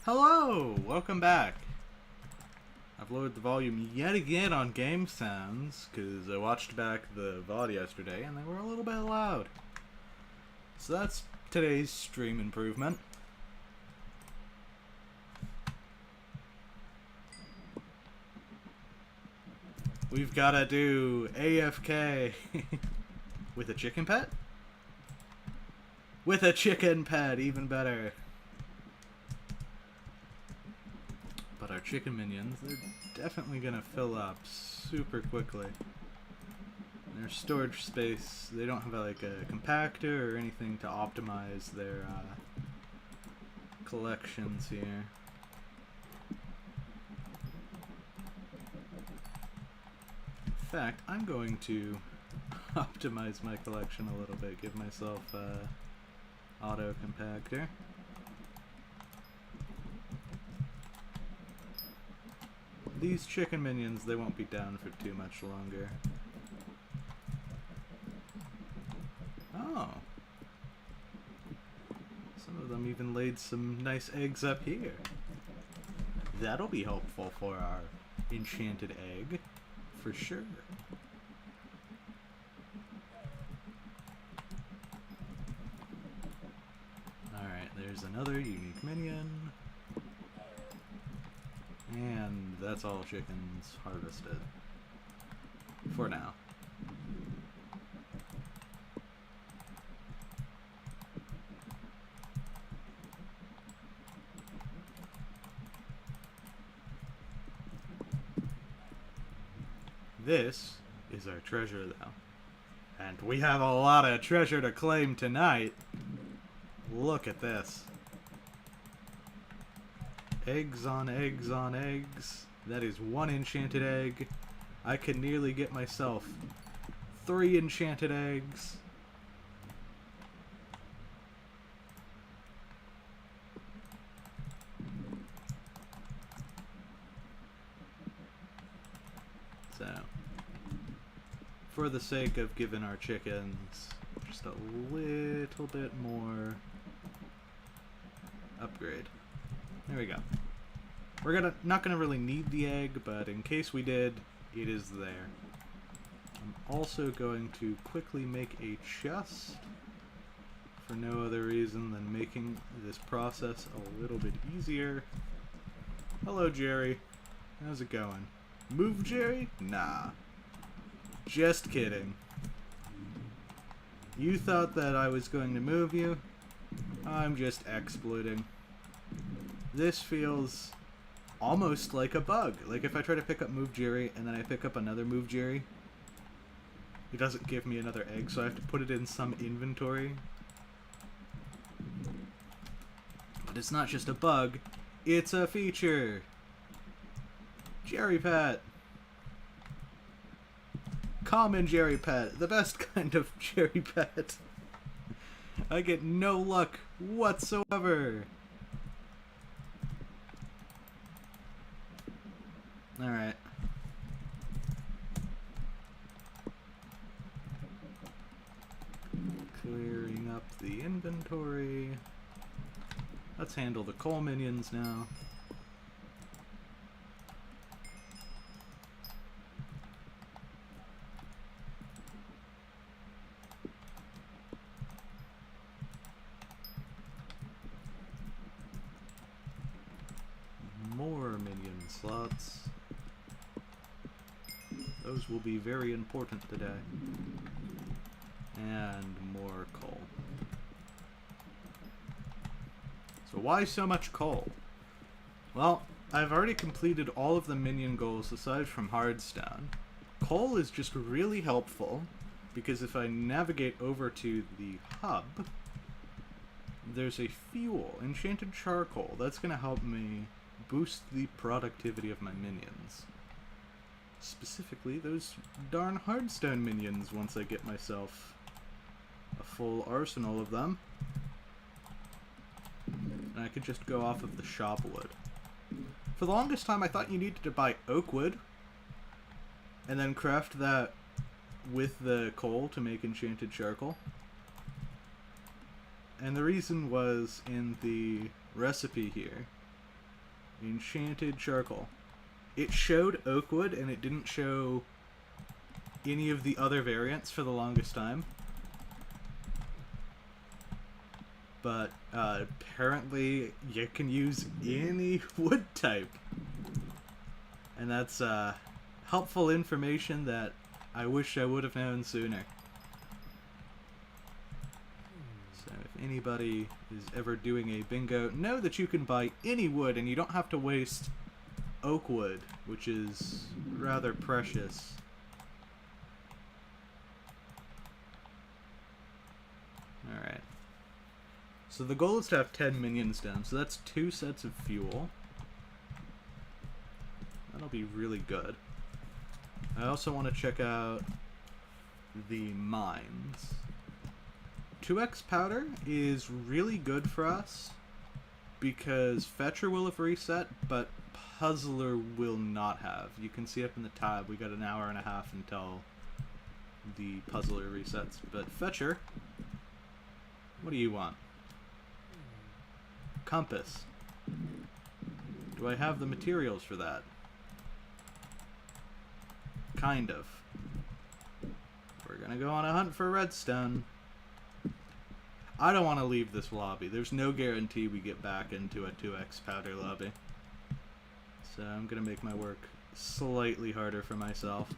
Hello! Welcome back. I've lowered the volume yet again on game sounds, because I watched back the VOD yesterday and they were a little bit loud. So that's today's stream improvement. We've gotta do AFK with a chicken pet? With a chicken pet, even better. But our chicken minions, they're definitely gonna fill up super quickly. Their storage space, they don't have like a compactor or anything to optimize their collections here. In fact, I'm going to optimize my collection a little bit, give myself auto compactor. These chicken minions, they won't be down for too much longer. Oh. Some of them even laid some nice eggs up here. That'll be helpful for our enchanted egg, for sure. Alright, there's another unique minion. And that's all chickens harvested. For now. This is our treasure, though. And we have a lot of treasure to claim tonight. Look at this. Eggs on eggs on eggs. That is one enchanted egg. I could nearly get myself 3 enchanted eggs. So, for the sake of giving our chickens just a little bit more upgrade. There we go. We're not gonna really need the egg, but in case we did, it is there. I'm also going to quickly make a chest for no other reason than making this process a little bit easier. Hello, Jerry. How's it going? Move, Jerry? Nah. Just kidding. You thought that I was going to move you? I'm just exploiting. This feels almost like a bug. Like if I try to pick up Move Jerry and then I pick up another Move Jerry, it doesn't give me another egg, so I have to put it in some inventory. But it's not just a bug, it's a feature. Jerry Pet. Common Jerry Pet, the best kind of Jerry Pet. I get no luck whatsoever. Alright. Clearing up the inventory. Let's handle the coal minions now. More minion slots. Those will be very important today. And more coal. So why so much coal? Well, I've already completed all of the minion goals aside from Hardstone. Coal is just really helpful because if I navigate over to the hub, there's a fuel, enchanted charcoal. That's going to help me boost the productivity of my minions. Specifically, those darn Hardstone minions once I get myself a full arsenal of them. And I could just go off of the shop wood. For the longest time I thought you needed to buy oak wood and then craft that with the coal to make enchanted charcoal. And the reason was in the recipe here, Enchanted charcoal. It showed oak wood, and it didn't show any of the other variants for the longest time. But apparently you can use any wood type. And that's helpful information that I wish I would have known sooner. So if anybody is ever doing a bingo, know that you can buy any wood and you don't have to waste oak wood, which is rather precious. Alright. So the goal is to have 10 minions down, so that's 2 sets of fuel. That'll be really good. I also want to check out the mines. 2x powder is really good for us because Fetcher will have reset, but Puzzler will not have. You can see up in the tab we got an hour and a half until the Puzzler resets. But Fetcher, what do you want? Compass. Do I have the materials for that? Kind of. We're gonna go on a hunt for redstone. I don't want to leave this lobby. There's no guarantee we get back into a 2x powder lobby. So I'm gonna make my work slightly harder for myself.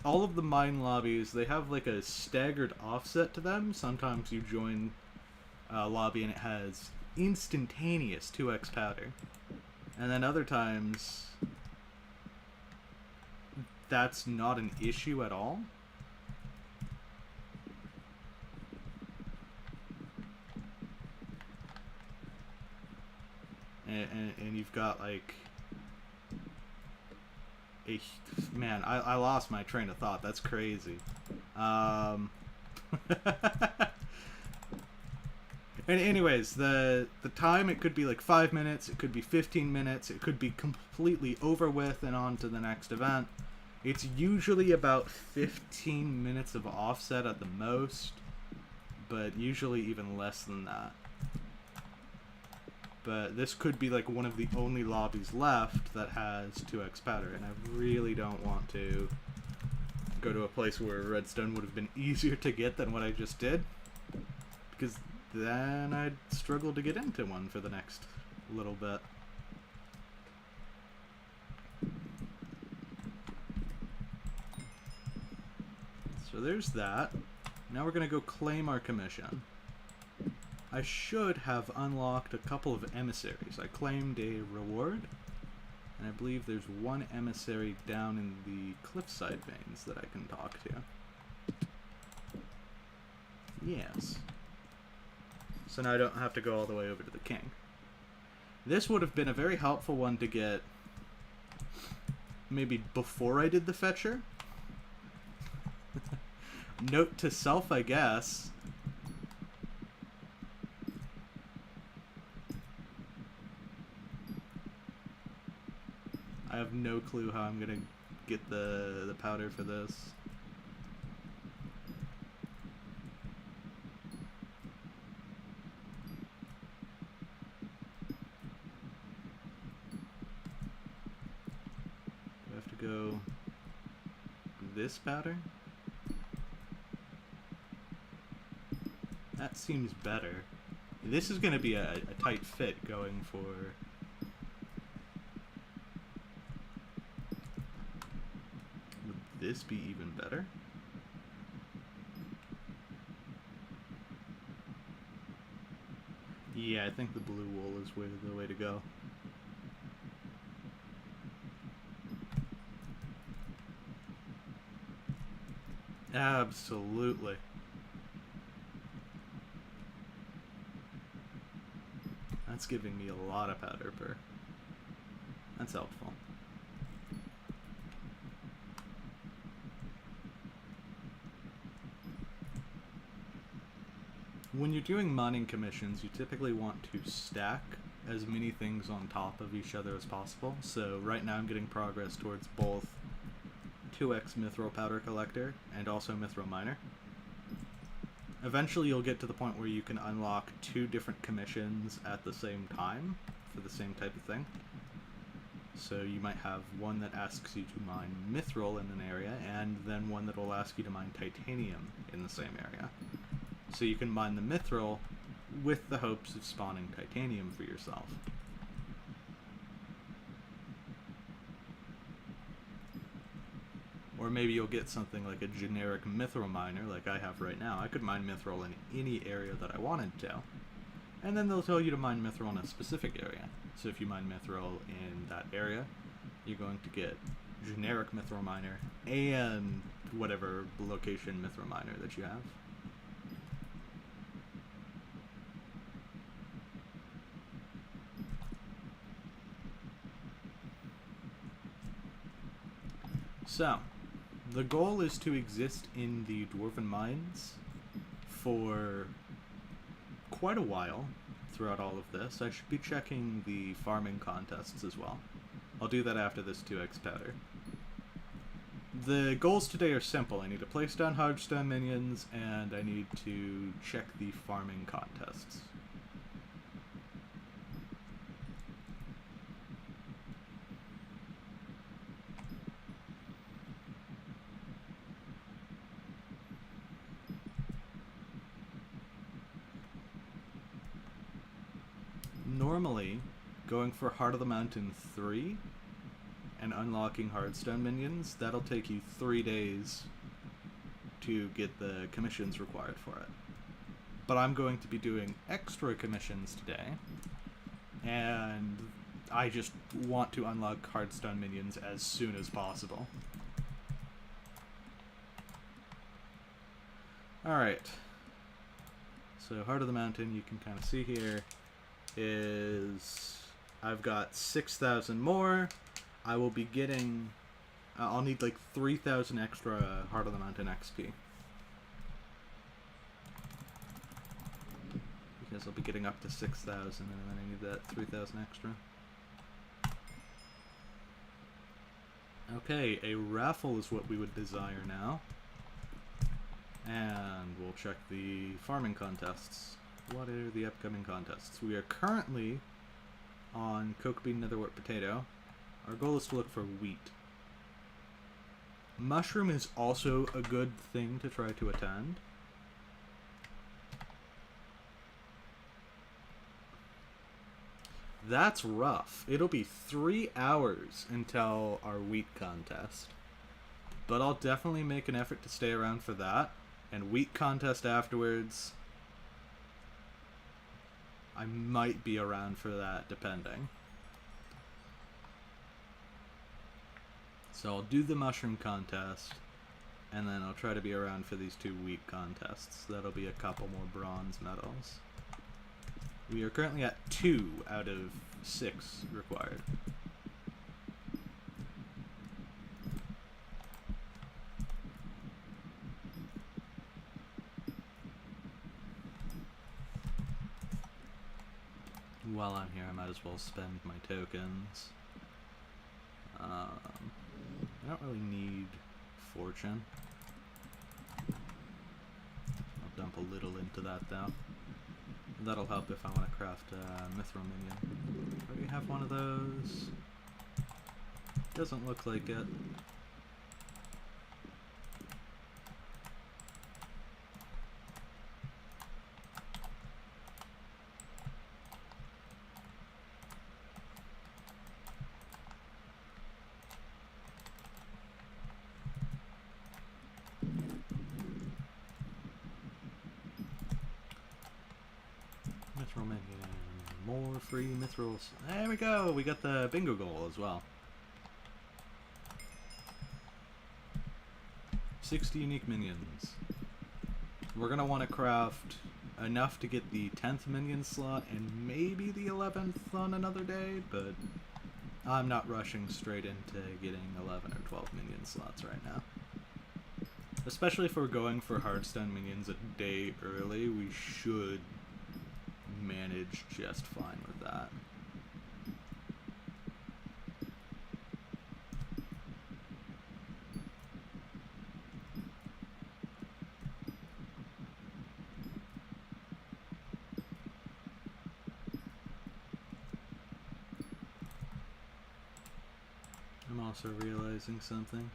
All of the mine lobbies, they have like a staggered offset to them. Sometimes you join a lobby and it has instantaneous 2x powder. And then other times, that's not an issue at all. And you've got like a man. I lost my train of thought. That's crazy. And anyways, the time, it could be like 5 minutes, it could be 15 minutes, it could be completely over with and on to the next event. It's usually about 15 minutes of offset at the most, but usually even less than that. But this could be like one of the only lobbies left that has 2x powder, and I really don't want to go to a place where redstone would have been easier to get than what I just did, because then I'd struggle to get into one for the next little bit. So there's that. Now we're gonna go claim our commission. I should have unlocked a couple of emissaries. I claimed a reward, and I believe there's one emissary down in the cliffside veins that I can talk to. Yes. So now I don't have to go all the way over to the king. This would have been a very helpful one to get maybe before I did the fetcher. Note to self, I guess. I have no clue how I'm gonna get the powder for this. Do I have to go this powder? That seems better. This is gonna be a tight fit going for... Would this be even better? Yeah, I think the blue wool is the way to go. Absolutely. That's giving me a lot of powder per. That's helpful. When you're doing mining commissions, you typically want to stack as many things on top of each other as possible. So right now I'm getting progress towards both 2x mithril powder collector and also mithril miner. Eventually you'll get to the point where you can unlock 2 different commissions at the same time for the same type of thing. So you might have one that asks you to mine mithril in an area, and then one that will ask you to mine titanium in the same area. So you can mine the mithril with the hopes of spawning titanium for yourself. Or maybe you'll get something like a generic mithril miner like I have right now. I could mine mithril in any area that I wanted to. And then they'll tell you to mine mithril in a specific area. So if you mine mithril in that area, you're going to get generic mithril miner and whatever location mithril miner that you have. So, the goal is to exist in the Dwarven Mines for quite a while throughout all of this. I should be checking the farming contests as well. I'll do that after this 2x powder. The goals today are simple. I need to place down Hardstone minions, and I need to check the farming contests. Normally, going for Heart of the Mountain 3 and unlocking Hardstone minions, that'll take you 3 days to get the commissions required for it. But I'm going to be doing extra commissions today, and I just want to unlock Hardstone minions as soon as possible. Alright. So Heart of the Mountain, you can kind of see here, is I've got 6,000 more. I will be getting I'll need like 3,000 extra Heart of the Mountain XP, because I'll be getting up to 6,000 and then I need that 3,000 extra. Okay, a raffle is what we would desire now, and we'll check the farming contests. What are the upcoming contests? We are currently on coke bean, netherwort, potato. Our goal is to look for wheat. Mushroom is also a good thing to try to attend. That's rough. It'll be 3 hours until our wheat contest. But I'll definitely make an effort to stay around for that. And wheat contest afterwards, I might be around for that, depending. So I'll do the mushroom contest, and then I'll try to be around for these 2 wheat contests. That'll be a couple more bronze medals. We are currently at 2 out of 6 required. While I'm here, I might as well spend my tokens. I don't really need fortune. I'll dump a little into that though. That'll help if I want to craft a mithril minion. Do we have one of those? Doesn't look like it. Mithril minion. More free mithrils. There we go! We got the bingo goal as well. 60 unique minions. We're gonna want to craft enough to get the 10th minion slot and maybe the 11th on another day, but I'm not rushing straight into getting 11 or 12 minion slots right now. Especially if we're going for Hardstone minions a day early, we should manage just fine with that. also realizing something.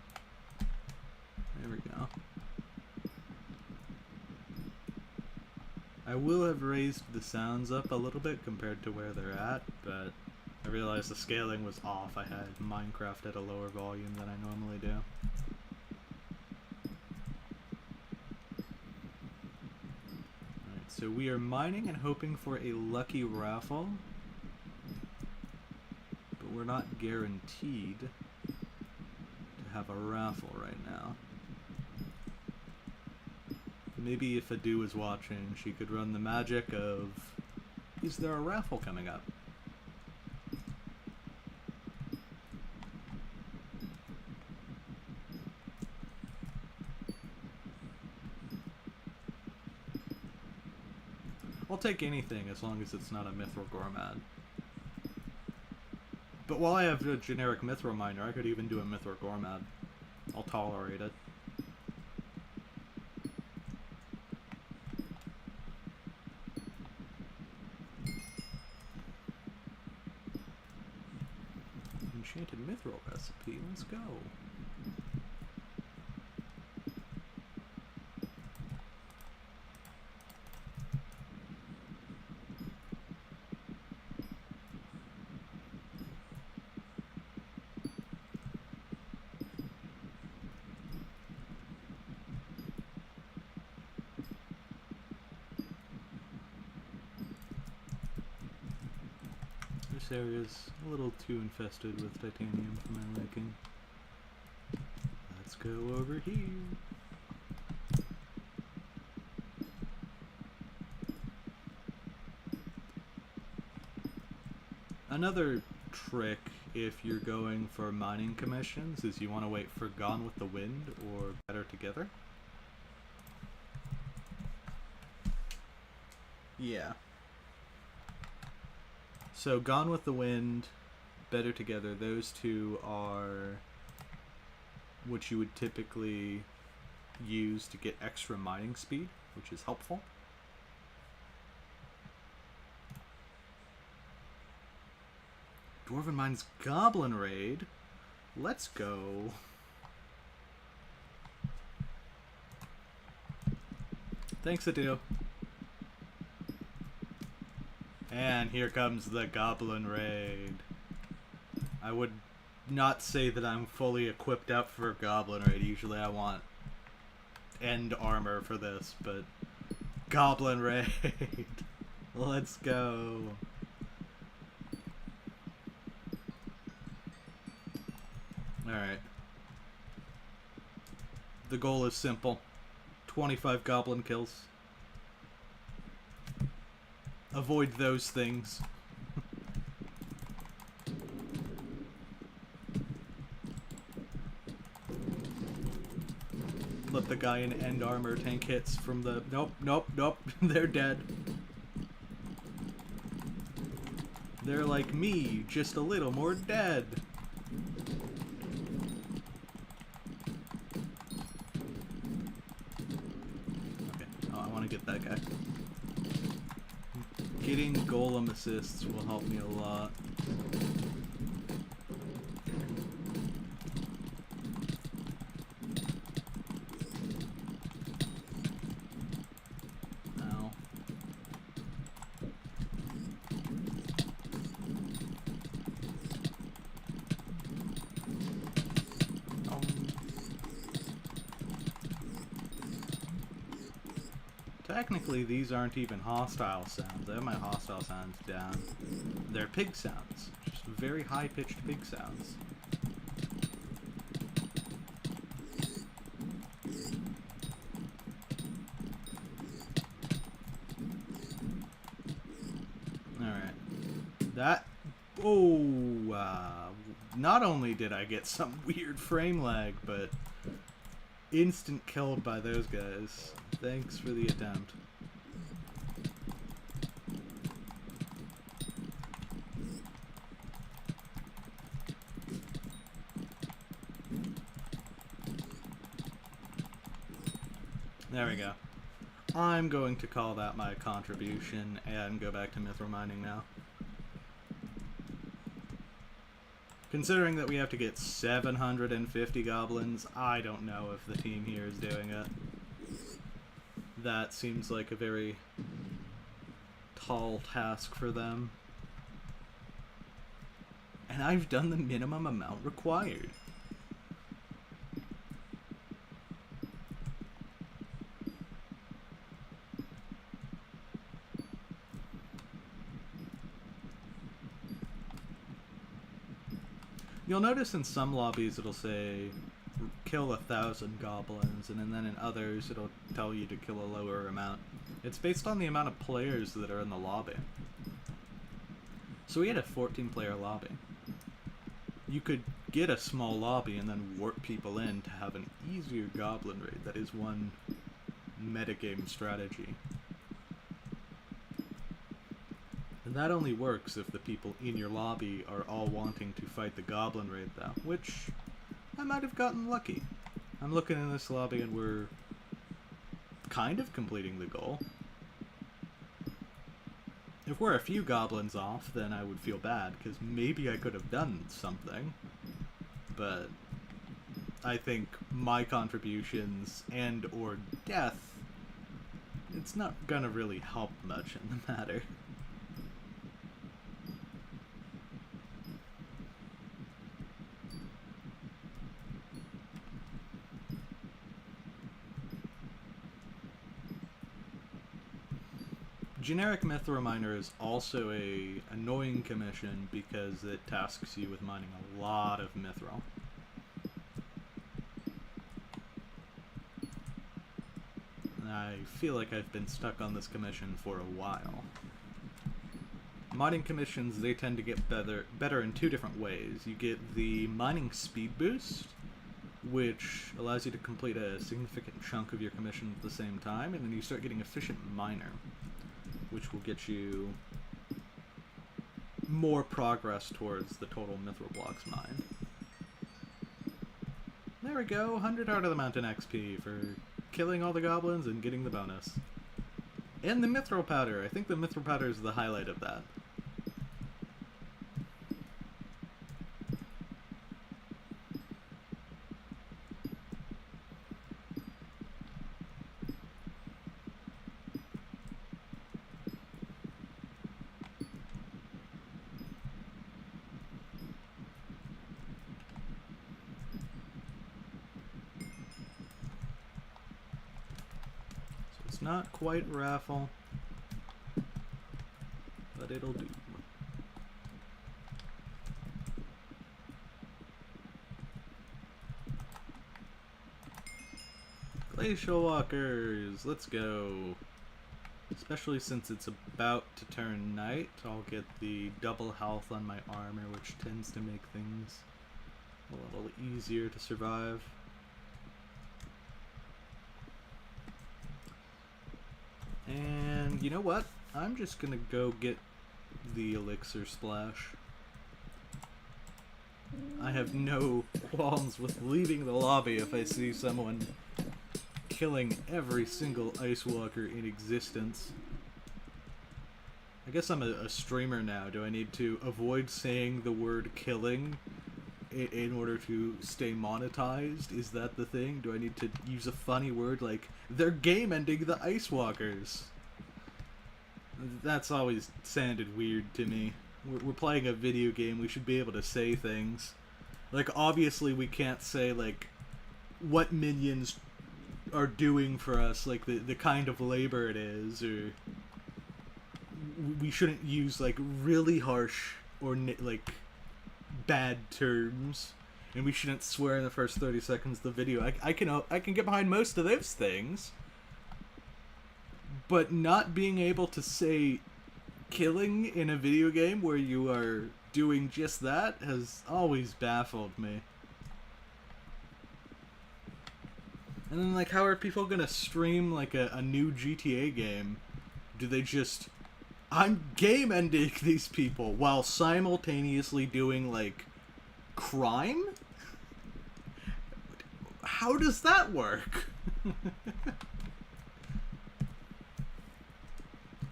There we go. I will have raised the sounds up a little bit compared to where they're at, but I realized the scaling was off. I had Minecraft at a lower volume than I normally do. Alright, so we are mining and hoping for a lucky raffle, but we're not guaranteed to have a raffle right now. Maybe if Adu is watching, she could run the magic of, is there a raffle coming up? I'll take anything as long as it's not a Mithril Gourmand. But while I have a generic Mithril Miner, I could even do a Mithril Gourmand. I'll tolerate it. Enchanted Mithril recipe, let's go. This area's a little too infested with titanium for my liking. Let's go over here. Another trick if you're going for mining commissions is you want to wait for Gone with the Wind or Better Together. Yeah. So Gone with the Wind, Better Together, those two are what you would typically use to get extra mining speed, which is helpful. Dwarven Mines Goblin Raid. Let's go. Thanks, Adu. And here comes the Goblin Raid. I would not say that I'm fully equipped up for Goblin Raid. Usually I want end armor for this, but Goblin Raid. Let's go. Alright. The goal is simple. 25 goblin kills. Avoid those things. Let the guy in end armor tank hits from the... Nope, nope, nope. They're dead. They're like me, just a little more dead. Okay, oh, I want to get that guy. Getting golem assists will help me a lot. Ow. Technically, these aren't even hostile sounds. I have my hostile sounds down. They're pig sounds. Just very high-pitched pig sounds. Alright. That... Oh! Not only did I get some weird frame lag, but... instant killed by those guys. Thanks for the attempt. There we go. I'm going to call that my contribution and go back to mithril mining now. Considering that we have to get 750 goblins, I don't know if the team here is doing it. That seems like a very tall task for them. And I've done the minimum amount required. You'll notice in some lobbies it'll say kill 1,000 goblins, and then in others it'll tell you to kill a lower amount. It's based on the amount of players that are in the lobby. So we had a 14-player lobby. You could get a small lobby and then warp people in to have an easier goblin raid. That is one metagame strategy. And that only works if the people in your lobby are all wanting to fight the goblin raid, though, which I might have gotten lucky. I'm looking in this lobby and we're kind of completing the goal. If we're a few goblins off, then I would feel bad, because maybe I could have done something. But I think my contributions and or death, it's not gonna really help much in the matter. Generic Mithril Miner is also a annoying commission because it tasks you with mining a lot of Mithril. I feel like I've been stuck on this commission for a while. Mining commissions, they tend to get better in two different ways. You get the mining speed boost, which allows you to complete a significant chunk of your commission at the same time, and then you start getting efficient miner, which will get you more progress towards the total mithril blocks mined. There we go, 100 Heart of the Mountain XP for killing all the goblins and getting the bonus. And the mithril powder. I think the mithril powder is the highlight of that. It's not quite raffle, but it'll do. Glacial Walkers, let's go. Especially since it's about to turn night, I'll get the double health on my armor, which tends to make things a little easier to survive. And you know what? I'm just gonna go get the elixir splash. I have no qualms with leaving the lobby if I see someone killing every single ice walker in existence. I guess I'm a streamer now. Do I need to avoid saying the word killing in order to stay monetized? Is that the thing? Do I need to use a funny word like, they're game ending the ice walkers? That's always sounded weird to me. We're playing a video game, we should be able to say things. Like, obviously we can't say, like, what minions are doing for us, like the kind of labor it is, or we shouldn't use, like, really harsh or, like, bad terms, and we shouldn't swear in the first 30 seconds of the video. I can get behind most of those things, but not being able to say killing in a video game where you are doing just that has always baffled me. And then, like, how are people gonna stream, like, a new GTA game? Do they just... I'm game ending these people while simultaneously doing, like, crime? How does that work?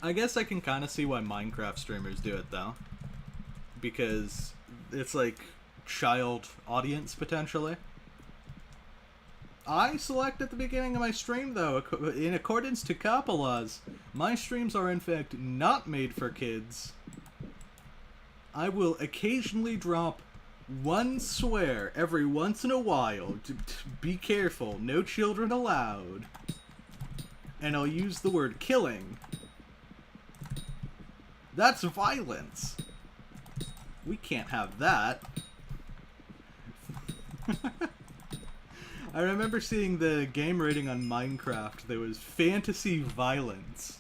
I guess I can kind of see why Minecraft streamers do it, though. Because it's like, child audience, potentially. I select at the beginning of my stream, though, in accordance to COPPA laws, my streams are in fact not made for kids. I will occasionally drop one swear every once in a while. Be careful, no children allowed. And I'll use the word killing. That's violence. We can't have that. I remember seeing the game rating on Minecraft. There was fantasy violence.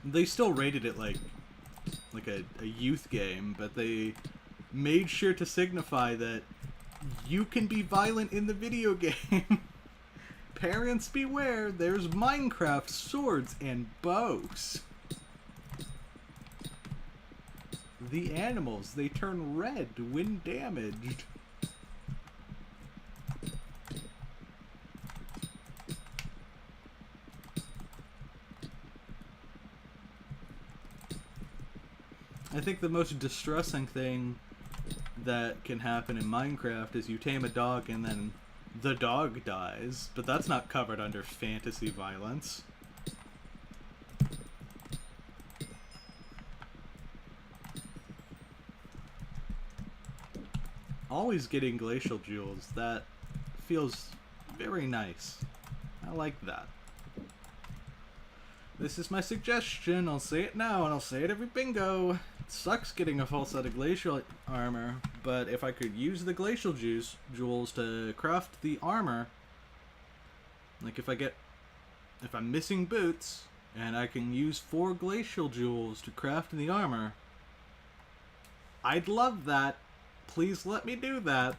They still rated it like a youth game, but they made sure to signify that you can be violent in the video game. Parents beware, there's Minecraft swords and bows. The animals, they turn red when damaged. I think the most distressing thing that can happen in Minecraft is you tame a dog and then the dog dies, but that's not covered under fantasy violence. Always getting glacial jewels, that feels very nice. I like that. This is my suggestion, I'll say it now and I'll say it every bingo. It sucks getting a full set of glacial armor, but if I could use the glacial jewels to craft the armor, like if I'm missing boots and I can use 4 glacial jewels to craft the armor, I'd love that. Please let me do that.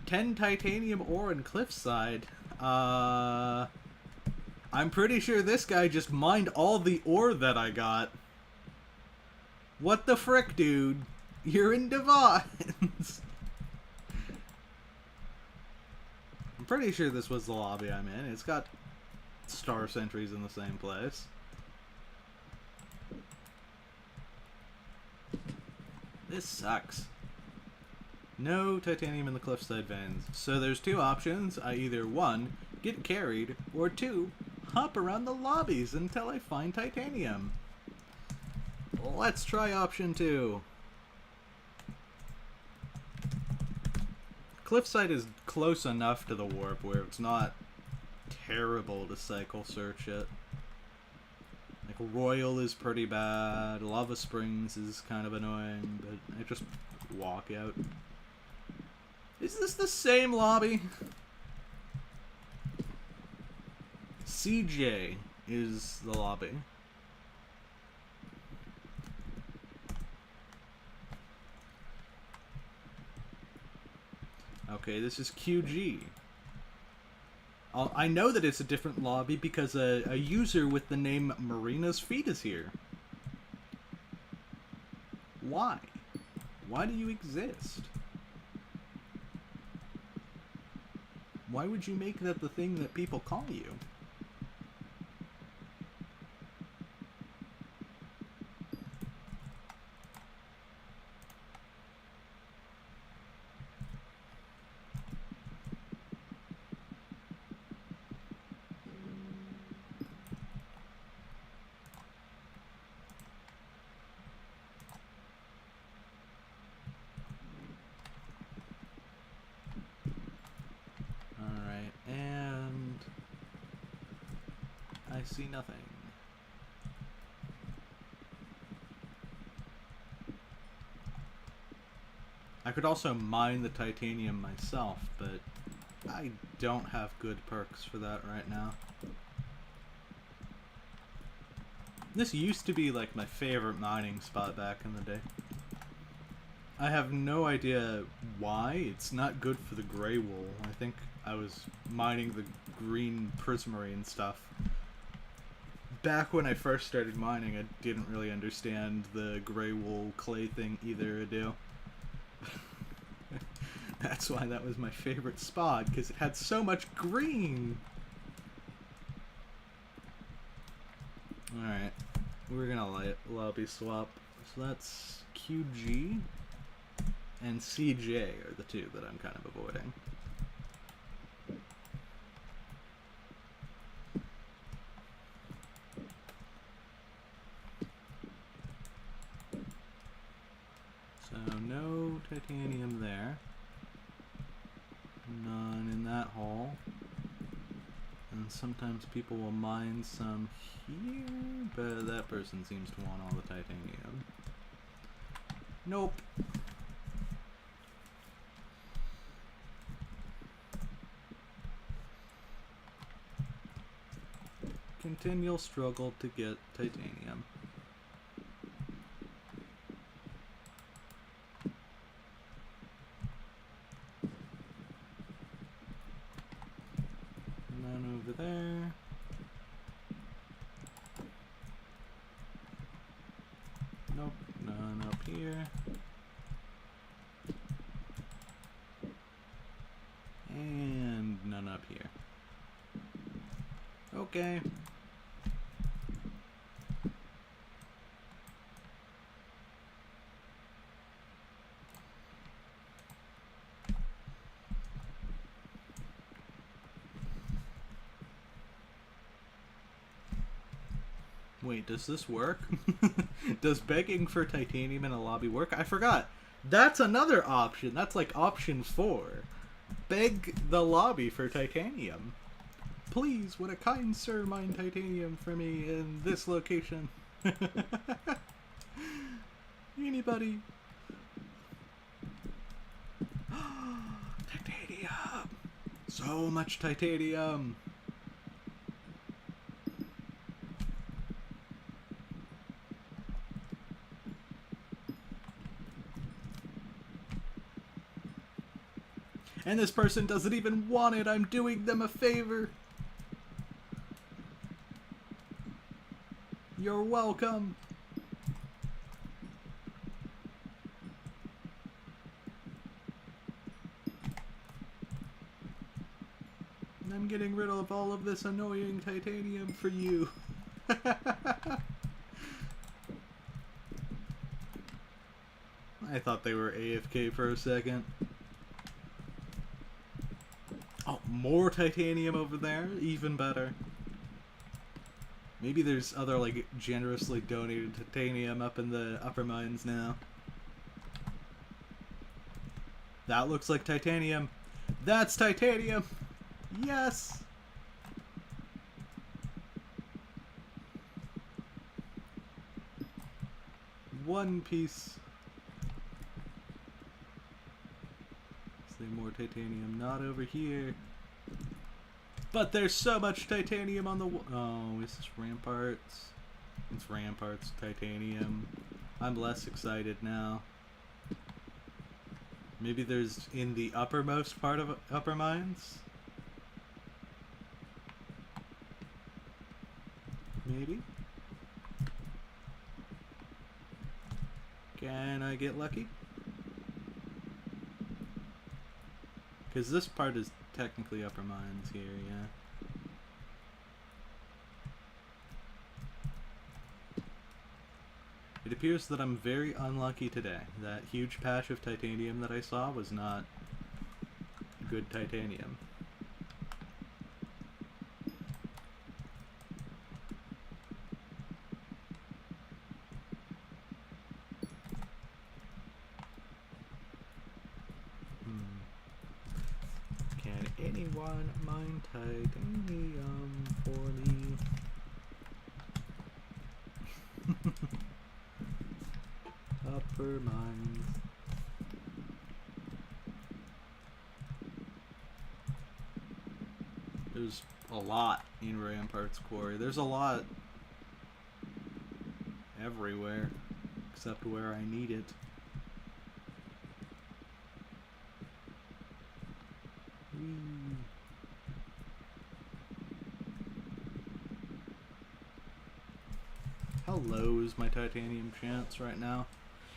10 titanium ore in Cliffside. I'm pretty sure this guy just mined all the ore that I got. What the frick, dude? You're in Divines. I'm pretty sure this was the lobby I'm in. It's got star sentries in the same place. This sucks. No titanium in the Cliffside veins. So there's 2 options. I either 1, get carried, or 2, hop around the lobbies until I find titanium. Let's try option 2. Cliffside is close enough to the warp where it's not terrible to cycle search it. Like, Royal is pretty bad, Lava Springs is kind of annoying, but I just walk out. Is this the same lobby? CJ is the lobby. Okay, this is QG. I know that it's a different lobby because a user with the name Marina's Feet is here. Why? Why do you exist? Why would you make that the thing that people call you? I see nothing. I could also mine the titanium myself, but I don't have good perks for that right now. This used to be like my favorite mining spot back in the day. I have no idea why. It's not good for the gray wool. I think I was mining the green prismarine stuff. Back when I first started mining, I didn't really understand the gray wool clay thing either, Ado. That's why that was my favorite spot, because it had so much green! Alright. we're gonna lobby swap. So that's QG and CJ are the two that I'm kind of avoiding. So no titanium there. None in that hole. And sometimes people will mine some here, but that person seems to want all the titanium. Nope. Continual struggle to get titanium. None over there. Nope, none up here. And none up here. Okay. Wait, does this work? Does begging for titanium in a lobby work? I forgot. That's another option. That's like option 4. Beg the lobby for titanium. Please, would a kind sir mine titanium for me in this location? Anybody? Titanium! So much titanium! And this person doesn't even want it. I'm doing them a favor. You're welcome. And I'm getting rid of all of this annoying titanium for you. I thought they were AFK for a second. Oh, more titanium over there? Even better. Maybe there's other, like, generously donated titanium up in the upper mines now. That looks like titanium. That's titanium! Yes! One piece. More titanium, not over here. But there's so much titanium on the oh, is this ramparts? It's ramparts, titanium. I'm less excited now. Maybe there's in the uppermost part of upper mines? Maybe? Can I get lucky? Because this part is technically upper mines here, yeah. It appears that I'm very unlucky today. That huge patch of titanium that I saw was not good titanium. Anyone mine titanium for me? Upper mines. There's a lot in Ramparts Quarry. There's a lot everywhere, except where I need it. How low is my titanium chance right now?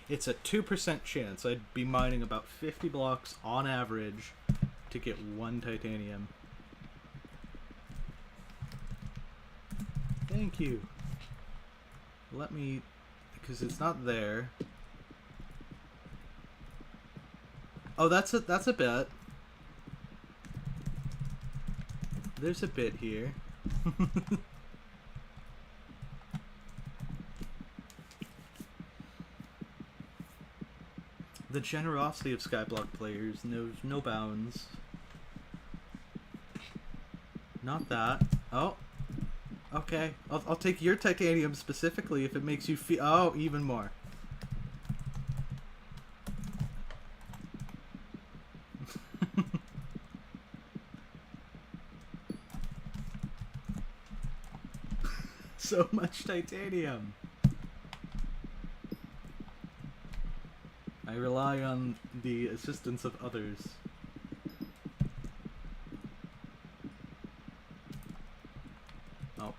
It's a 2% chance. I'd be mining about 50 blocks on average to get 1 titanium. Thank you. Let me... because it's not there. Oh, that's a bit. There's a bit here. The generosity of Skyblock players knows no bounds. Not that. Oh. Okay. I'll take your titanium specifically if it makes you feel... Oh, even more. So much titanium. I rely on the assistance of others. Oh.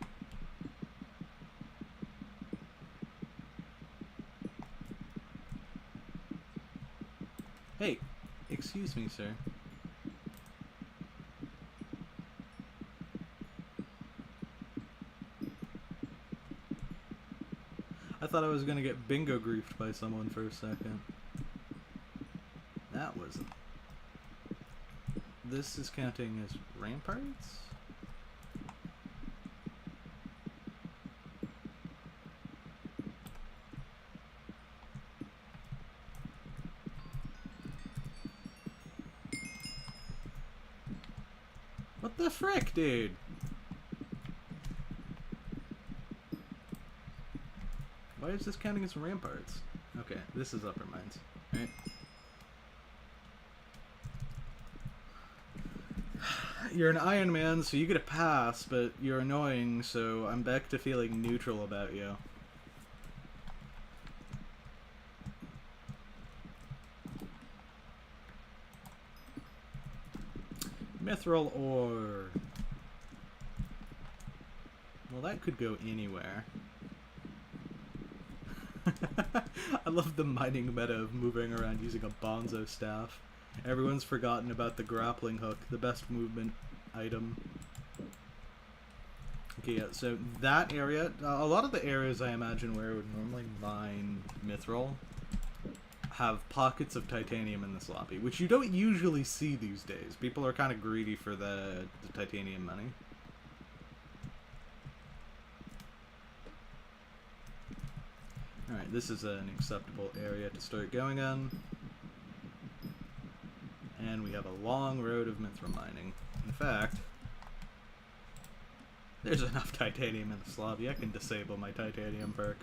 Hey, excuse me, sir. I thought I was gonna get bingo griefed by someone for a second. That wasn't. This is counting as ramparts? What the frick, dude? Why is this counting as ramparts? Okay, this is upper mines, right? You're an Iron Man, so you get a pass, but you're annoying, so I'm back to feeling neutral about you. Mithril ore. Well, that could go anywhere. I love the mining meta of moving around using a bonzo staff. Everyone's forgotten about the grappling hook, the best movement item. Okay, yeah, so that area, a lot of the areas I imagine where I would normally mine mithril have pockets of titanium in this lobby, which you don't usually see these days. People are kind of greedy for the titanium money. Alright, this is an acceptable area to start going on. And we have a long road of mithril mining. In fact, there's enough titanium in this lobby. I can disable my titanium perk.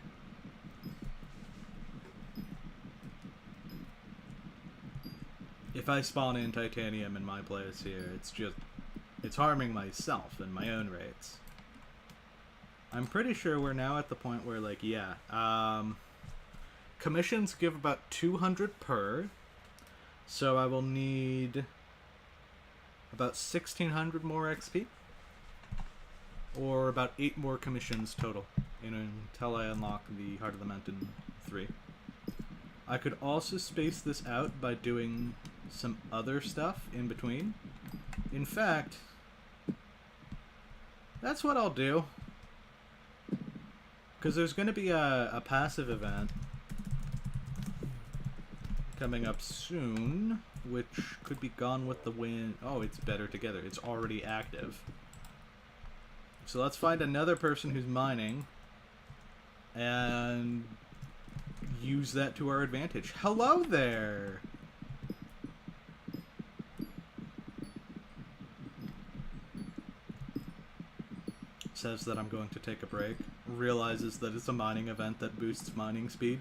If I spawn in titanium in my place here, it's harming myself and my own rates. I'm pretty sure we're now at the point where, like, yeah, commissions give about 200 per, so I will need about 1600 more XP, or about 8 more commissions total, until I unlock the Heart of the Mountain 3. I could also space this out by doing some other stuff in between. In fact, that's what I'll do. Because there's going to be a passive event coming up soon, which could be Gone with the Wind. Oh, it's Better Together. It's already active. So let's find another person who's mining and use that to our advantage. Hello there! Says that I'm going to take a break. Realizes that it's a mining event that boosts mining speed.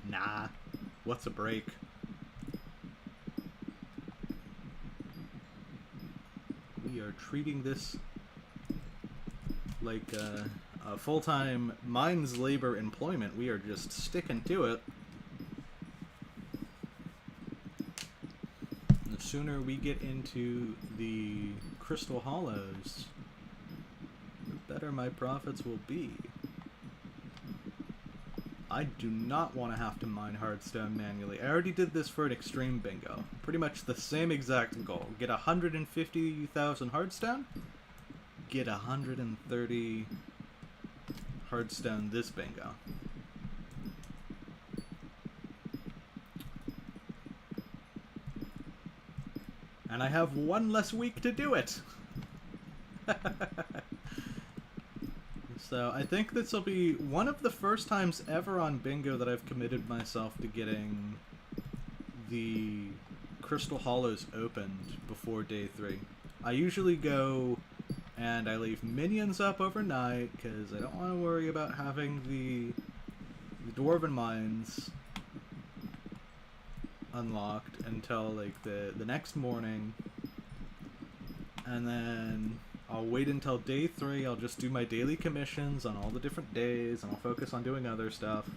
Nah. What's a break? We are treating this like a full-time mines labor employment. We are just sticking to it. The sooner we get into the Crystal Hollows, the better my profits will be. I do not want to have to mine Hardstone manually. I already did this for an extreme bingo. Pretty much the same exact goal. Get 150,000 Hardstone, get 130 Hardstone this bingo. And I have one less week to do it! So I think this will be one of the first times ever on bingo that I've committed myself to getting the Crystal Hollows opened before day 3. I usually go and I leave minions up overnight because I don't want to worry about having the Dwarven Mines unlocked until like the next morning, and then I'll wait until day 3. I'll just do my daily commissions on all the different days, and I'll focus on doing other stuff.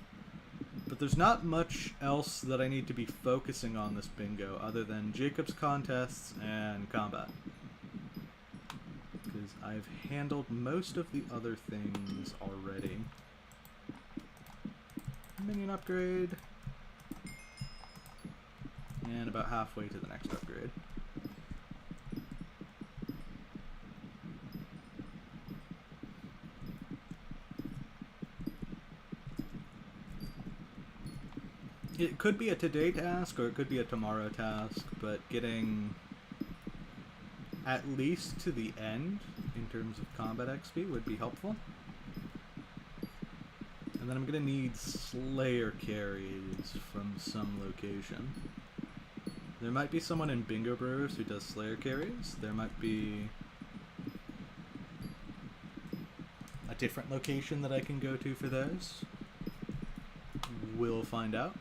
But there's not much else that I need to be focusing on this bingo other than Jacob's contests and combat, because I've handled most of the other things already. Minion upgrade. And about halfway to the next upgrade. It could be a today task or it could be a tomorrow task, but getting at least to the end in terms of combat XP would be helpful. And then I'm gonna need Slayer carries from some location. There might be someone in Bingo Brewers who does Slayer carries. There might be a different location that I can go to for those. We'll find out.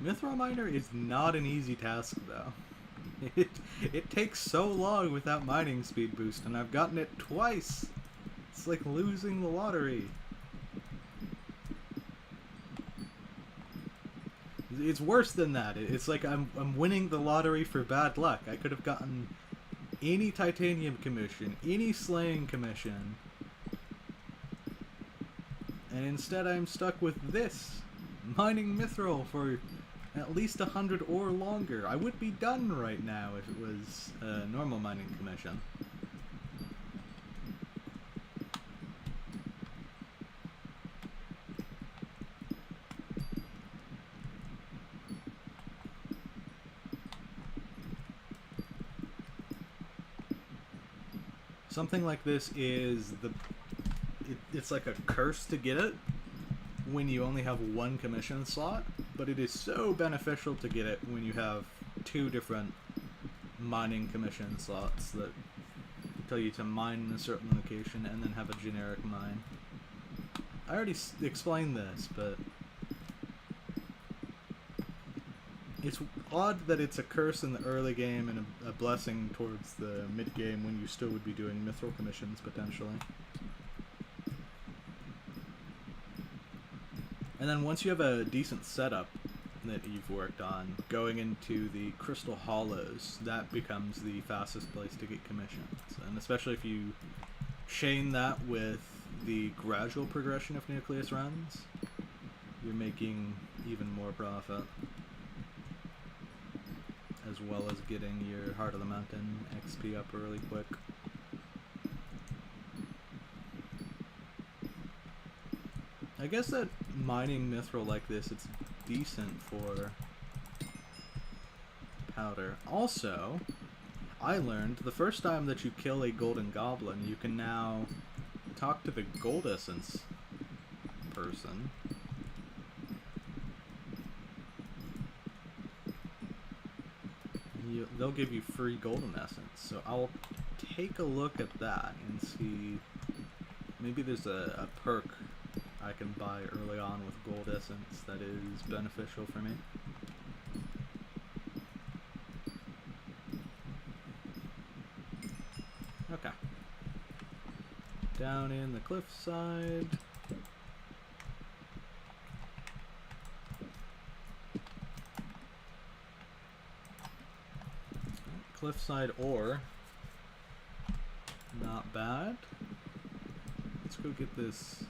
Mithril Miner is not an easy task, though. It takes so long without mining speed boost, and I've gotten it twice. It's like losing the lottery. It's worse than that. It's like I'm winning the lottery for bad luck. I could have gotten any titanium commission, any slaying commission, and instead I'm stuck with this, mining mithril for at least 100 or longer. I would be done right now if it was a normal mining commission. Something like this is it's like a curse to get it when you only have one commission slot, but it is so beneficial to get it when you have 2 different mining commission slots that tell you to mine in a certain location and then have a generic mine. I already explained this, but it's odd that it's a curse in the early game and a blessing towards the mid-game when you still would be doing mithril commissions, potentially. And then once you have a decent setup that you've worked on, going into the Crystal Hollows, that becomes the fastest place to get commissions. And especially if you chain that with the gradual progression of Nucleus runs, you're making even more profit. As well as getting your Heart of the Mountain XP up really quick. I guess that mining mithril like this, it's decent for powder. Also, I learned the first time that you kill a golden goblin, you can now talk to the gold essence person. They'll give you free golden essence, so I'll take a look at that and see. Maybe there's a perk I can buy early on with gold essence that is beneficial for me. Okay. Down in the cliffside. Cliffside ore Not bad. Let's go get this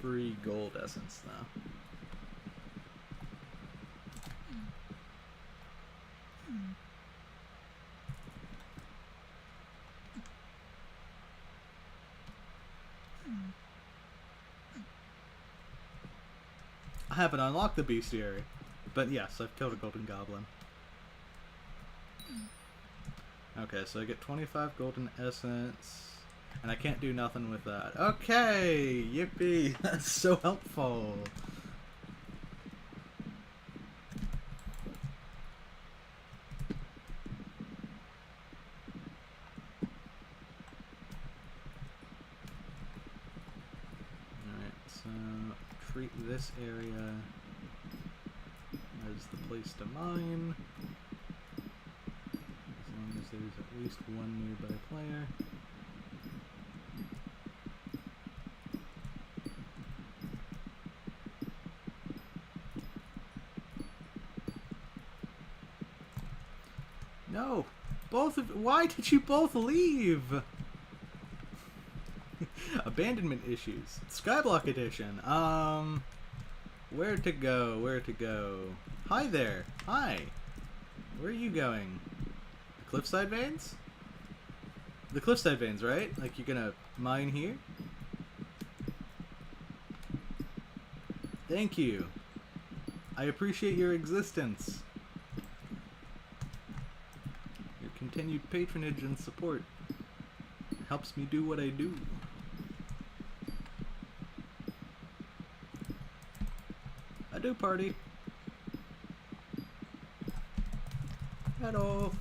free gold essence now. I haven't unlocked the bestiary, but yes, I've killed a golden goblin. Okay, so I get 25 golden essence, and I can't do nothing with that. Okay, yippee, that's so helpful. Alright, so treat this area as the place to mine. As long as there's at least one nearby player. No! Why did you both leave? Abandonment issues. Skyblock edition. Where to go? Where to go? Hi there. Hi. Where are you going? The cliffside veins? The cliffside veins, right? Like you're gonna mine here? Thank you. I appreciate your existence. Your continued patronage and support helps me do what I do. I do party. Hello.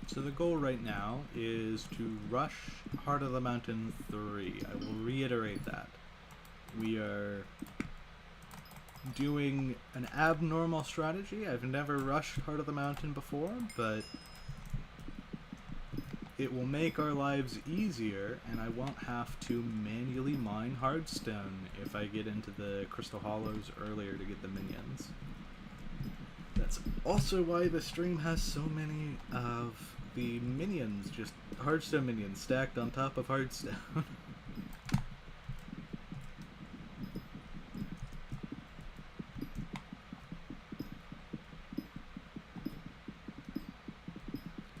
So the goal right now is to rush Heart of the Mountain 3. I will reiterate that. We are doing an abnormal strategy. I've never rushed Heart of the Mountain before, but it will make our lives easier, and I won't have to manually mine Hardstone if I get into the Crystal Hollows earlier to get the minions. That's also why the stream has so many of the minions, just Hardstone minions stacked on top of Hardstone.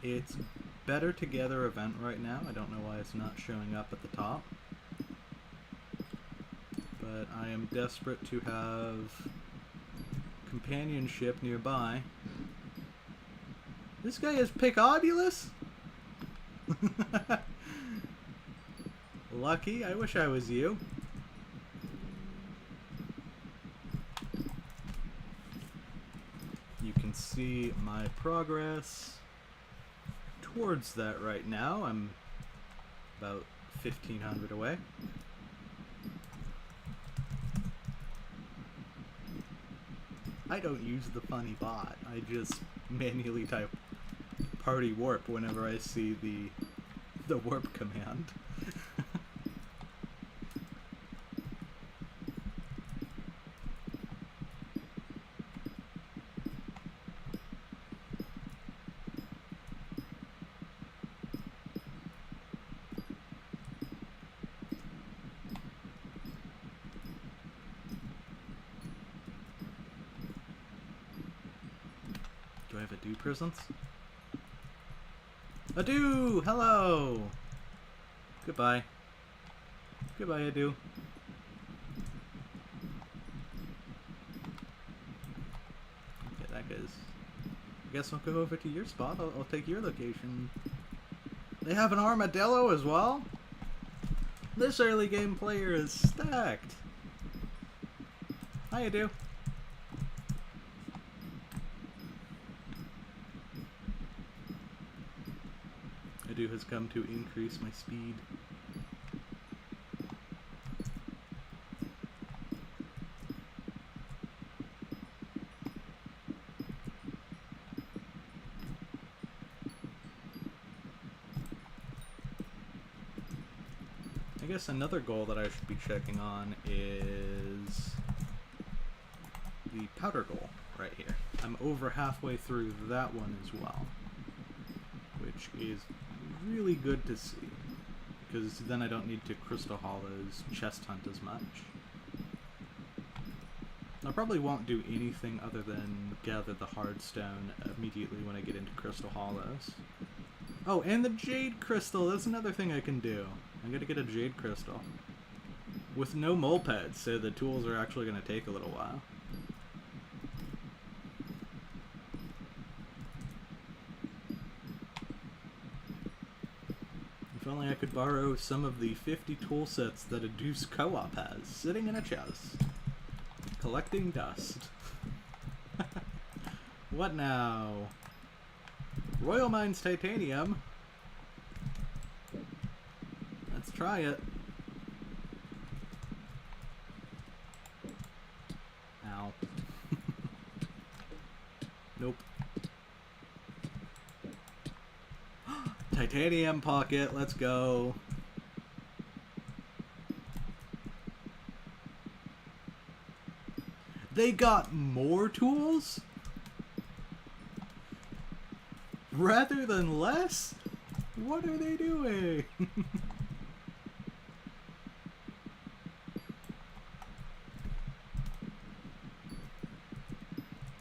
It's better together event right now. I don't know why it's not showing up at the top. But I am desperate to have companionship nearby. This guy is Picobulus? Lucky, I wish I was you. You can see my progress towards that right now. I'm about 1,500 away. I don't use the funny bot. I just manually type party warp whenever I see the warp command. Do I have a do presence? Ado! Hello! Goodbye. Goodbye, Ado. Okay, that guy's... I guess I'll go over to your spot. I'll take your location. They have an armadillo as well? This early game player is stacked. Hi, Ado. Ado has come to increase my speed. I guess another goal that I should be checking on is the powder goal right here. I'm over halfway through that one as well, which is really good to see, because then I don't need to Crystal Hollow's chest hunt as much. I probably won't do anything other than gather the Hardstone immediately when I get into Crystal Hollows. Oh, and the Jade Crystal! That's another thing I can do. I gotta get a Jade Crystal. With no mole pads, so the tools are actually gonna take a little while. If only I could borrow some of the 50 tool sets that a Deuce Co-op has, sitting in a chest. Collecting dust. What now? Royal Mines Titanium. Let's try it. Ow. Nope. Titanium pocket, let's go. They got more tools? Rather than less? What are they doing?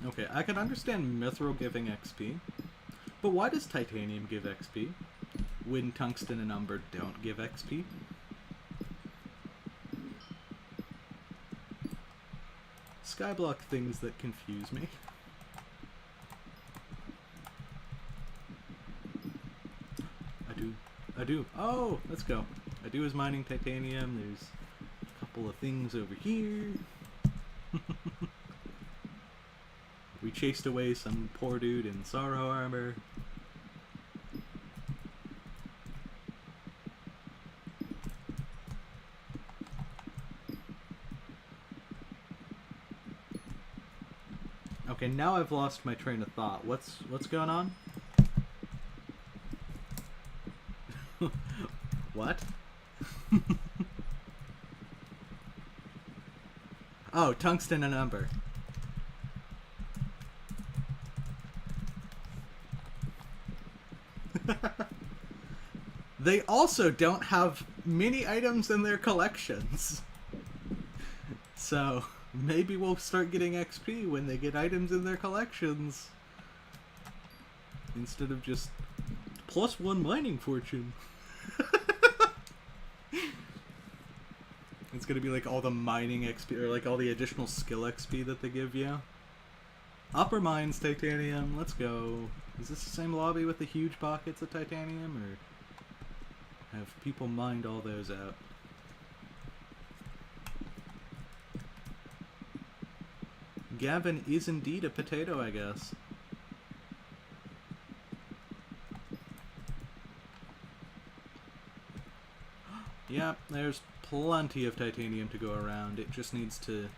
Okay, I can understand Mithril giving XP, but why does Titanium give XP when Tungsten and Umber don't give XP? Skyblock things that confuse me. I do. Oh, let's go. I do is mining titanium. There's a couple of things over here. We chased away some poor dude in Sorrow armor. Okay, now I've lost my train of thought. What's going on? What? Oh, Tungsten and Umber. They also don't have many items in their collections. So, maybe we'll start getting XP when they get items in their collections. Instead of just +1 mining fortune. It's gonna be like all the mining XP, or like all the additional skill XP that they give you. Upper Mines Titanium, let's go. Is this the same lobby with the huge pockets of titanium, or have people mined all those out? Gavin is indeed a potato, I guess. Yeah, there's plenty of titanium to go around. It just needs to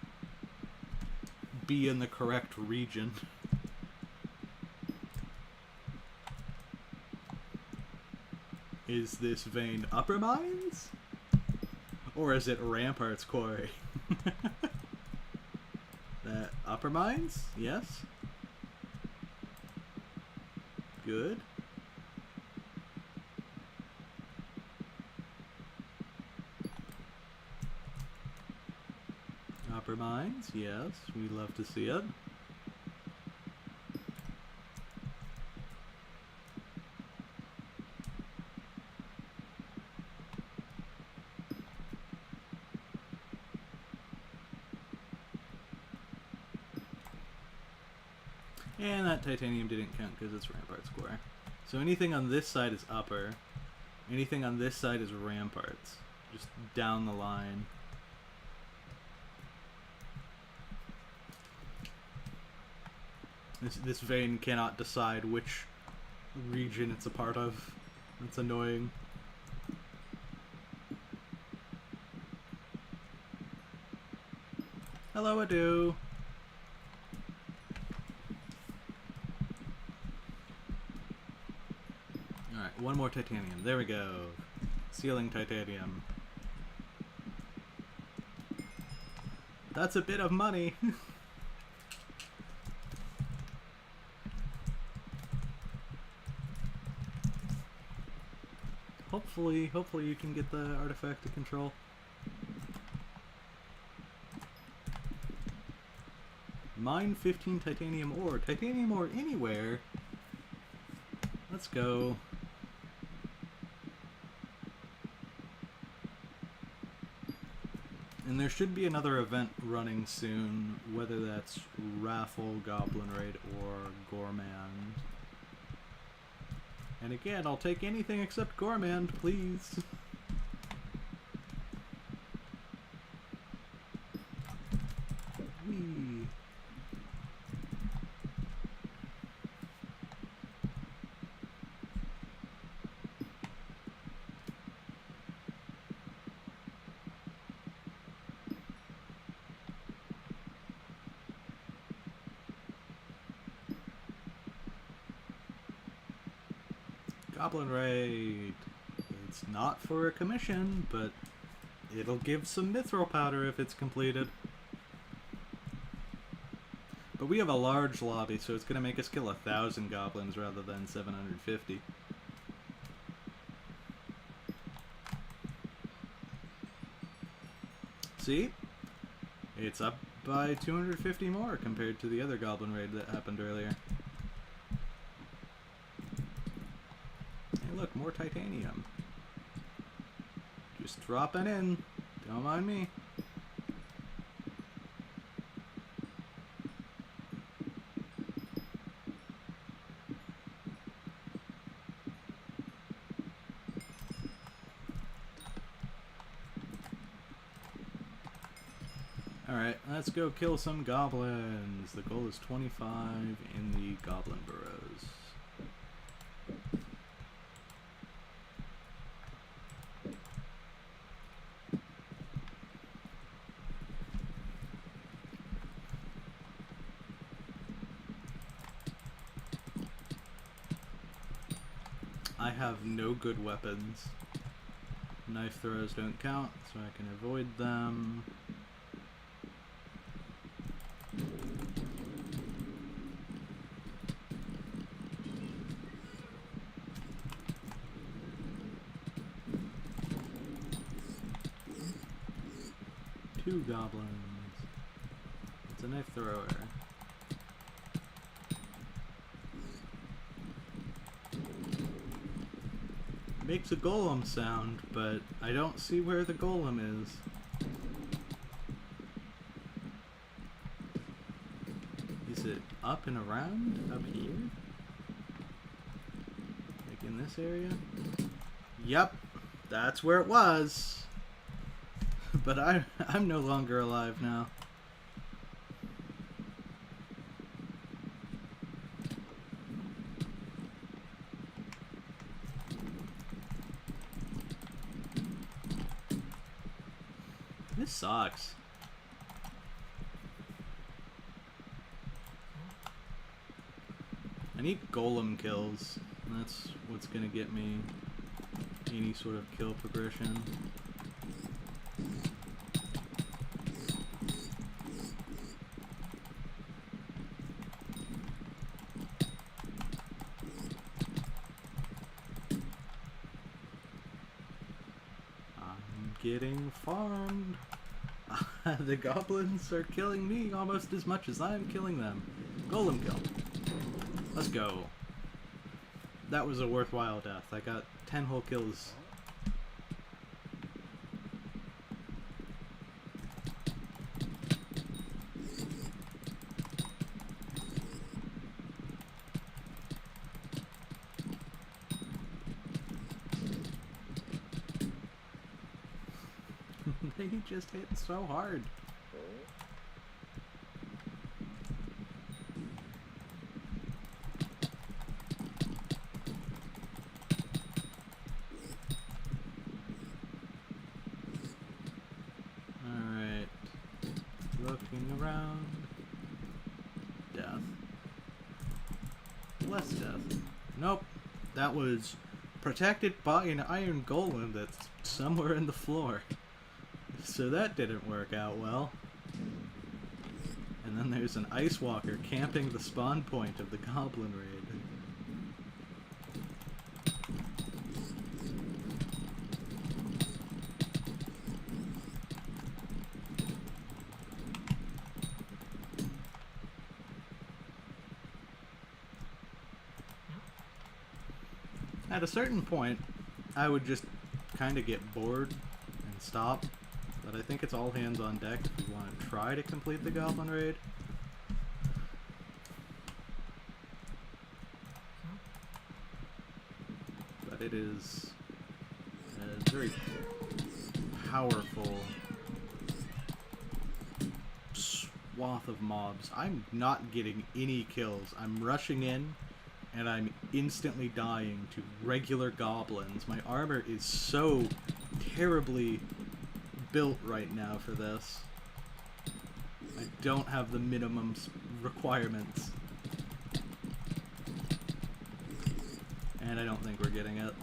be in the correct region. Is this vein Upper Mines? Or is it Rampart's Quarry? Upper Mines? Yes. Good. Upper Mines? Yes, we love to see it. And that titanium didn't count because it's Rampart Square. So anything on this side is upper. Anything on this side is ramparts. Just down the line. This vein cannot decide which region it's a part of. That's annoying. Hello, Adu. Alright, one more titanium. There we go. Ceiling titanium. That's a bit of money. Hopefully you can get the artifact to control. Mine 15 titanium ore. Titanium ore anywhere. Let's go. And there should be another event running soon, whether that's Raffle, Goblin Raid, or Gourmand. And again, I'll take anything except Gourmand, please. Whee. Goblin Raid. It's not for a commission, but it'll give some mithril powder if it's completed. But we have a large lobby, so it's going to make us kill 1,000 goblins rather than 750. See? It's up by 250 more compared to the other goblin raid that happened earlier. Look, more titanium. Just dropping in. Don't mind me. Alright, let's go kill some goblins. The goal is 25 in the goblin burrows. I have no good weapons. Knife throws don't count, so I can avoid them. Two goblins. It's a knife thrower. Makes a golem sound, but I don't see where the golem is. Is it up and around? Up here? Like in this area? Yep, that's where it was. But I'm no longer alive now. This sucks. I need golem kills. That's what's gonna get me any sort of kill progression. Getting farmed. The goblins are killing me almost as much as I'm killing them. Golem kill. Let's go. That was a worthwhile death. I got 10 whole kills. They just hit so hard. Alright. Looking around. Death. Less death. Nope. That was protected by an iron golem that's somewhere in the floor. So that didn't work out well. And then there's an Ice Walker camping the spawn point of the Goblin Raid. At a certain point, I would just kind of get bored and stop, but I think it's all hands on deck if you want to try to complete the Goblin Raid. But it is a very powerful swath of mobs. I'm not getting any kills. I'm rushing in, and I'm instantly dying to regular goblins. My armor is so terribly built right now for this. I don't have the minimum requirements. And I don't think we're getting it.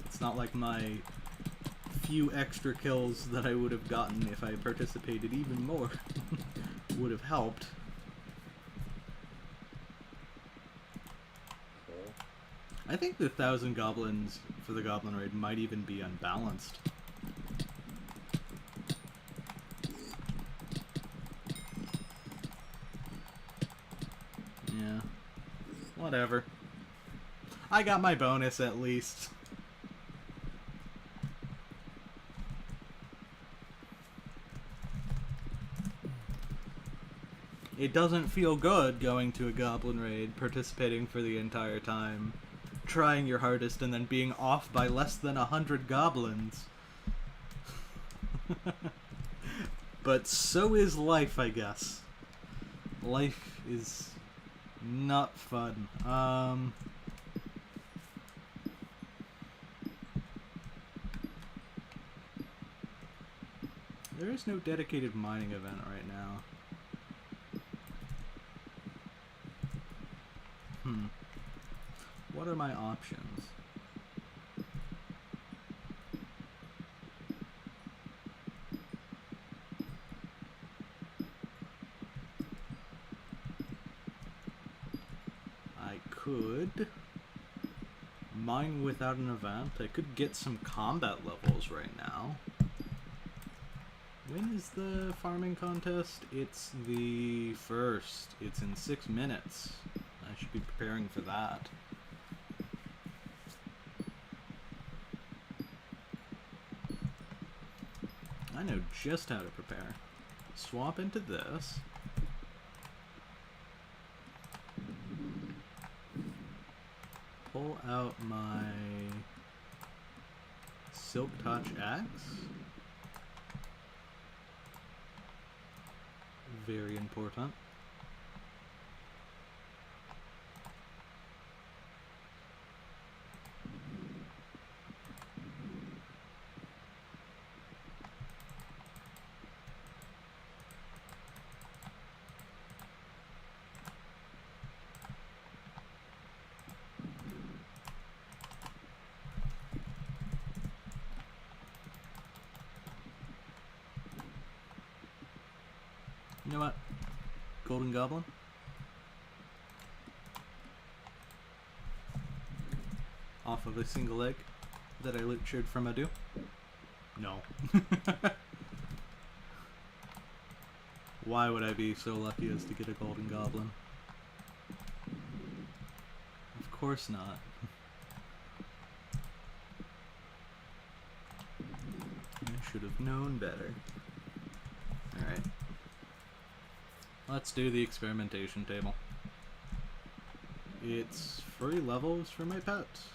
It's not like my few extra kills that I would have gotten if I participated even more would have helped. I think the 1,000 goblins for the Goblin Raid might even be unbalanced. Yeah. Whatever. I got my bonus at least. It doesn't feel good going to a Goblin Raid, participating for the entire time, trying your hardest, and then being off by less than 100 goblins. But so is life, I guess. Life is not fun. There is no dedicated mining event right now. What are my options? I could mine without an event. I could get some combat levels right now. When is the farming contest? It's the 1st. It's in 6 minutes. I should be preparing for that. I know just how to prepare. Swap into this. Pull out my Silk Touch axe. Very important. You know what? Golden Goblin? Off of a single egg that I lectured from Adu? No. Why would I be so lucky as to get a Golden Goblin? Of course not. I should have known better. Alright. Let's do the experimentation table. It's free levels for my pets.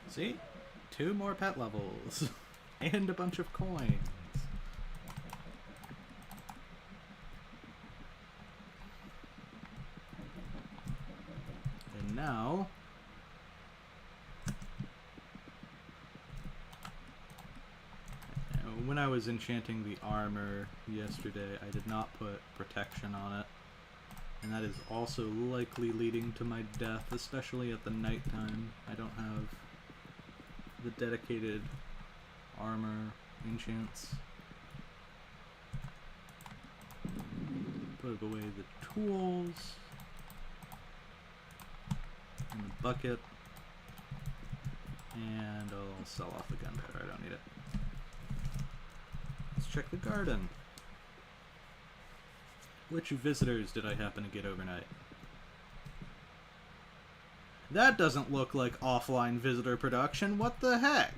See? 2 more pet levels. And a bunch of coins. And now... when I was enchanting the armor yesterday, I did not put protection on it. And that is also likely leading to my death, especially at the nighttime. I don't have the dedicated armor enchants. Put away the tools. And the bucket. And I'll sell off the gunpowder, I don't need it. Let's check the garden. Which visitors did I happen to get overnight? That doesn't look like offline visitor production, what the heck?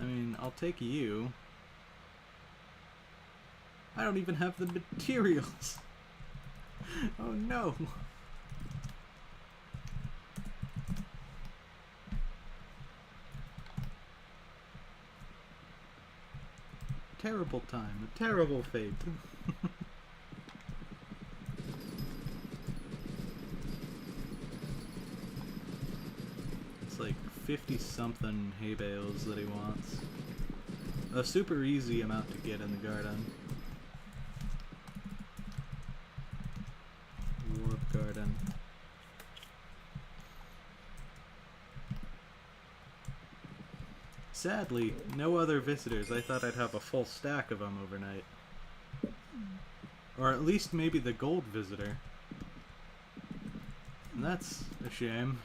I mean, I'll take you. I don't even have the materials. Oh no. Terrible time, a terrible fate. It's like 50-something hay bales that he wants. A super easy amount to get in the garden. Warp garden. Sadly, no other visitors. I thought I'd have a full stack of them overnight. Or at least maybe the gold visitor. And that's a shame.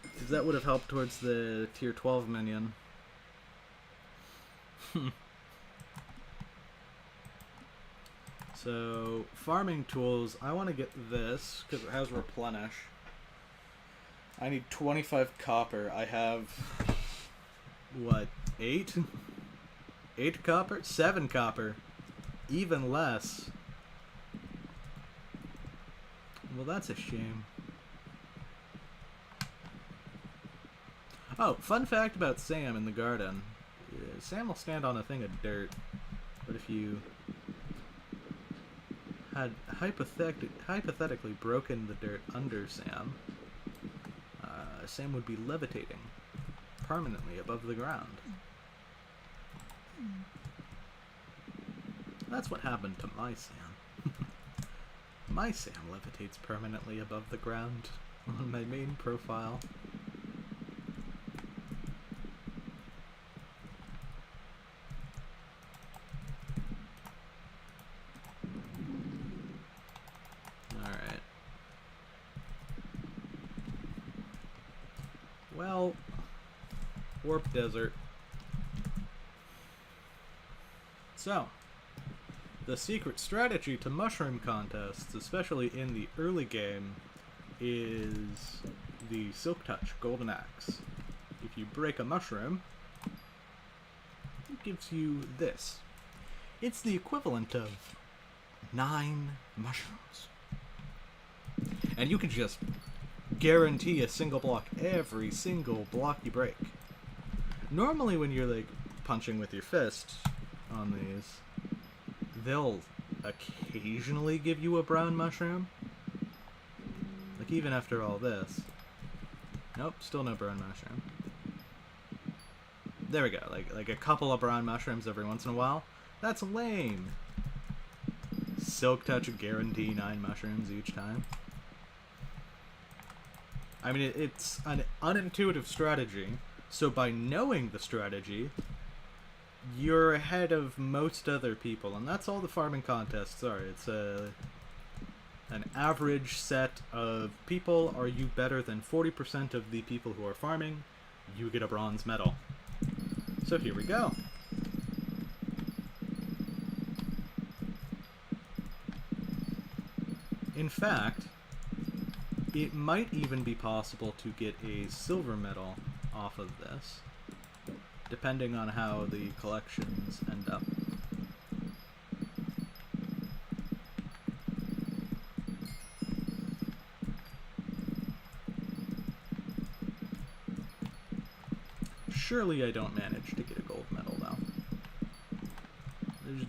Because that would have helped towards the tier 12 minion. So, farming tools, I want to get this, because it has replenish. I need 25 copper. I have, what, 8? 8 copper? 7 copper. Even less. Well, that's a shame. Oh, fun fact about Sam in the garden. Sam will stand on a thing of dirt, but if you had hypothetically broken the dirt under Sam, Sam would be levitating permanently above the ground. That's what happened to my Sam. My Sam levitates permanently above the ground on my main profile. Alright. Well, Warp Desert. So, the secret strategy to mushroom contests, especially in the early game, is the Silk Touch Golden Axe. If you break a mushroom, it gives you this. It's the equivalent of 9 mushrooms. And you can just guarantee a single block every single block you break. Normally when you're like punching with your fist on these, they'll occasionally give you a brown mushroom. Like even after all this. Nope, still no brown mushroom. There we go, like a couple of brown mushrooms every once in a while. That's lame. Silk Touch guarantee 9 mushrooms each time. I mean, it's an unintuitive strategy, so by knowing the strategy, you're ahead of most other people, and that's all the farming contests are. It's an average set of people. Are you better than 40% of the people who are farming? You get a bronze medal. So here we go. In fact, it might even be possible to get a silver medal off of this, depending on how the collections end up. Surely I don't manage to get a gold medal, though.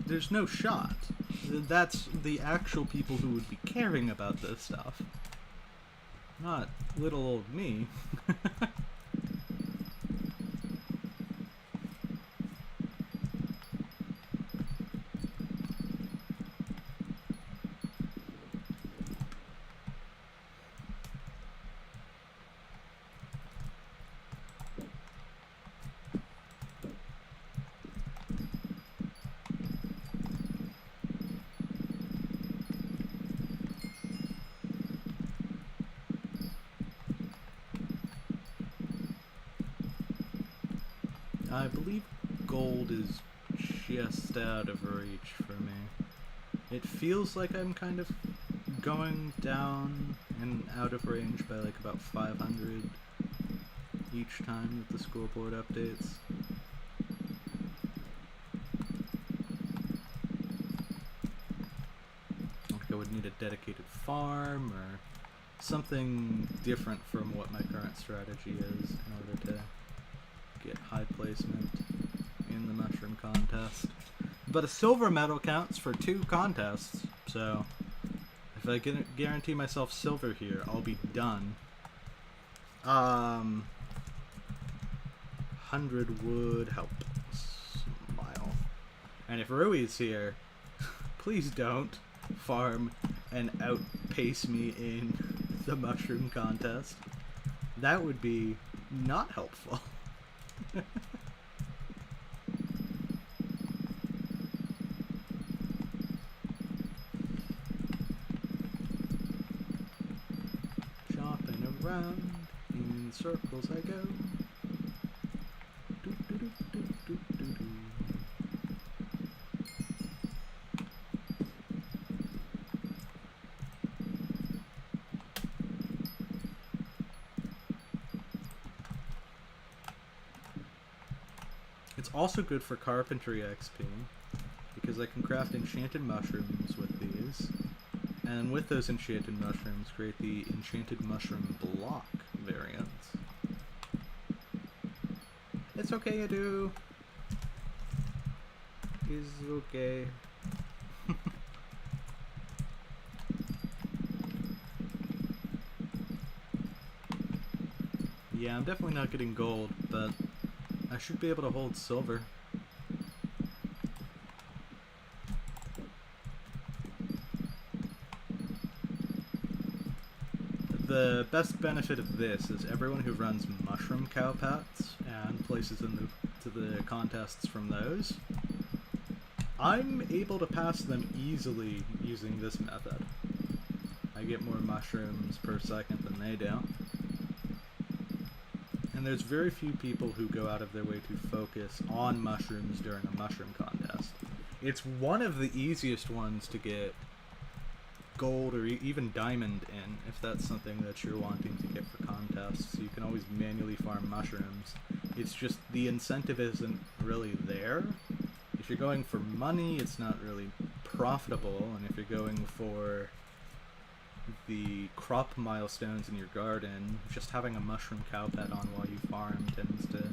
There's no shot. That's the actual people who would be caring about this stuff. Not little old me. I believe gold is just out of reach for me. It feels like I'm kind of going down and out of range by like about 500 each time that the scoreboard updates. Like I would need a dedicated farm or something different from what my current strategy is in order to get high placement in the mushroom contest. But a silver medal counts for 2 contests, so if I can guarantee myself silver here, I'll be done. 100 would help. Smile. And if Rui's here, please don't farm and outpace me in the mushroom contest. That would be not helpful. Chopping around in circles I go. Do, do, do, do, do, do, do. It's also good for carpentry XP, because I can craft enchanted mushrooms with these, and with those enchanted mushrooms create the enchanted mushroom block variant. It's okay, Adu. It's okay. Yeah, I'm definitely not getting gold, but I should be able to hold silver. The best benefit of this is everyone who runs mushroom cowpats and places into the contests from those, I'm able to pass them easily using this method. I get more mushrooms per second than they do. And there's very few people who go out of their way to focus on mushrooms during a mushroom contest. It's one of the easiest ones to get gold or even diamond in, if that's something that you're wanting to get for contests. You can always manually farm mushrooms. It's just the incentive isn't really there. If you're going for money, it's not really profitable, and if you're going for the crop milestones in your garden, just having a mushroom cowpet on while you farm tends to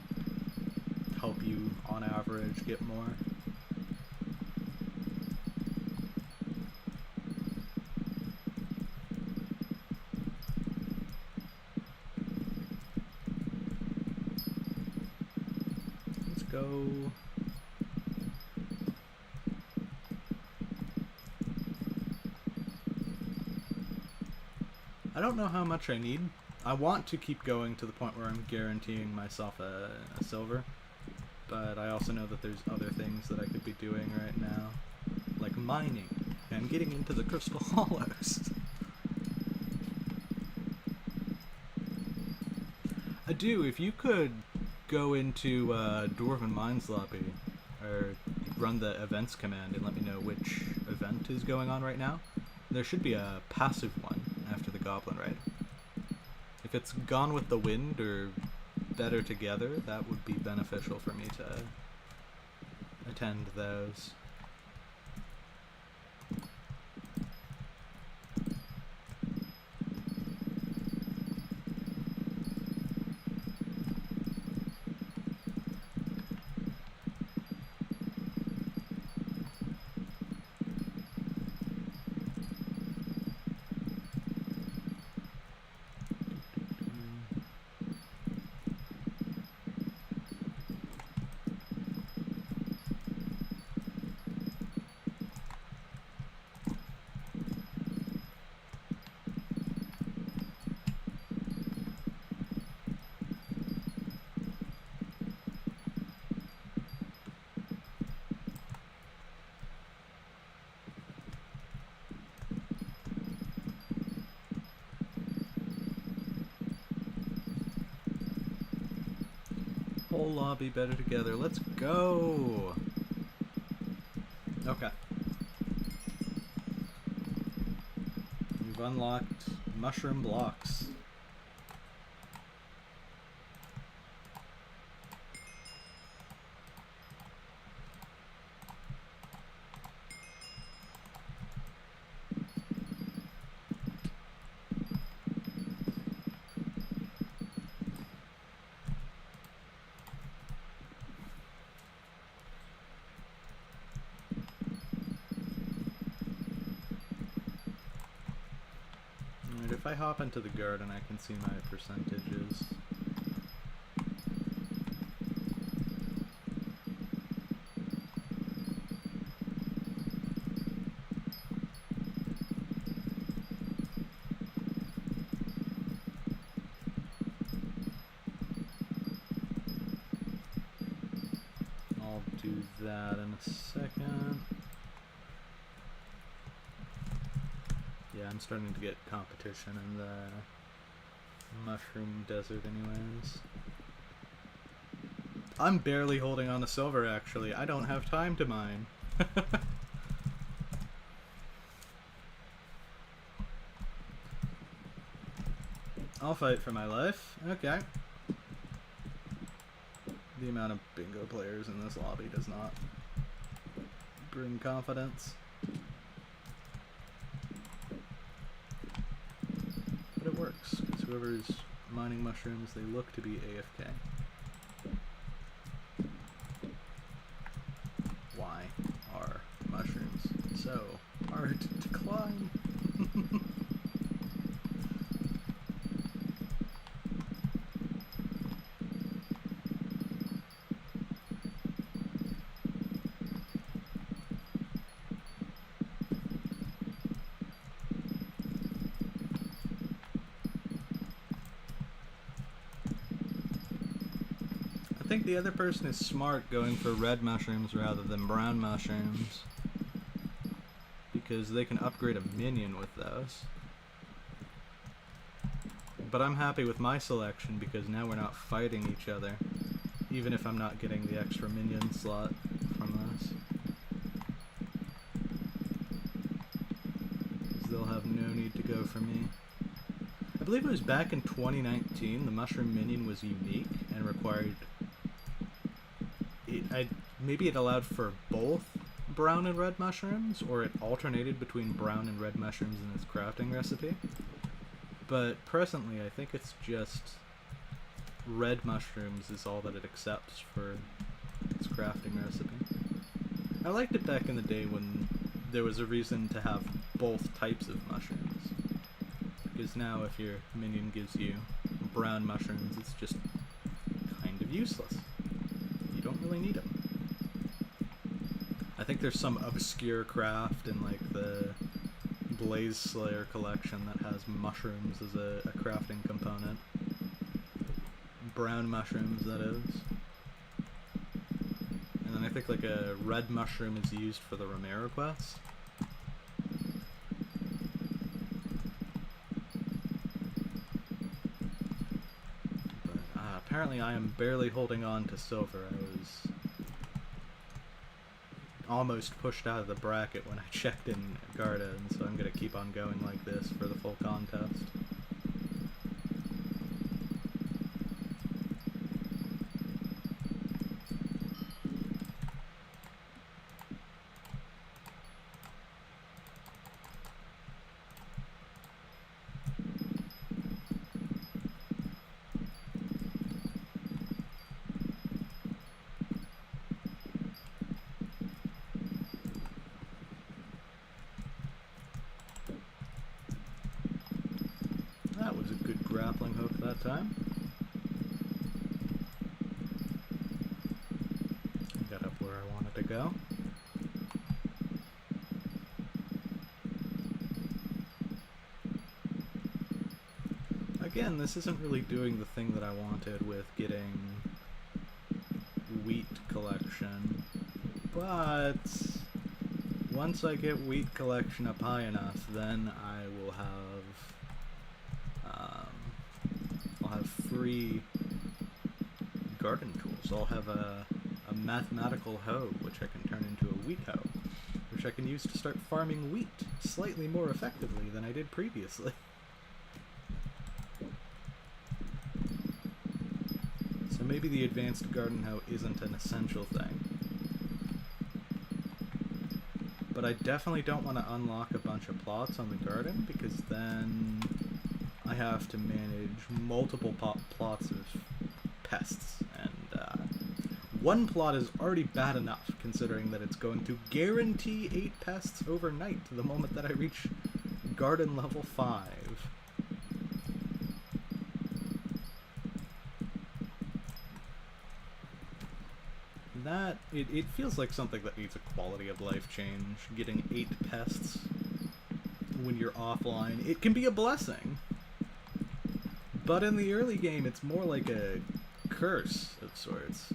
help you, on average, get more. Let's go. I don't know how much I need. I want to keep going to the point where I'm guaranteeing myself a silver, but I also know that there's other things that I could be doing right now, like mining and getting into the crystal hollows. Adu, if you could go into Dwarven Mines lobby, or run the events command and let me know which event is going on right now. There should be a passive one after the Goblin Raid. If it's Gone with the Wind or Better Together, that would be beneficial for me to attend those. whole lobby better together. Let's go! Okay. We've unlocked mushroom blocks. If I hop into the garden, I can see my percentages. I'll do that in a second. Yeah, I'm starting to get competition in the mushroom desert anyways. I'm barely holding on to silver, actually. I don't have time to mine. I'll fight for my life. Okay. The amount of bingo players in this lobby does not bring confidence. But it works, because whoever's mining mushrooms, they look to be AFK. Why are mushrooms so hard to climb? I think the other person is smart going for red mushrooms rather than brown mushrooms, because they can upgrade a minion with those. But I'm happy with my selection because now we're not fighting each other, even if I'm not getting the extra minion slot from this. Because they'll have no need to go for me. I believe it was back in 2019, the mushroom minion was unique and required... maybe it allowed for both brown and red mushrooms, or it alternated between brown and red mushrooms in its crafting recipe. But presently, I think it's just red mushrooms is all that it accepts for its crafting recipe. I liked it back in the day when there was a reason to have both types of mushrooms. Because now if your minion gives you brown mushrooms, it's just kind of useless. You don't really need them. I think there's some obscure craft in like the Blaze Slayer collection that has mushrooms as a crafting component. Brown mushrooms, that is. And then I think like a red mushroom is used for the Romero quest. But apparently I am barely holding on to silver. I was almost pushed out of the bracket when I checked in Garda, and so I'm going to keep on going like this for the full contest. That was a good grappling hook that time. I got up where I wanted to go. Again, this isn't really doing the thing that I wanted with getting wheat collection, but once I get wheat collection up high enough, then I will have I'll have free garden tools. I'll have a mathematical hoe, which I can turn into a wheat hoe, which I can use to start farming wheat slightly more effectively than I did previously. So maybe the advanced garden hoe isn't an essential thing. But I definitely don't want to unlock a bunch of plots on the garden, because then I have to manage multiple plots of pests, and one plot is already bad enough, considering that it's going to guarantee 8 pests overnight the moment that I reach garden level 5. That, it feels like something that needs a quality of life change. Getting 8 pests when you're offline, it can be a blessing, but in the early game it's more like a curse of sorts.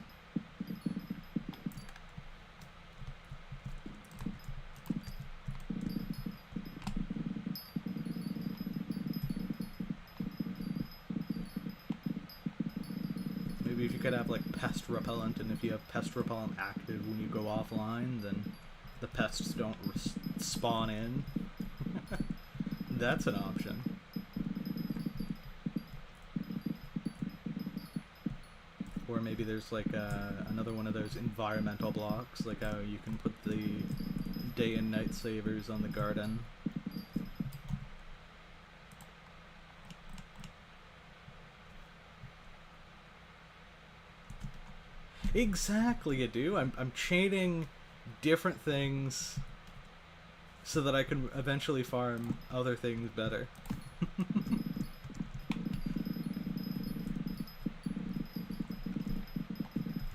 Maybe if you could have like pest repellent, and if you have pest repellent active when you go offline, then the pests don't spawn in. That's an option. Or maybe there's like another one of those environmental blocks, like how you can put the day and night savers on the garden. Exactly, I do. I'm chaining different things so that I can eventually farm other things better.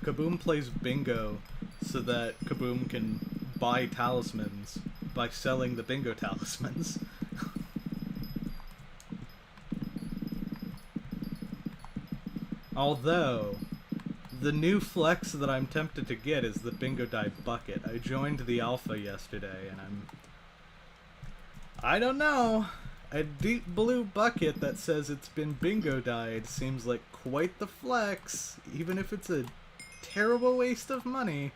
Kaboom plays bingo so that Kaboom can buy talismans by selling the bingo talismans. Although, the new flex that I'm tempted to get is the bingo die bucket. I joined the alpha yesterday, and I don't know. A deep blue bucket that says it's been bingo died seems like quite the flex, even if it's a terrible waste of money.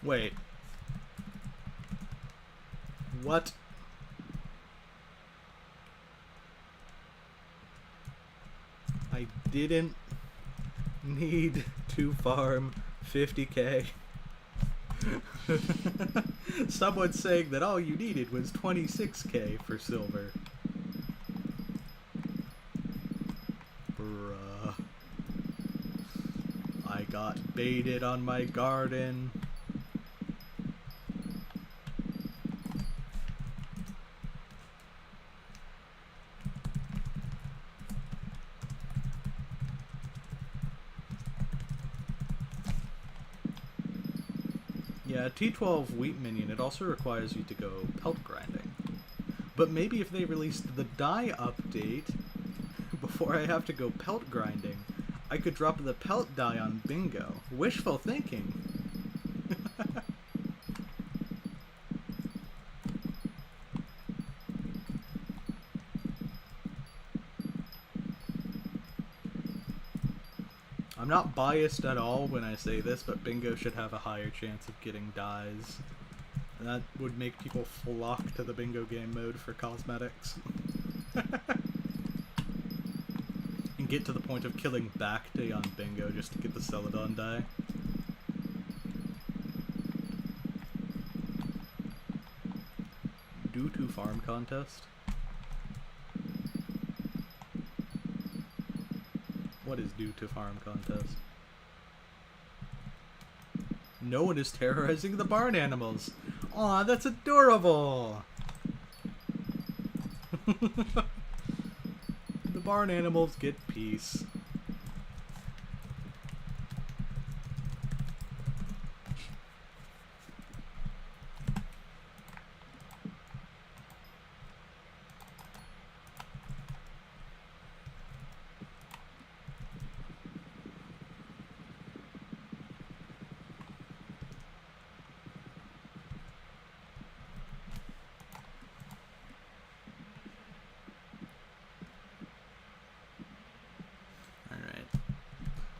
Wait. What? I didn't need to farm 50k. Someone's saying that all you needed was 26k for silver. Bruh. I got baited on my garden. Yeah, T12 wheat minion, it also requires you to go pelt grinding. But maybe if they released the dye update before I have to go pelt grinding, I could drop the pelt dye on bingo. Wishful thinking. I'm not biased at all when I say this, but bingo should have a higher chance of getting dyes. That would make people flock to the bingo game mode for cosmetics. And get to the point of killing back day on bingo just to get the Celadon dye. Due to farm contest? What is due to farm contest? No one is terrorizing the barn animals. Aw, that's adorable! The barn animals get peace.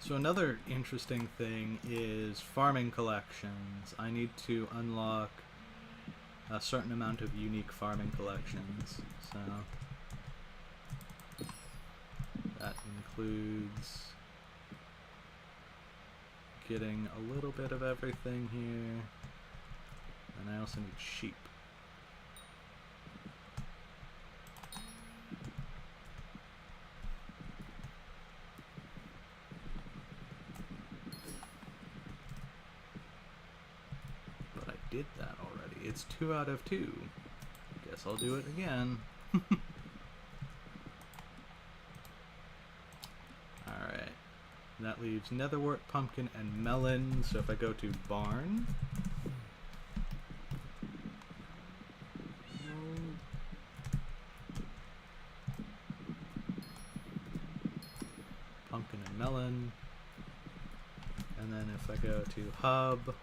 So another interesting thing is farming collections. I need to unlock a certain amount of unique farming collections. So that includes getting a little bit of everything here. And I also need sheep. But I did that already. It's 2 out of 2. Guess I'll do it again. Alright. That leaves netherwort, pumpkin, and melon. So if I go to barn... pumpkin and melon. And then if I go to hub...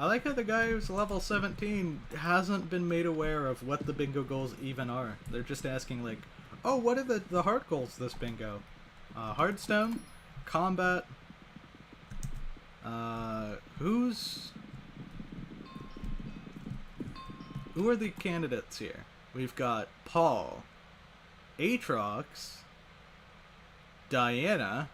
I like how the guy who's level 17 hasn't been made aware of what the bingo goals even are. They're just asking like, oh, what are the hard goals this bingo? Hardstone? Combat? Who are the candidates here? We've got Paul, Aatrox, Diana,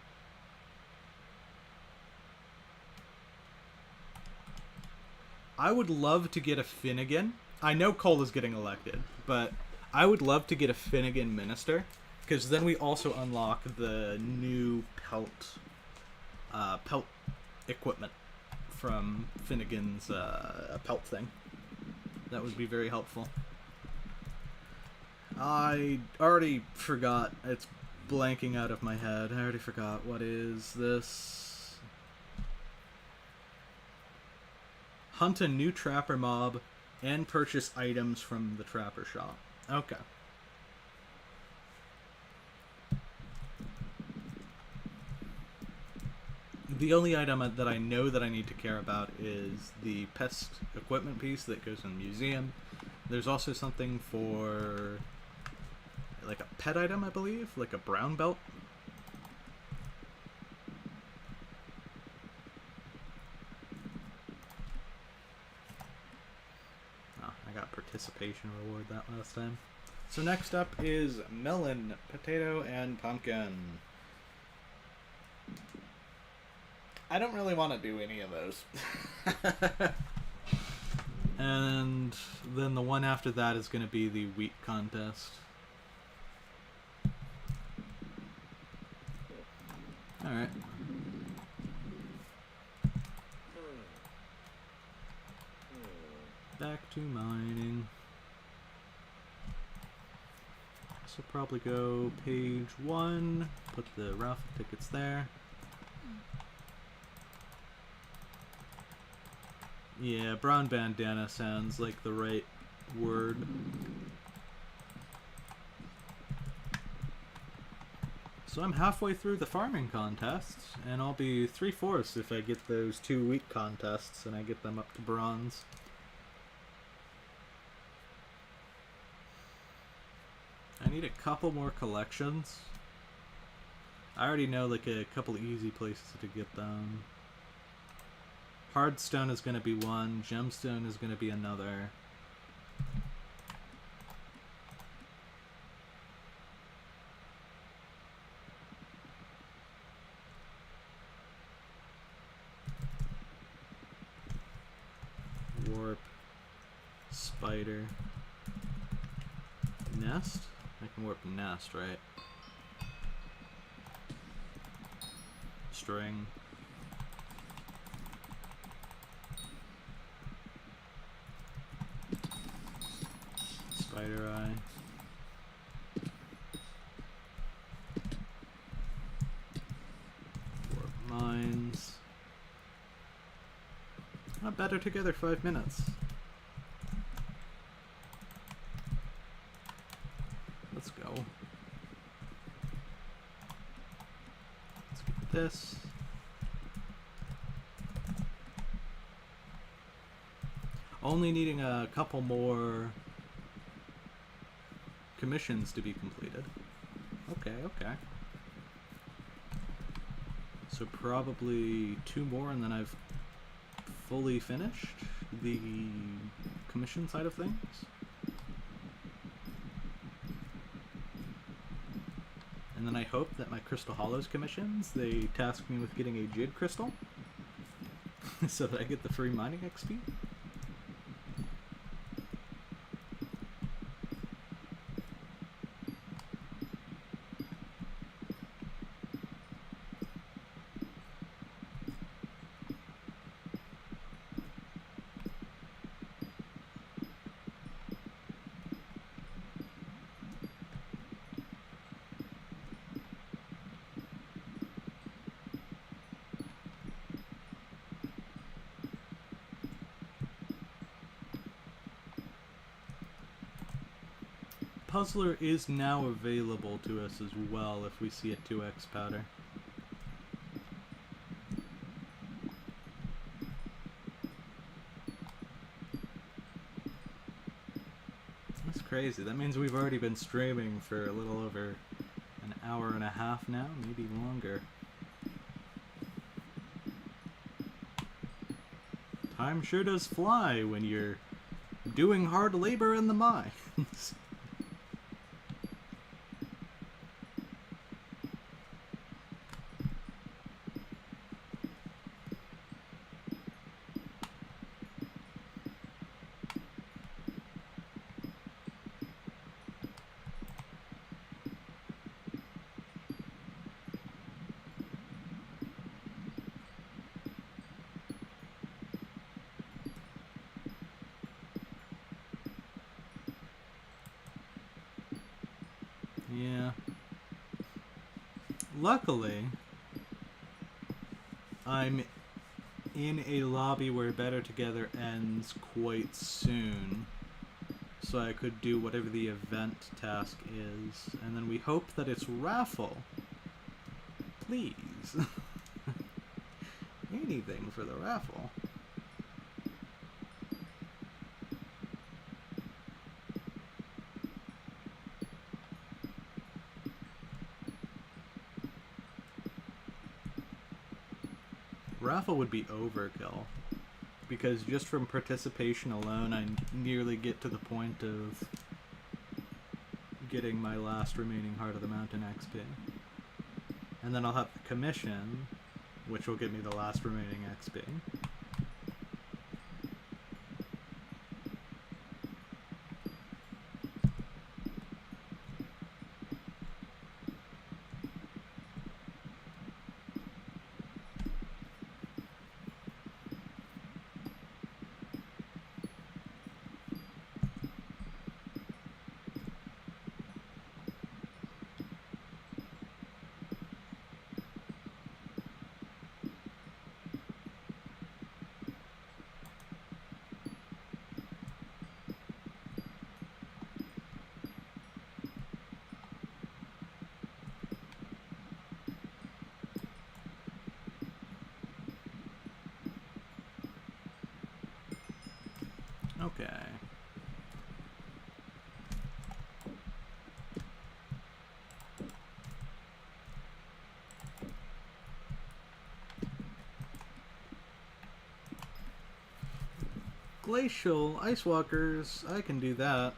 I would love to get a Finnegan. I know Cole is getting elected, but I would love to get a Finnegan minister, because then we also unlock the new pelt equipment from Finnegan's pelt thing. That would be very helpful. I already forgot. It's blanking out of my head. I already forgot. What is this? Hunt a new trapper mob and purchase items from the trapper shop. Okay. The only item that I know that I need to care about is the pest equipment piece that goes in the museum. There's also something for like a pet item, I believe, like a brown belt. Oh, I got participation reward that last time. So next up is melon, potato, and pumpkin. I don't really want to do any of those. And then the one after that is going to be the wheat contest. Alright. Back to mining. So probably go page 1, put the raffle tickets there. Yeah, brown bandana sounds like the right word. So I'm halfway through the farming contests, and I'll be 3/4 if I get those 2 wheat contests and I get them up to bronze. I need a couple more collections. I already know like a couple easy places to get them. Hardstone is going to be one, gemstone is going to be another. Warp, spider, nest? I can warp nest, right? String. Spider eye. Warp mines. Not better together, 5 minutes. Let's go. Let's get this. Only needing a couple more commissions to be completed. Okay, okay. So probably 2 more and then I've fully finished the commission side of things. And then I hope that my Crystal Hollows commissions, they task me with getting a Jid Crystal so that I get the free mining XP. Puzzler is now available to us as well if we see a 2x powder. That's crazy. That means we've already been streaming for a little over an hour and a half now, maybe longer. Time sure does fly when you're doing hard labor in the mines. Yeah. Luckily, I'm in a lobby where Better Together ends quite soon, so I could do whatever the event task is, and then we hope that it's raffle. Please. Anything for the raffle. Raffle would be overkill, because just from participation alone I nearly get to the point of getting my last remaining Heart of the Mountain XP. And then I'll have the commission, which will get me the last remaining XP. Okay. Glacial Ice Walkers, I can do that.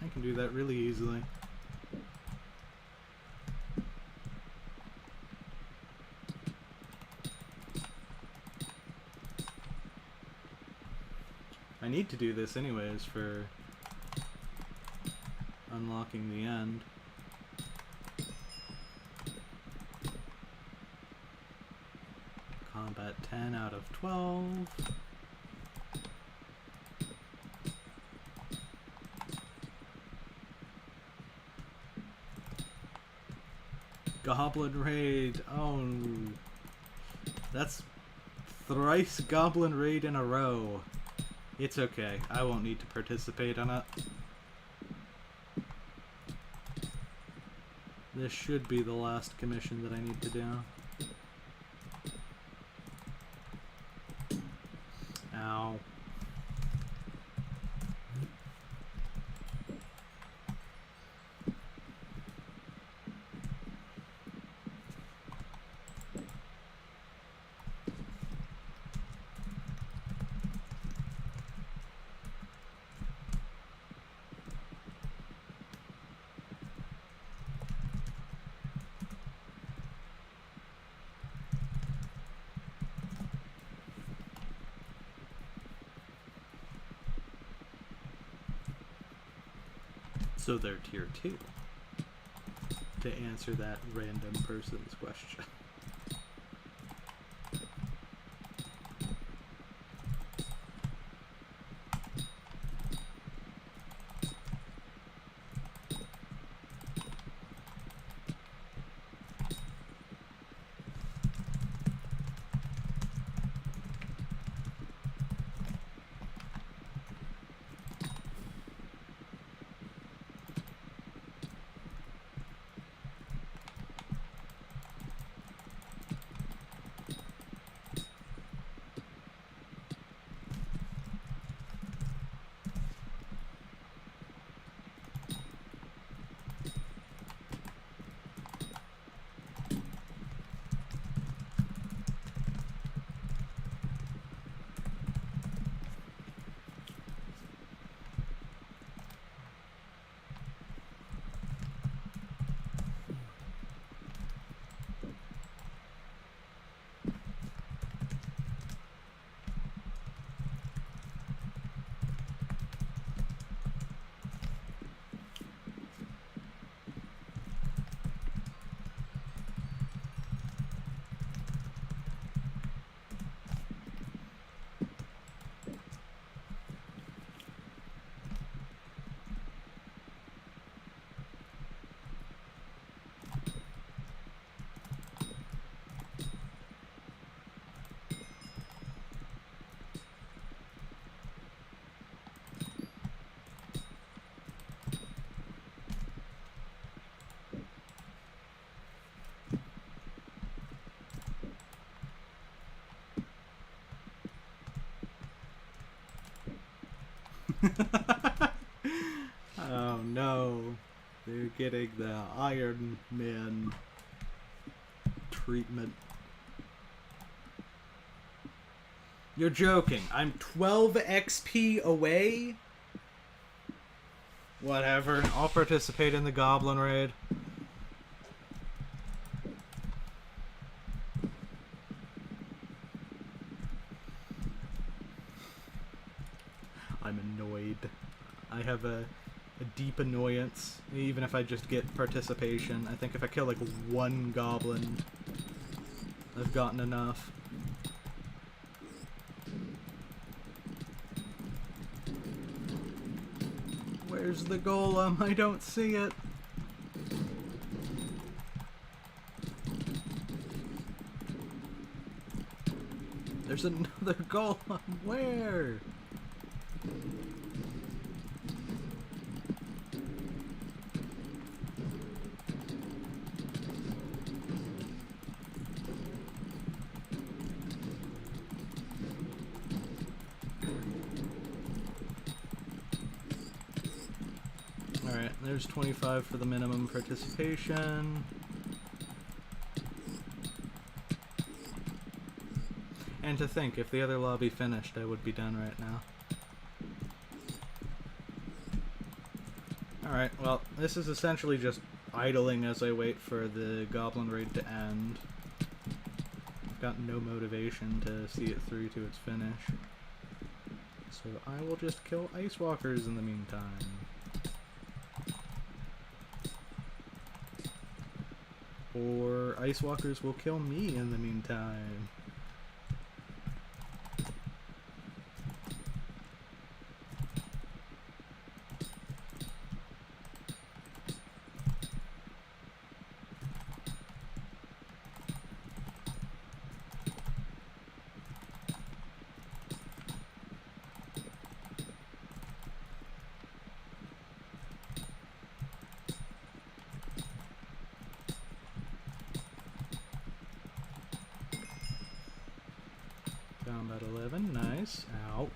I can do that really easily. I need to do this anyways for unlocking the end. Combat 10 out of 12. Goblin Raid. Oh, that's thrice Goblin Raid in a row. It's okay. I won't need to participate on it. This should be the last commission that I need to do. Ow. So they're tier 2. To answer that random person's question. Oh no, they're getting the Iron Man treatment. You're joking. I'm 12 XP away? Whatever, I'll participate in the Goblin Raid. I'm annoyed. I have a deep annoyance, even if I just get participation. I think if I kill like one goblin, I've gotten enough. Where's the golem? I don't see it. There's another golem. Where? Alright, there's 25 for the minimum participation. And to think, if the other lobby finished, I would be done right now. Alright, well, this is essentially just idling as I wait for the Goblin Raid to end. I've got no motivation to see it through to its finish. So I will just kill Ice Walkers in the meantime. Or Ice Walkers will kill me in the meantime. Combat 11, nice. Ow.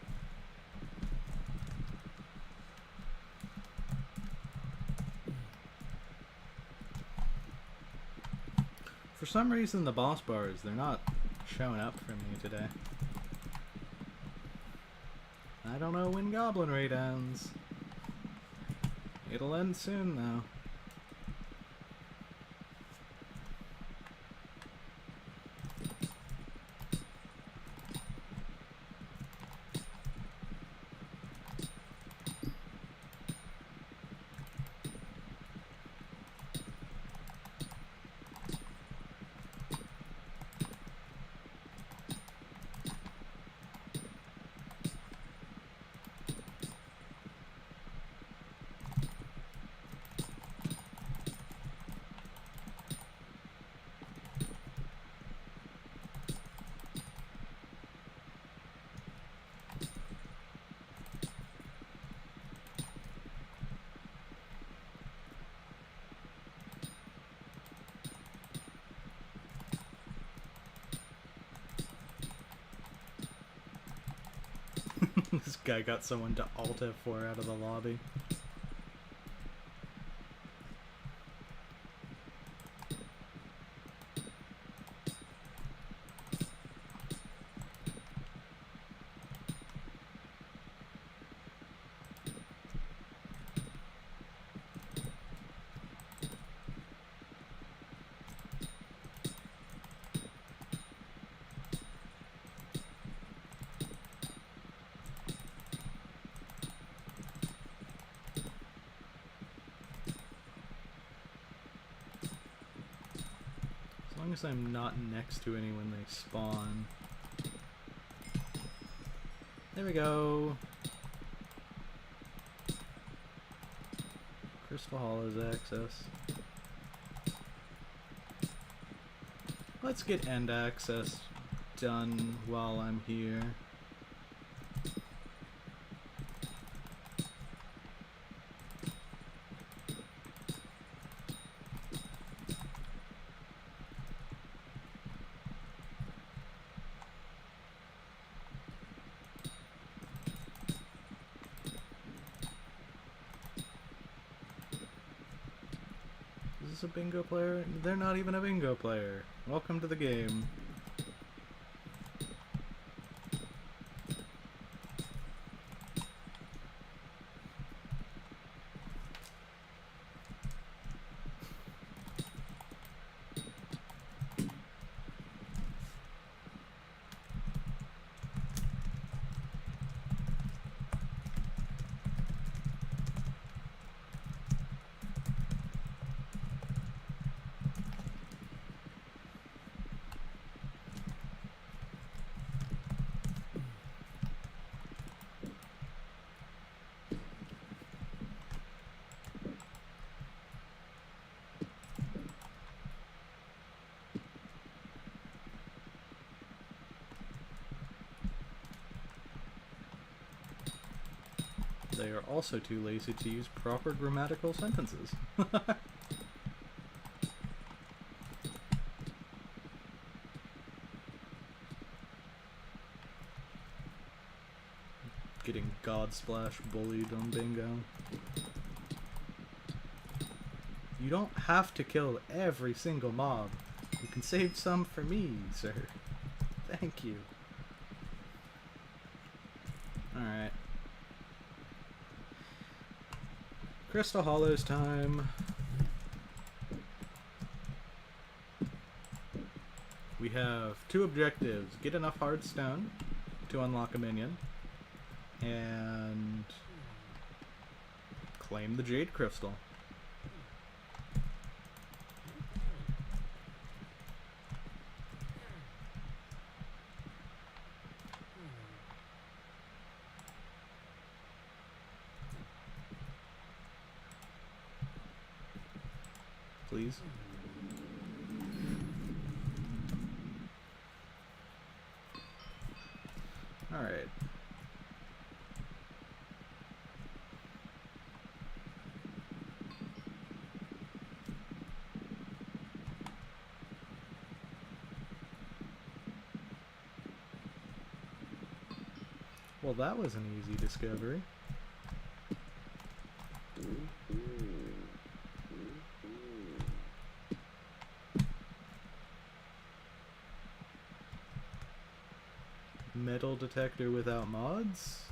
For some reason, the boss bars, they're not showing up for me today. I don't know when Goblin Raid ends. It'll end soon, though. guy got someone to Alt F4 out of the lobby. As long as I'm not next to any when they spawn. There we go. Crystal Hollow's access. Let's get end access done while I'm here. Is this a bingo player? They're not even a bingo player. Welcome to the game. They are also too lazy to use proper grammatical sentences. Getting God Splash bullied on bingo. You don't have to kill every single mob. You can save some for me, sir. Thank you. Alright. Crystal Hollows time. We have two objectives. Get enough Hardstone to unlock a minion. And claim the Jade Crystal. Please. All right. Well, that was an easy discovery. Metal detector without mods?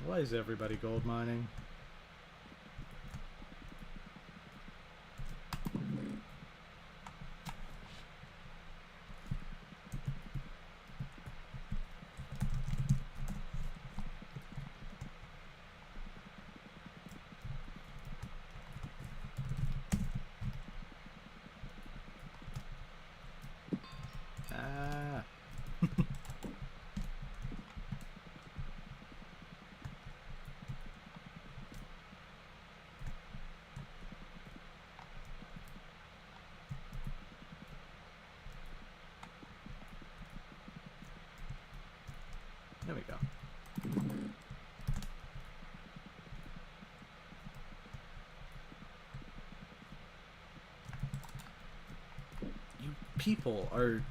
Why is everybody gold mining? There we go. You people are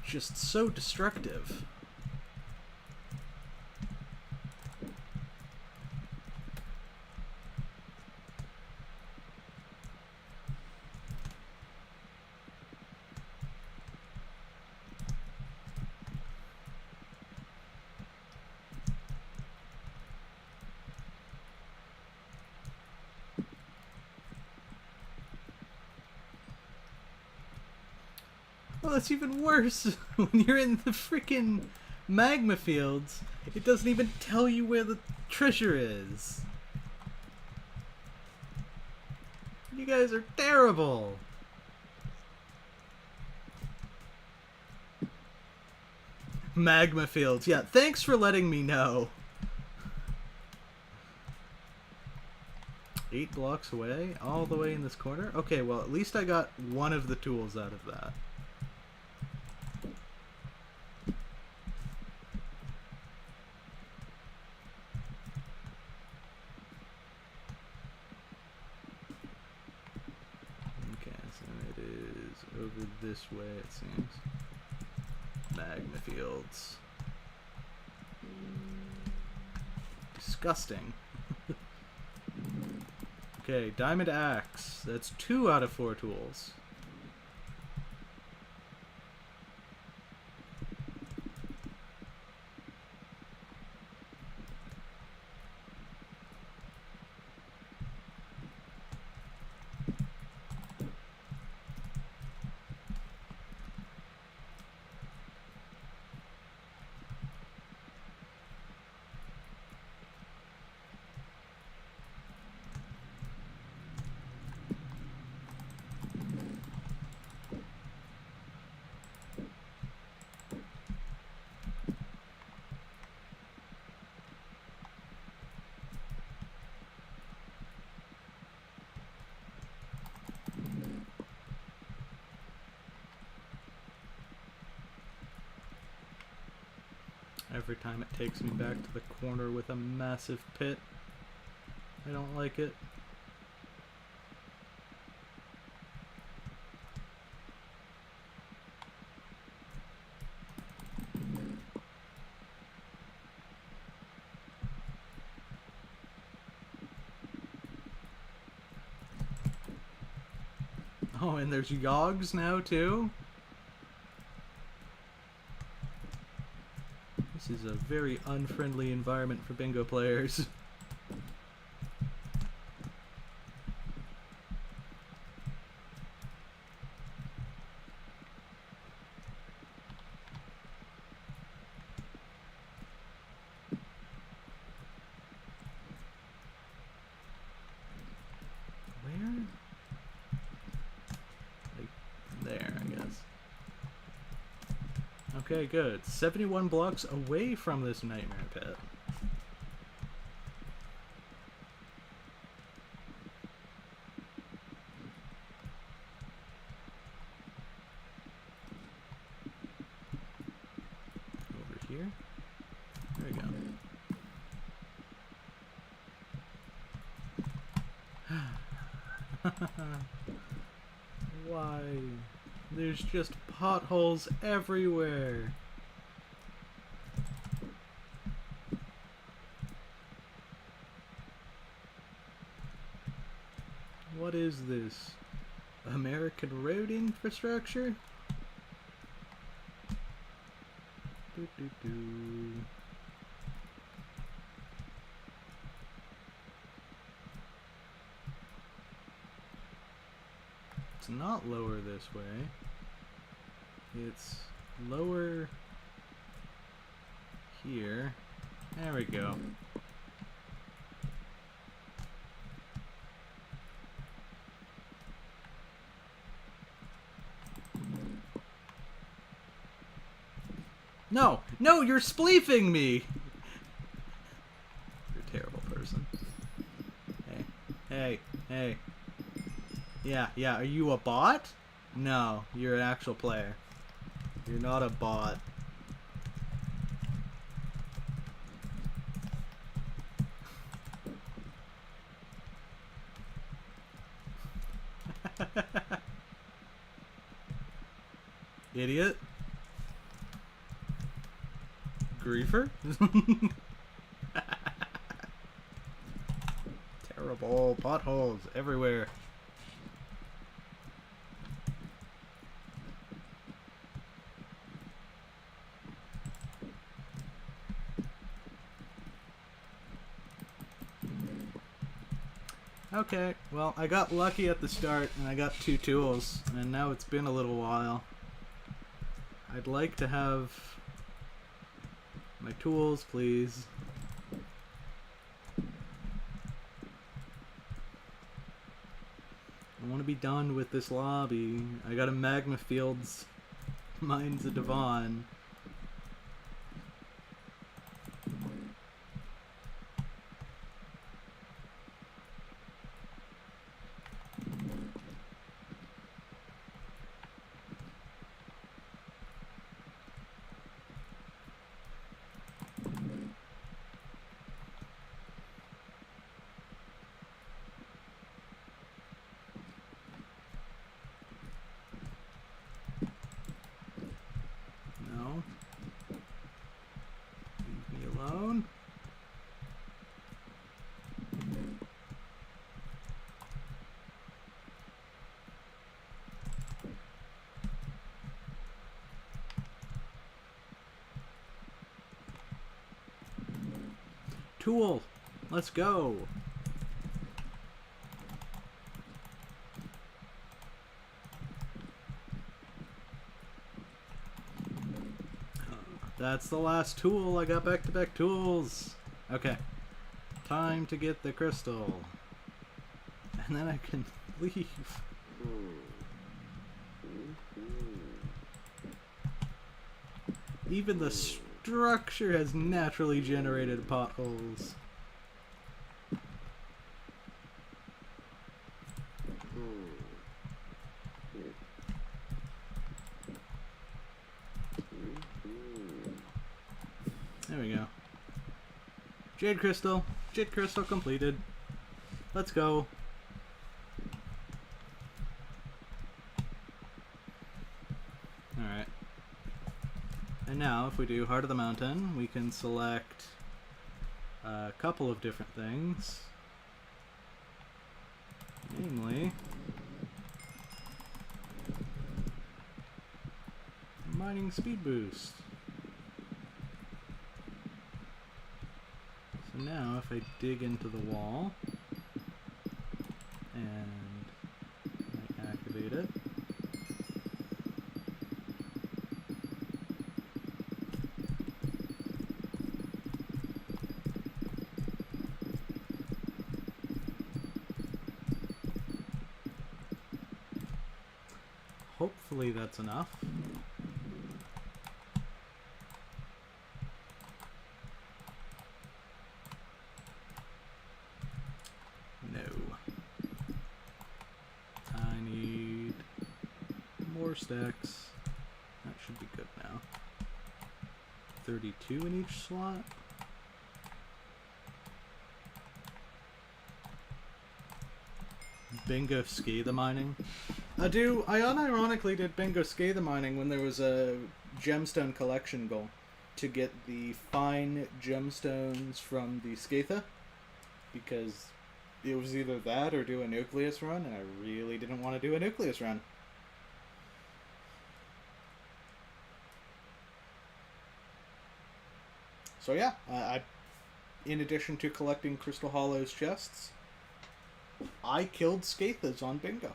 just so destructive. Well, it's even worse when you're in the freaking magma fields. It doesn't even tell you where the treasure is. You guys are terrible. Magma fields. Yeah, thanks for letting me know. 8 blocks away? All the way in this corner? Okay, well, at least I got one of the tools out of that. Okay, so it is over this way, it seems. Magma fields. Disgusting. Okay, diamond axe. That's 2 out of 4 tools. Every time it takes me back to the corner with a massive pit. I don't like it. Oh, and there's yogs now too? This is a very unfriendly environment for bingo players. Where? Like, there, I guess. Okay, good. 71 blocks away from this nightmare pit. Over here. There we go. Why? There's just potholes everywhere. What is this? American road infrastructure? Doo -doo -doo. It's not lower this way. It's lower here. There we go. No! No, you're spleefing me! You're a terrible person. Hey. Hey. Hey. Yeah, are you a bot? No, you're an actual player. You're not a bot. Idiot. Griefer? Terrible potholes everywhere. Okay, well, I got lucky at the start, and I got 2 tools, and now it's been a little while. I'd like to have my tools, please. I want to be done with this lobby. I got a magma fields. Mine's a Devon. No. Leave me alone. Tool, let's go. That's the last tool. I got back-to-back tools. Okay, time to get the crystal. And then I can leave. Even the structure has naturally generated potholes. There we go. Jade crystal. Jade crystal completed. Let's go. Alright. And now, if we do Heart of the Mountain, we can select a couple of different things. Namely, mining speed boost. So now, if I dig into the wall and I activate it, hopefully that's enough. No. I need more stacks. That should be good now. 32 in each slot. Bingo ski the mining. I unironically did bingo ski the mining when there was a gemstone collection goal to get the fine gemstones from the Skatha, because it was either that or do a nucleus run, and I really didn't want to do a nucleus run. So yeah, in addition to collecting Crystal Hollows chests, I killed Skathas on bingo.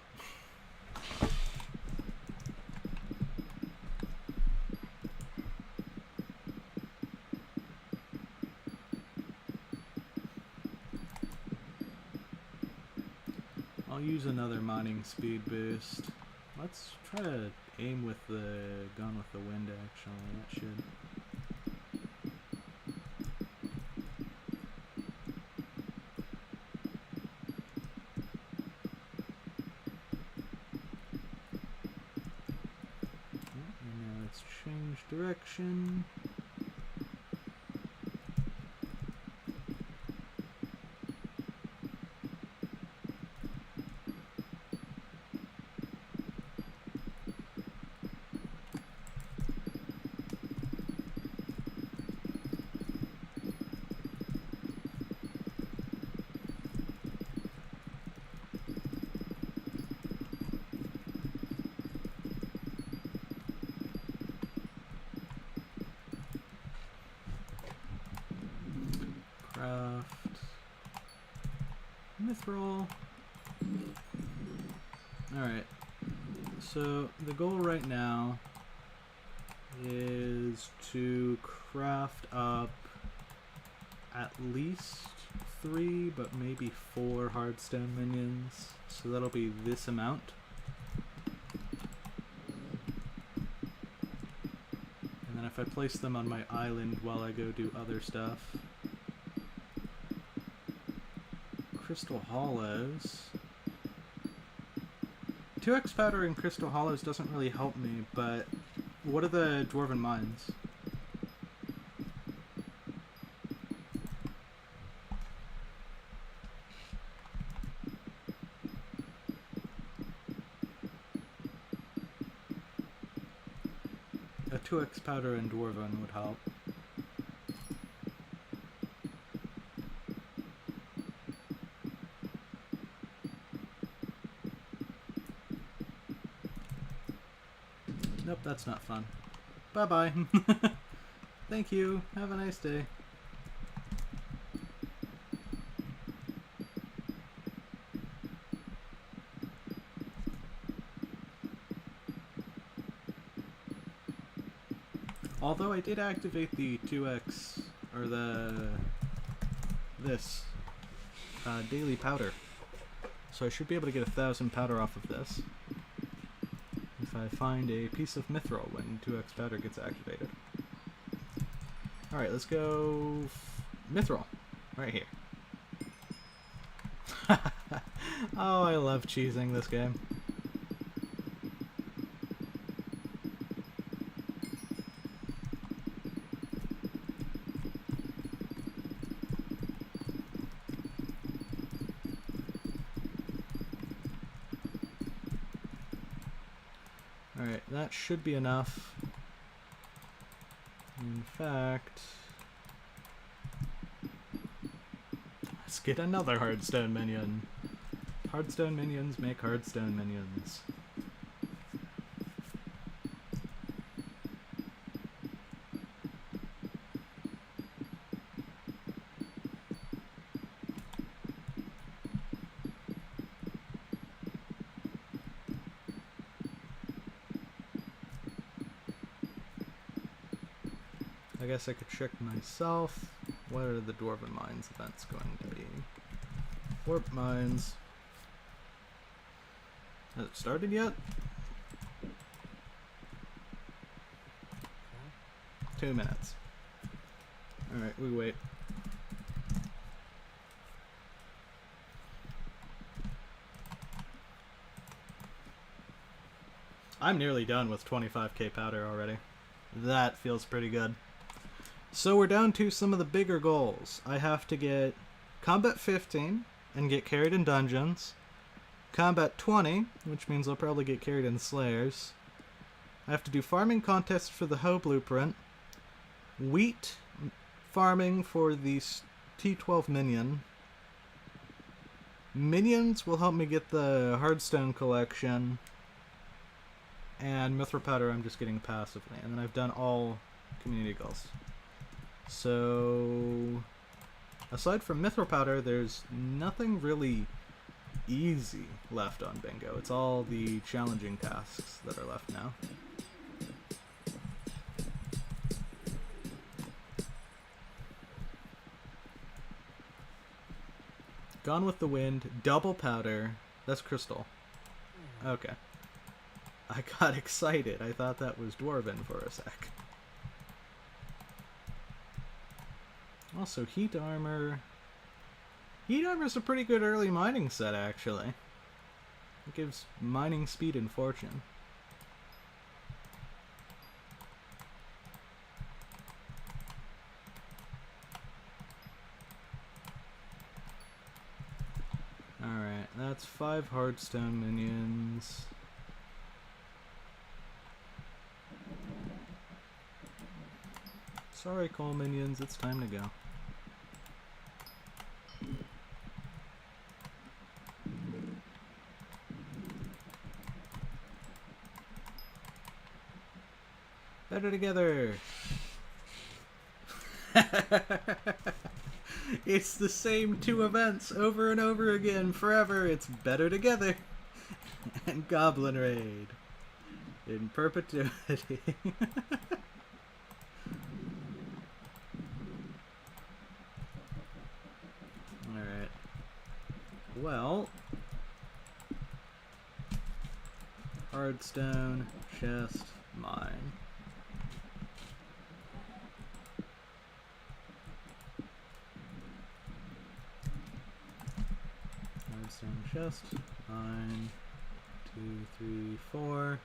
I'll use another mining speed boost. Let's try to aim with the gun with the wind, actually. That should... And now let's change direction. Mithril. Alright, so the goal right now is to craft up at least 3, but maybe 4 Hardstone minions. So that'll be this amount. And then if I place them on my island while I go do other stuff. Crystal Hollows. 2x powder in Crystal Hollows doesn't really help me, but what are the Dwarven Mines? A 2x powder in Dwarven would help. Nope, that's not fun. Bye-bye. Thank you. Have a nice day. Although I did activate the 2x, or this daily powder. So I should be able to get 1,000 powder off of this. If I find a piece of mithril when 2x powder gets activated. Alright, let's go mithril. Right here. Oh, I love cheesing this game. Alright, that should be enough. In fact, let's get another Hardstone minion. Hardstone minions make Hardstone minions. I guess I could check myself. What are the Dwarven Mines events going to be? Warp Mines. Has it started yet? 2 minutes. Alright, we wait. I'm nearly done with 25k powder already. That feels pretty good. So we're down to some of the bigger goals. I have to get Combat 15 and get carried in dungeons. Combat 20, which means I'll probably get carried in Slayers. I have to do farming contests for the Hoe Blueprint. Wheat farming for the T12 Minion. Minions will help me get the Hardstone collection. And Mithril Powder I'm just getting passively. And then I've done all community goals. So, aside from Mithril Powder, there's nothing really easy left on Bingo. It's all the challenging tasks that are left now. Gone with the Wind, double powder. That's crystal. Okay. I got excited. I thought that was Dwarven for a sec. Also, heat armor. Heat armor's a pretty good early mining set, actually. It gives mining speed and fortune. Alright, that's 5 Hardstone minions. Sorry, coal minions, it's time to go. Better together! It's the same 2 events over and over again forever. It's better together. And Goblin Raid. In perpetuity. Hardstone, chest, mine. Hardstone, chest, mine. 2, 3, 4.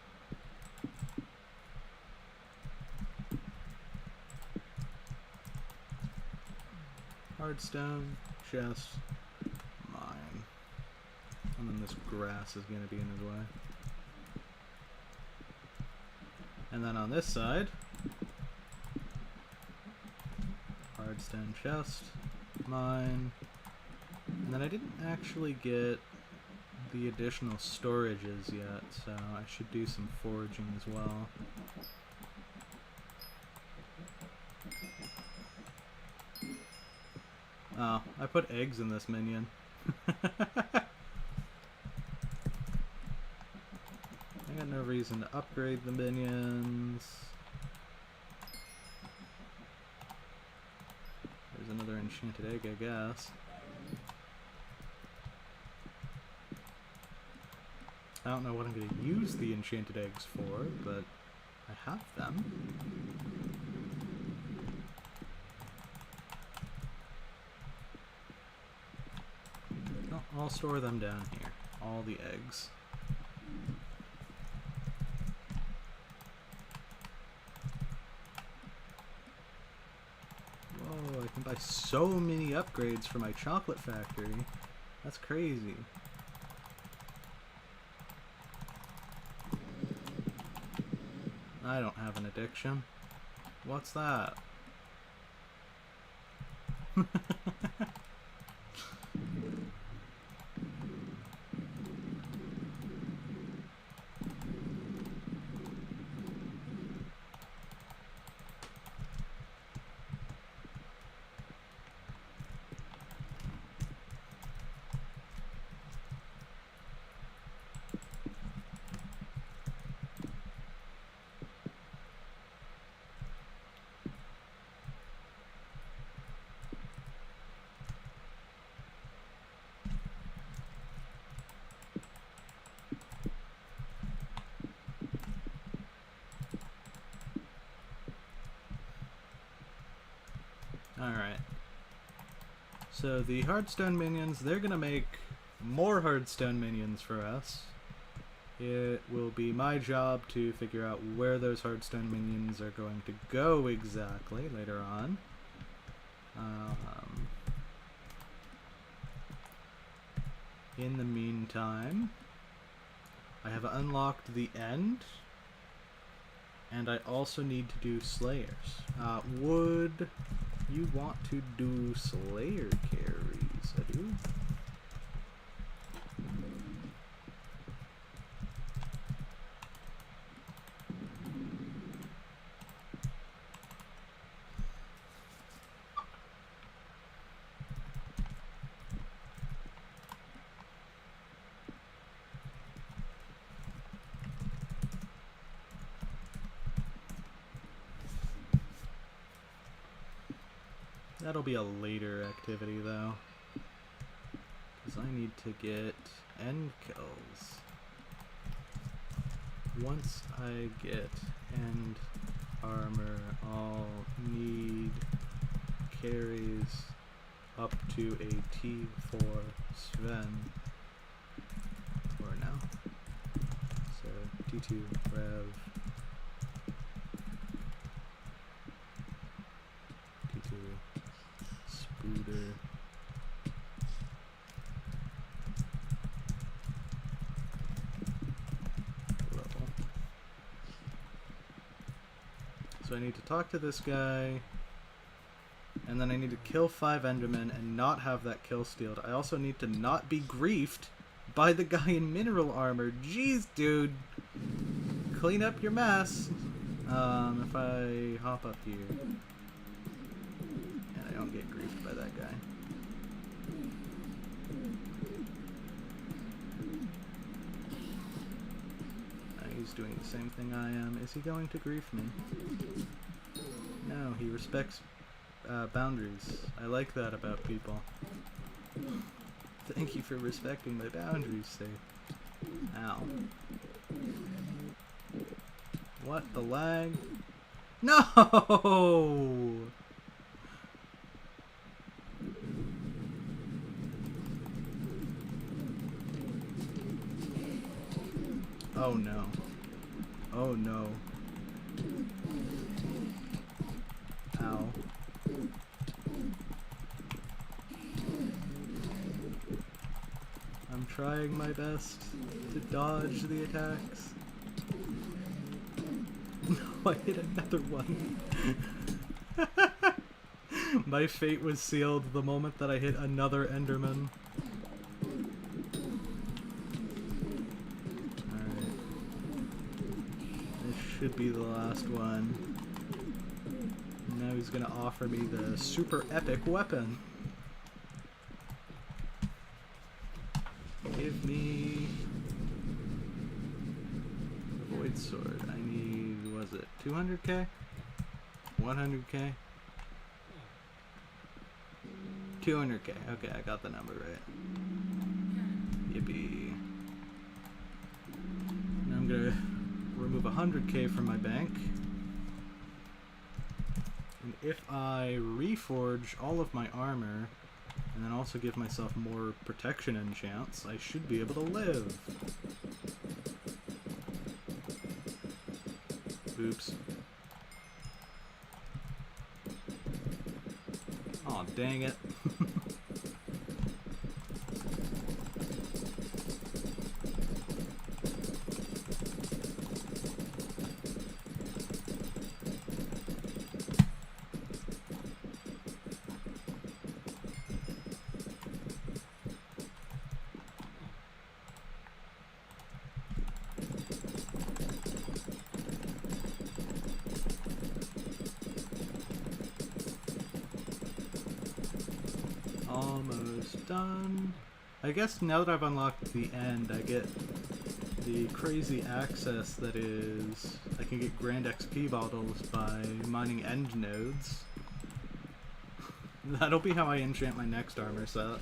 Hardstone, chest, mine. And then this grass is going to be in his way. And then on this side, Hardstone, chest, mine. And then I didn't actually get the additional storages yet, so I should do some foraging as well. Oh, I put eggs in this minion. I got no reason to upgrade the minions. There's another enchanted egg, I guess. I don't know what I'm going to use the enchanted eggs for, but I have them. I'll store them down here. All the eggs. Whoa, I can buy so many upgrades for my chocolate factory. That's crazy. I don't have an addiction. What's that? Alright. So the Hardstone minions, they're gonna make more Hardstone minions for us. It will be my job to figure out where those Hardstone minions are going to go exactly later on. In the meantime, I have unlocked the end. And I also need to do Slayers. Would you want to do Slayer carries, I do? That'll be a later activity, though. Because I need to get end kills. Once I get end armor, I'll need carries up to a T for Sven. For now. So, T2 Rev. So I need to talk to this guy, and then I need to kill 5 Endermen and not have that kill stealed. I also need to not be griefed by the guy in mineral armor. Jeez, dude. Clean up your mess. If I hop up here, and I don't get griefed by that guy. He's doing the same thing I am. Is he going to grief me? No, he respects boundaries. I like that about people. Thank you for respecting my boundaries, sir. Ow. What? The lag? No! Oh no. Oh no. Ow. I'm trying my best to dodge the attacks. No, I hit another one. My fate was sealed the moment that I hit another Enderman. Alright. This should be the last one. Now he's gonna offer me the super epic weapon. Give me the Void Sword. I need, was it 200k? 100k? 200k. Okay, I got the number right. Yippee. Now I'm gonna remove 100k from my bank. And if I reforge all of my armor, and then also give myself more protection enchants, I should be able to live. Oops. Aw, dang it. Almost done. I guess now that I've unlocked the end, I get the crazy access that is, I can get grand XP bottles by mining end nodes. That'll be how I enchant my next armor set.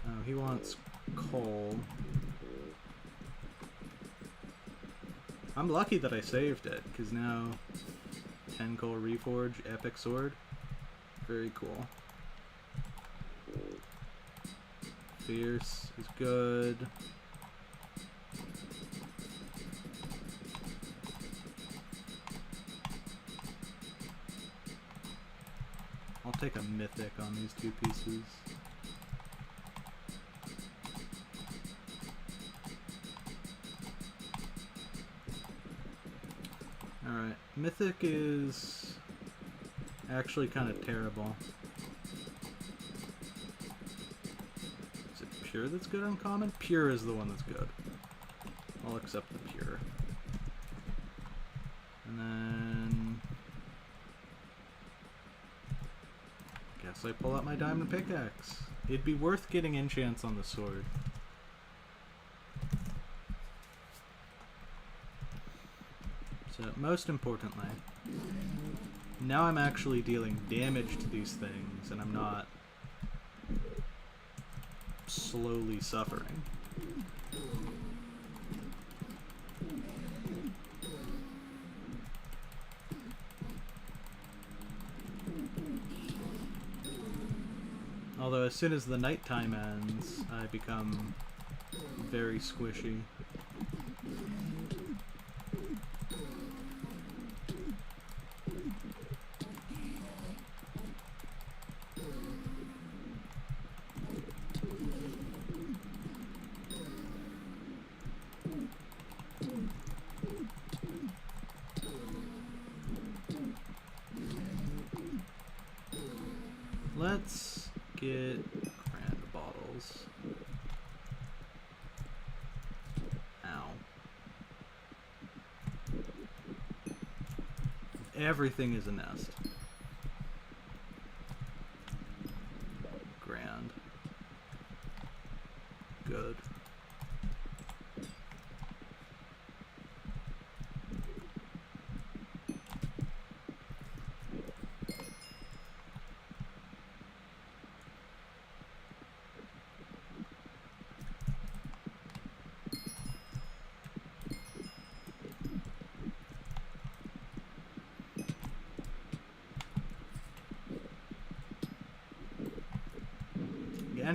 Oh, he wants coal. I'm lucky that I saved it, because now 10 coal reforge, epic sword. Very cool. Fierce is good. I'll take a mythic on these two pieces. Alright, mythic is actually kind of terrible. Pure that's good on common? Pure is the one that's good. I'll accept the pure. And then guess I pull out my diamond pickaxe. It'd be worth getting enchants on the sword. So most importantly, now I'm actually dealing damage to these things and I'm not slowly suffering. Although as soon as the nighttime ends, I become very squishy. Let's get grand bottles. Ow. Everything is a nest. Grand. Good.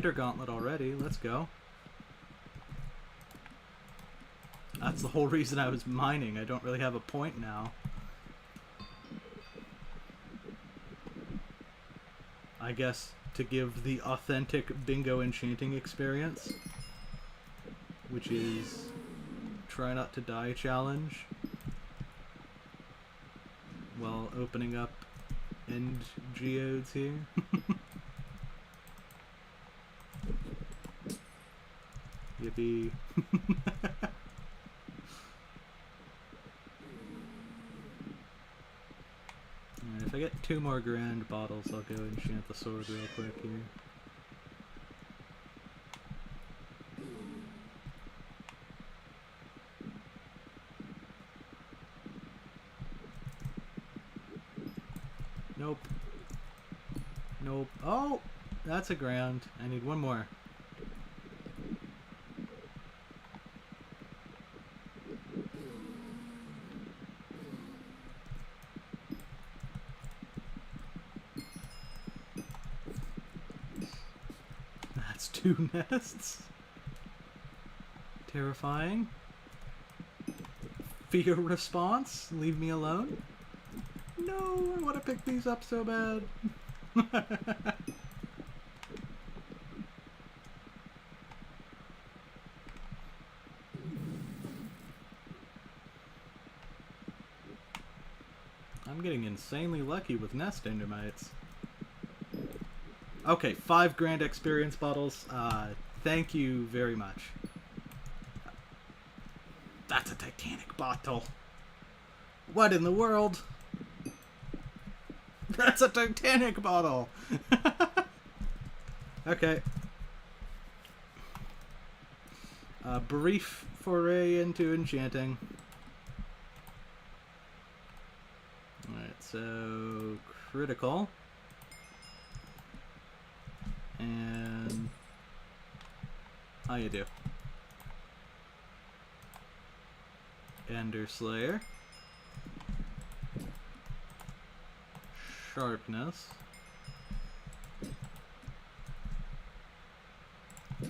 Ender Gauntlet already. Let's go. That's the whole reason I was mining. I don't really have a point now. I guess to give the authentic bingo enchanting experience, which is try not to die challenge while opening up end geodes here. Yippee. Alright, if I get 2 more grand bottles, I'll go enchant the sword real quick here. Nope. Nope. Oh! That's a grand. I need 1 more. That's 2 nests. Terrifying. Fear response? Leave me alone? No, I want to pick these up so bad. I'm getting insanely lucky with nest endermites. Okay, 5 grand experience bottles. Thank you very much. That's a Titanic bottle. What in the world? That's a Titanic bottle! Okay. A brief foray into enchanting. Alright, so critical. And how you do? Ender Slayer. Sharpness. I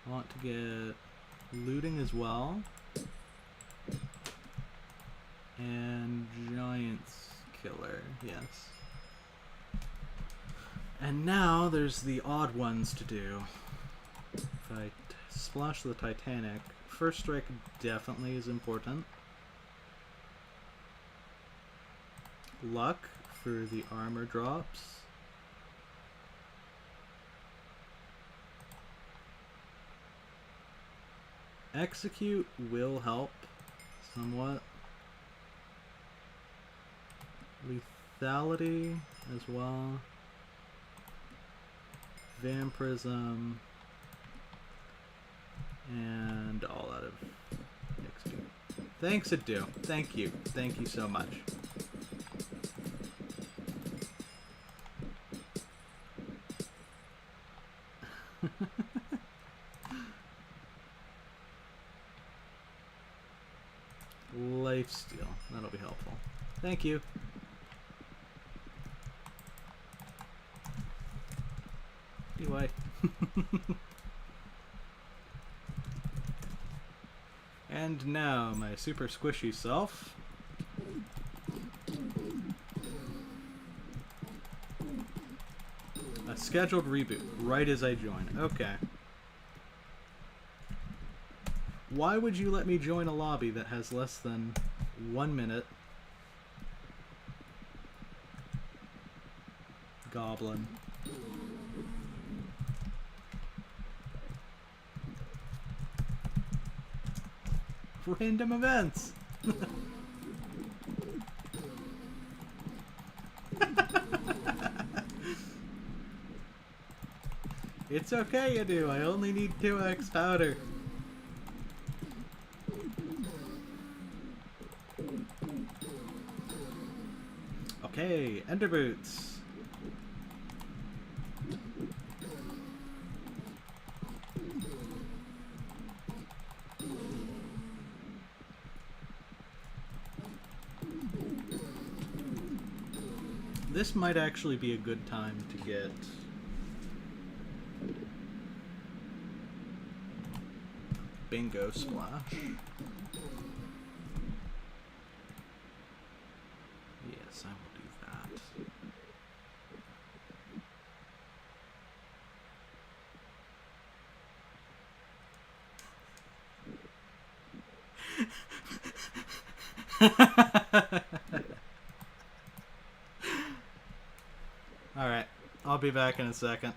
want to get looting as well. And Giant's Killer, yes. And now there's the odd ones to do. If I splash the Titanic, first strike definitely is important. Luck for the armor drops. Execute will help somewhat. Lethality as well. Vampirism. And all out of XP. Thanks, Adu. Thank you. Thank you so much. Lifesteal. That'll be helpful. Thank you. Anyway. And now, my super squishy self. A scheduled reboot, right as I join. Okay. Why would you let me join a lobby that has less than 1 minute? Goblin. Random events. It's okay, Adu. I only need 2x powder. Okay, Ender Boots. This might actually be a good time to get bingo splash. Yes, I will do that. Alright, I'll be back in a second.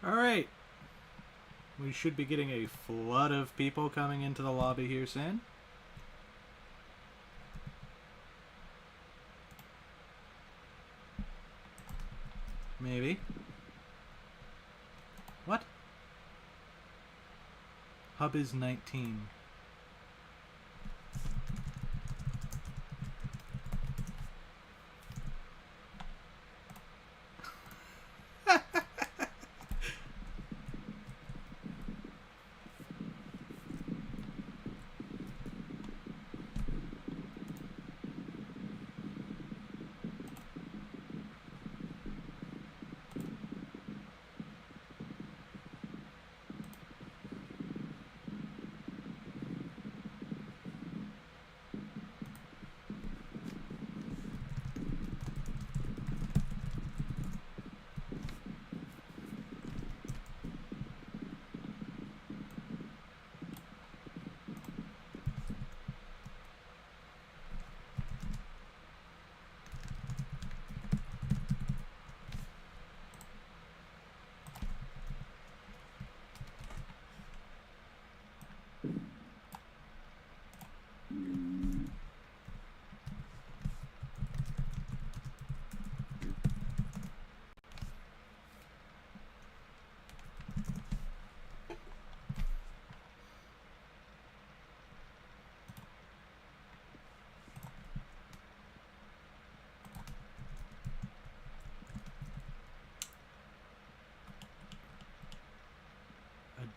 Alright. We should be getting a flood of people coming into the lobby here soon. Maybe. What? Hub is 19.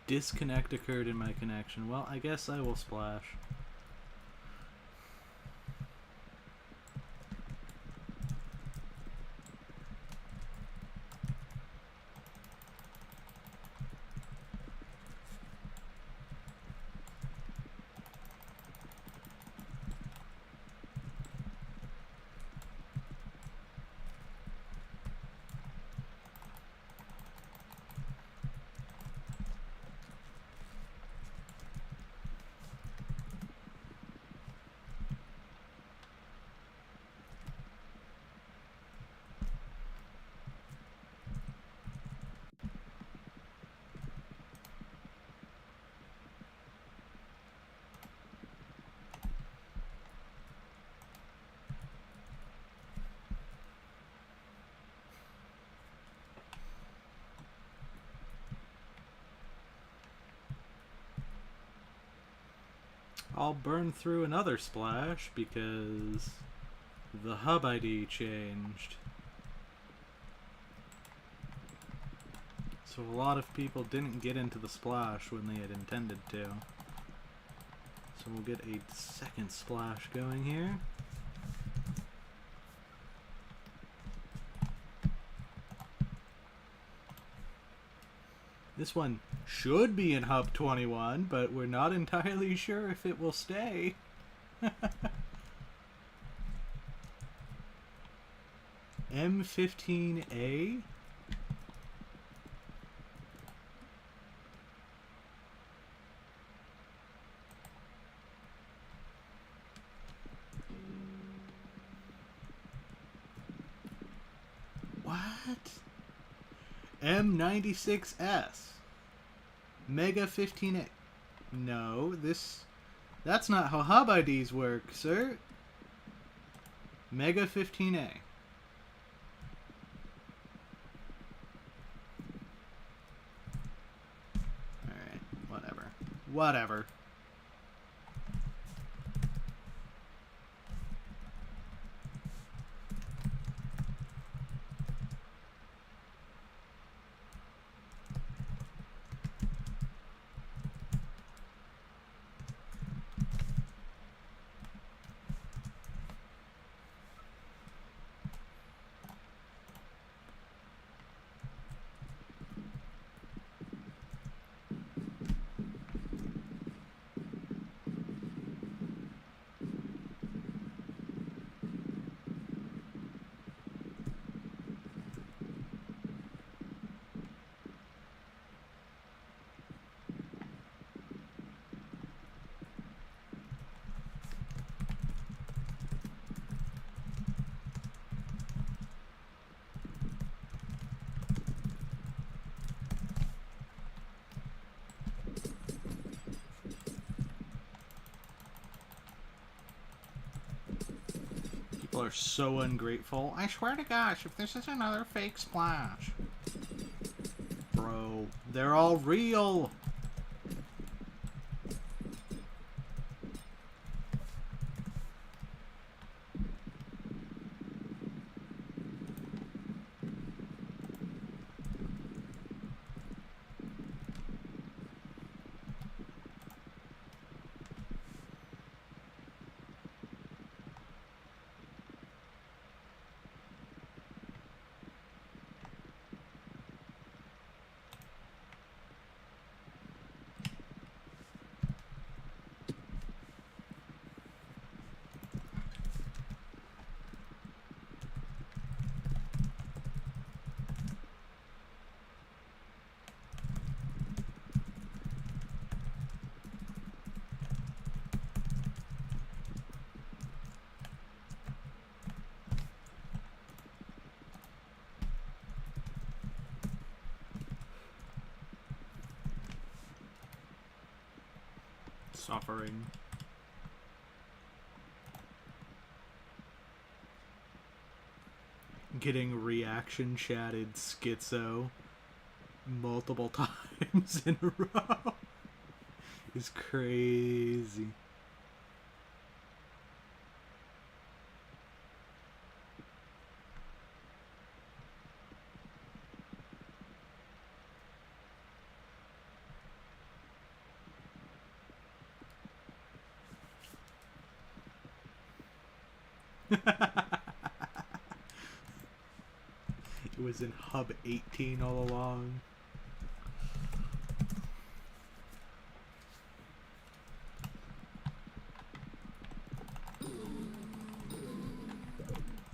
Disconnect occurred in my connection. Well, I guess I will splash. I'll burn through another splash because the hub ID changed. So a lot of people didn't get into the splash when they had intended to. So we'll get a second splash going here. This one should be in Hub 21, but we're not entirely sure if it will stay. M15A? What? M96S. Mega 15A. No, that's not how hub IDs work, sir. Mega 15A. Alright, whatever. Whatever. People are so ungrateful. I swear to gosh, if this is another fake splash. Bro, they're all real. Suffering. Getting reaction chatted schizo multiple times in a row is crazy. It was in hub 18 all along.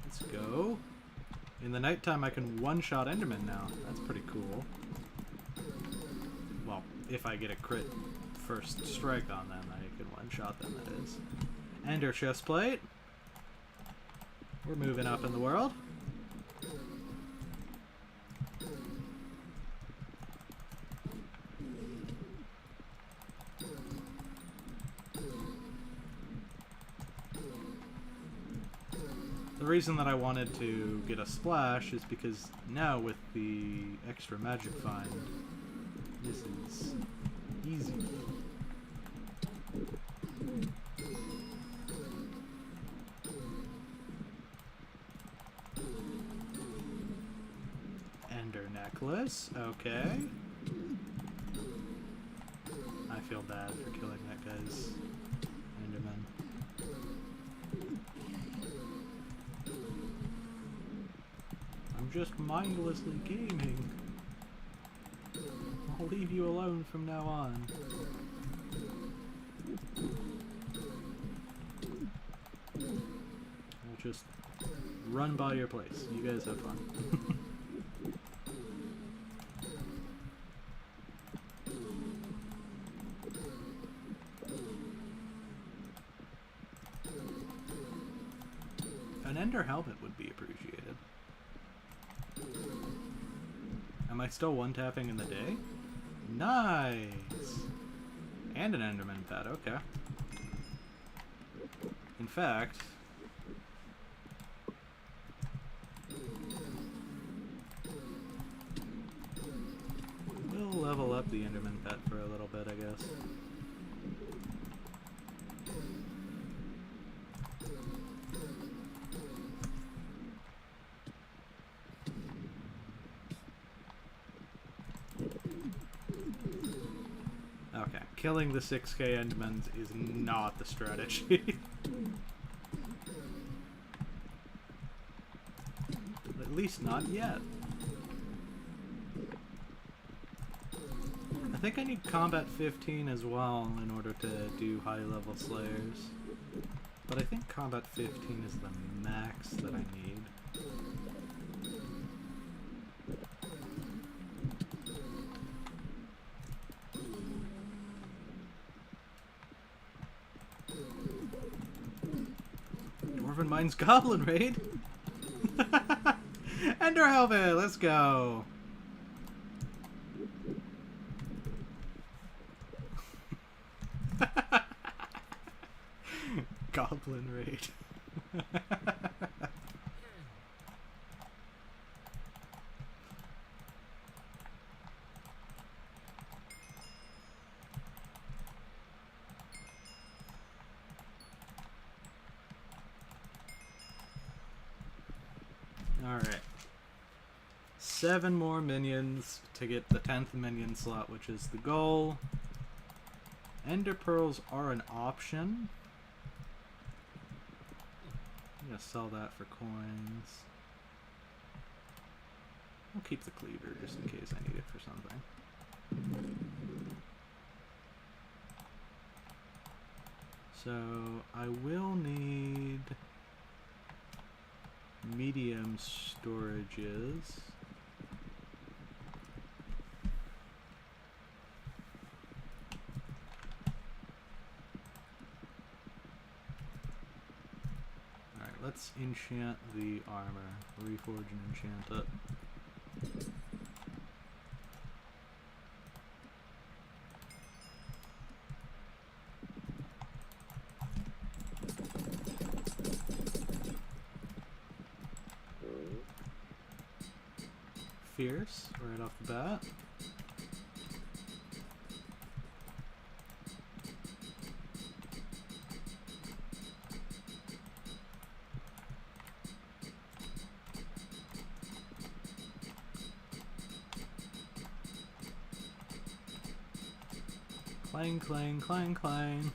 Let's go. In the nighttime I can one-shot Enderman now. That's pretty cool. Well, if I get a crit first strike on them, I can one-shot them, that is. Ender chestplate. We're moving up in the world. The reason that I wanted to get a splash is because now with the extra magic find, this is easy. Ender necklace, okay. I feel bad for killing that guy's Enderman. I'm just mindlessly gaming. I'll leave you alone from now on. I'll just run by your place. You guys have fun. An Ender helmet would be appreciated. Am I still one-tapping in the day? Nice! And an Enderman pet, okay. In fact... we'll level up the Enderman pet for a little bit, I guess. Okay, killing the 6k Endermans is not the strategy. At least not yet. I think I need combat 15 as well in order to do high level slayers. But I think combat 15 is the max that I need. Dwarven Mines Goblin Raid? Ender Helmet, let's go! Goblin Raid. 7 more minions to get the 10th minion slot, which is the goal. Ender pearls are an option. I'm gonna sell that for coins. I'll keep the cleaver just in case I need it for something. So I will need medium storages. Alright, let's enchant the armor. Reforge and enchant it. Fierce, right off the bat. Clang, clang, clang, clang.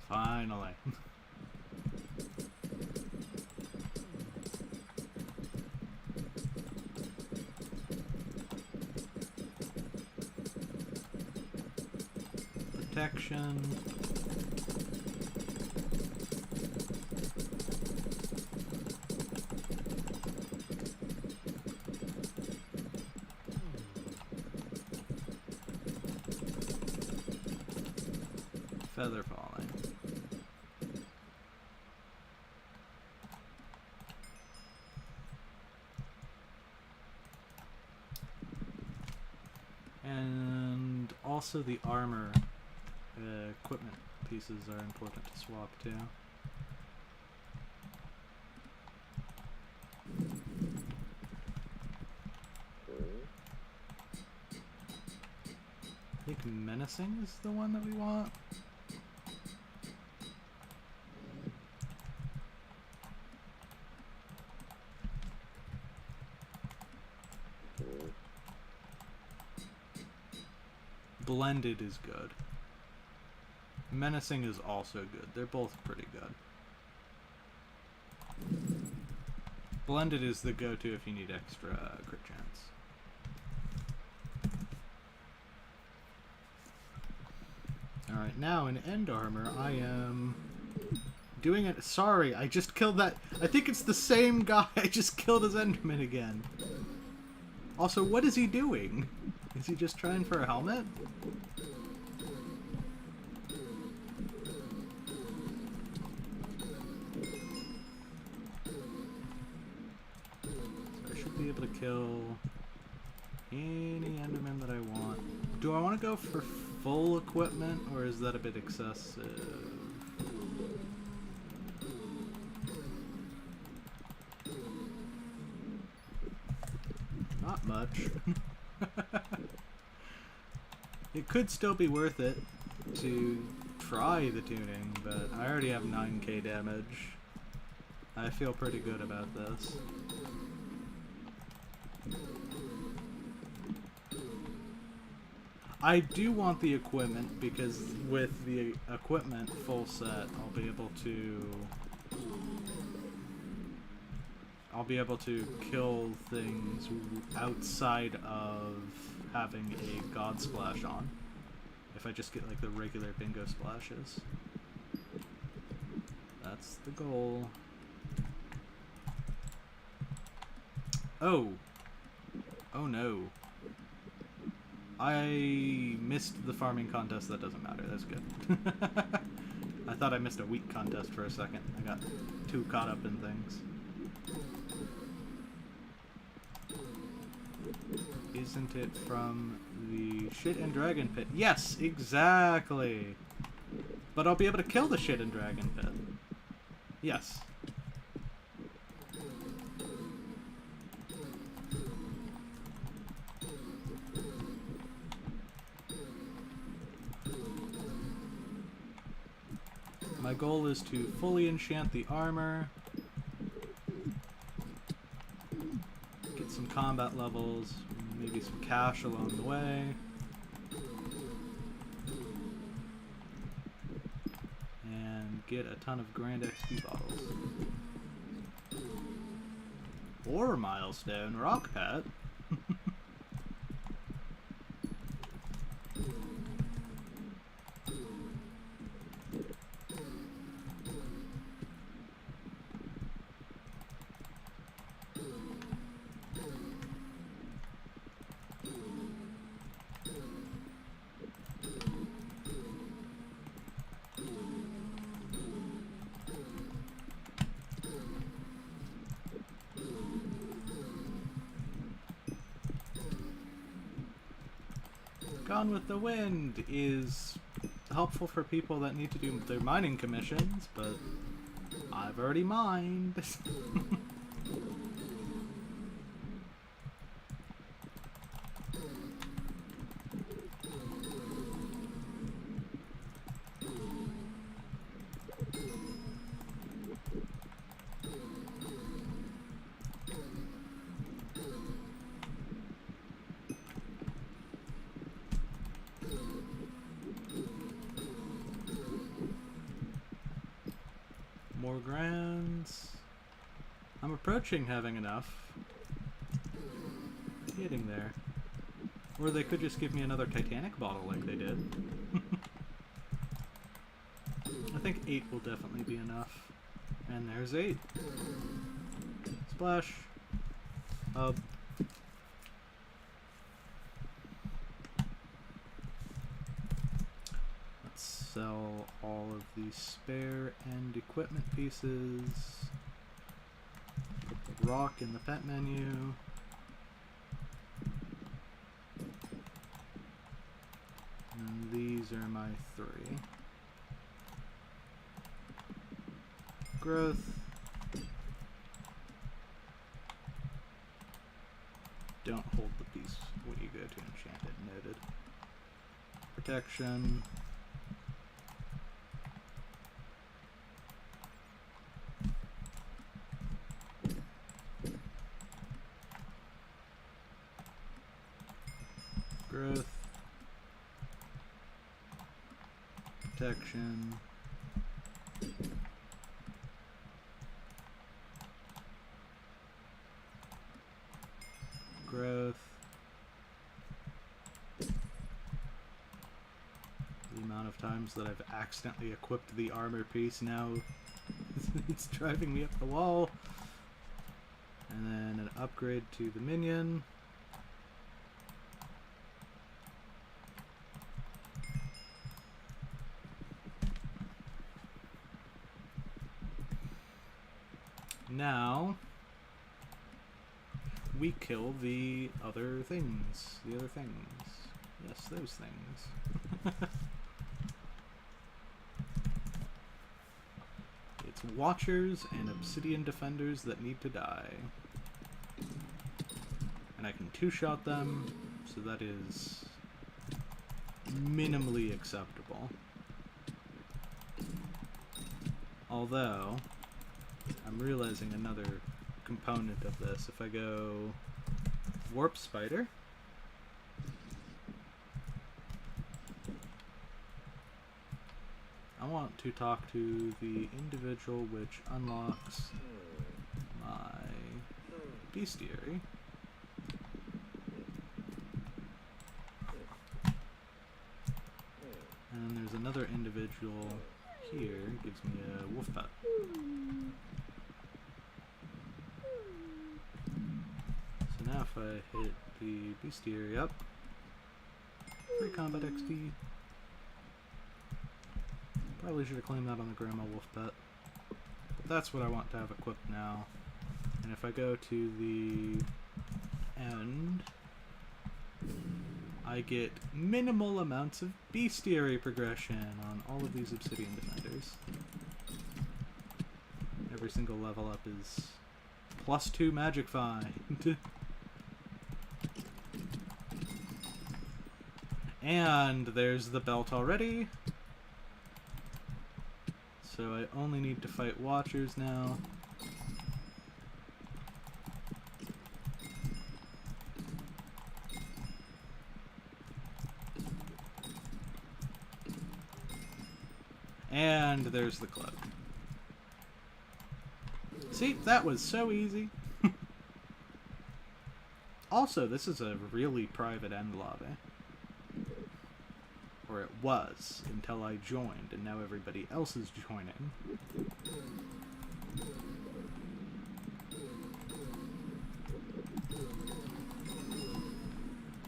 Finally. Protection. Feather falling. And also the armor equipment pieces are important to swap too. I think menacing is the one that we want. Blended is good. Menacing is also good. They're both pretty good. Blended is the go-to if you need extra crit chance. Alright, now in end armor, I am doing it. Sorry, I just killed that. I think it's the same guy. I just killed his Enderman again. Also, what is he doing? Is he just trying for a helmet? So I should be able to kill any Enderman that I want. Do I want to go for full equipment, or is that a bit excessive? Not much. It could still be worth it to try the tuning, but I already have 9k damage. I feel pretty good about this. I do want the equipment because with the equipment full set, I'll be able to kill things outside of having a God Splash on. If I just get like the regular bingo splashes. That's the goal. Oh! Oh no. I missed the farming contest. That doesn't matter. That's good. I thought I missed a wheat contest for a second. I got too caught up in things. Isn't it from the shit and dragon pit? Yes, exactly. But I'll be able to kill the shit and dragon pit. Yes. My goal is to fully enchant the armor combat levels, maybe some cash along the way. And get a ton of grand XP bottles. Or milestone rock pet. Gone with the Wind is helpful for people that need to do their mining commissions, but I've already mined. More grands. I'm approaching having enough. Getting there. Or they could just give me another Titanic bottle like they did. I think 8 will definitely be enough. And there's 8. Splash. Hub. Sell all of the spare and equipment pieces. Put the rock in the pet menu. And these are my 3. Growth. Don't hold the piece when you go to enchant it, noted. Protection. Growth, protection, growth, the amount of times that I've accidentally equipped the armor piece now, it's driving me up the wall, and then an upgrade to the Minion. Now, we kill the other things. The other things. Yes, those things. It's Watchers and Obsidian Defenders that need to die. And I can two-shot them, so that is minimally acceptable. Although, I'm realizing another component of this. If I go Warp Spider, I want to talk to the individual which unlocks my bestiary. And there's another individual here, gives me a wolf pet. So now if I hit the bestiary up, free combat XP. Probably should have claimed that on the Grandma Wolf pet. But that's what I want to have equipped now. And if I go to the end, I get minimal amounts of bestiary progression on all of these Obsidian Defenders. Every single level up is +2 magic find. And there's the belt already. So I only need to fight Watchers now. And there's the cloak. See, that was so easy. Also, this is a really private end lobby. Or it was, until I joined, and now everybody else is joining.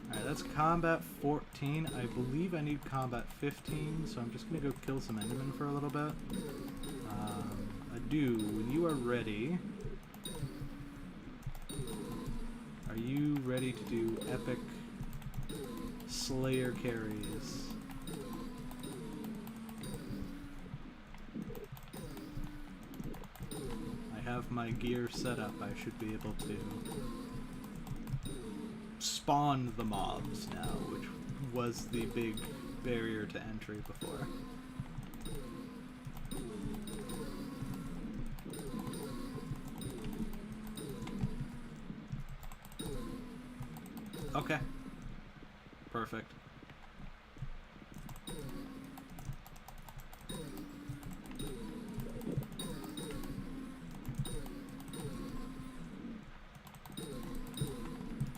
Alright, that's combat 14. I believe I need combat 15, so I'm just gonna go kill some Endermen for a little bit. Adu, when you are ready... Are you ready to do epic Slayer carries? I have my gear set up. I should be able to spawn the mobs now, which was the big barrier to entry before. Okay. Perfect.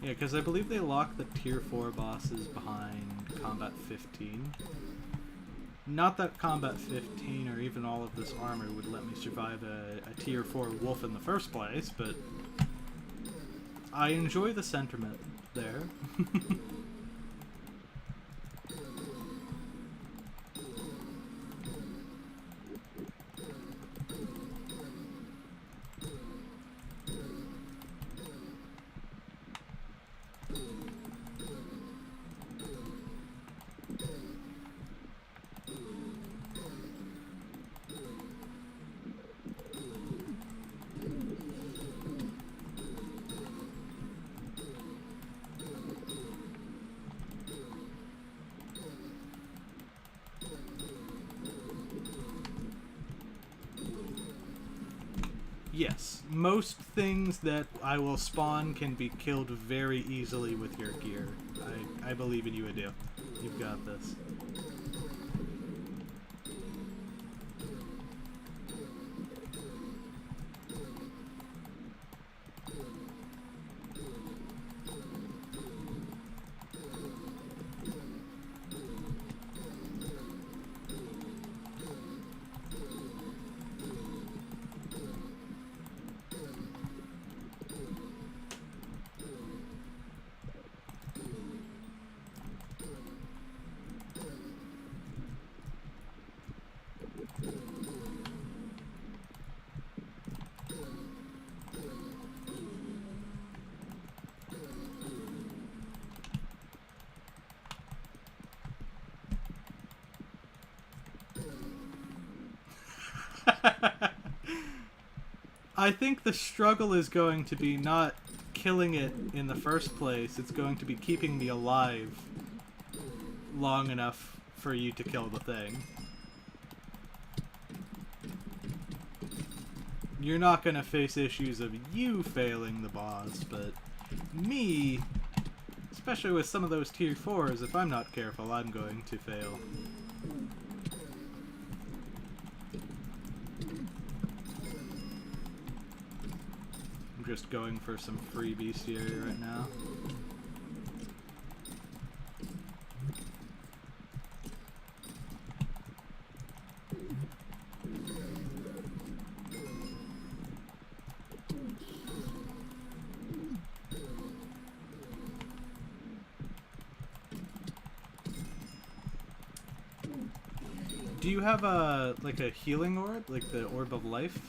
Yeah, because I believe they lock the tier 4 bosses behind combat 15. Not that combat 15 or even all of this armor would let me survive a tier 4 wolf in the first place, but I enjoy the sentiment there. Yes, most things that I will spawn can be killed very easily with your gear. I believe in you, Adu. You've got this. I think the struggle is going to be not killing it in the first place, it's going to be keeping me alive long enough for you to kill the thing. You're not going to face issues of you failing the boss, but me, especially with some of those tier 4s, if I'm not careful, I'm going to fail. I'm just going for some free bestiary right now. Do you have a, like a healing orb? Like the Orb of Life?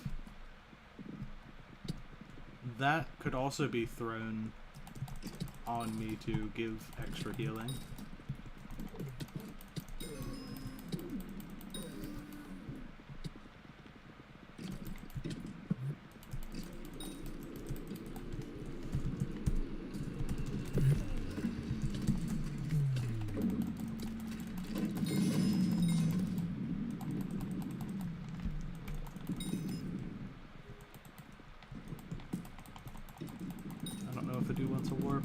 That could also be thrown on me to give extra healing. Adu wants a warp.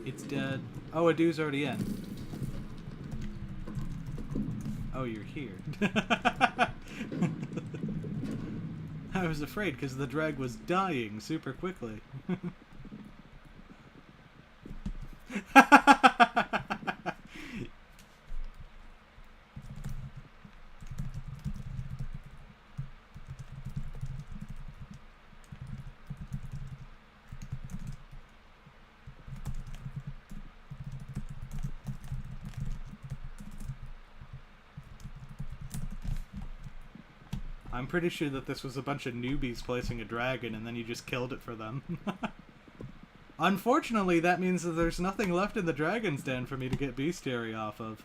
It's dead. Oh, Adu's already in. Oh, you're here. I was afraid because the drag was dying super quickly. I'm pretty sure that this was a bunch of newbies placing a dragon and then you just killed it for them. Unfortunately, that means that there's nothing left in the dragon's den for me to get bestiary off of.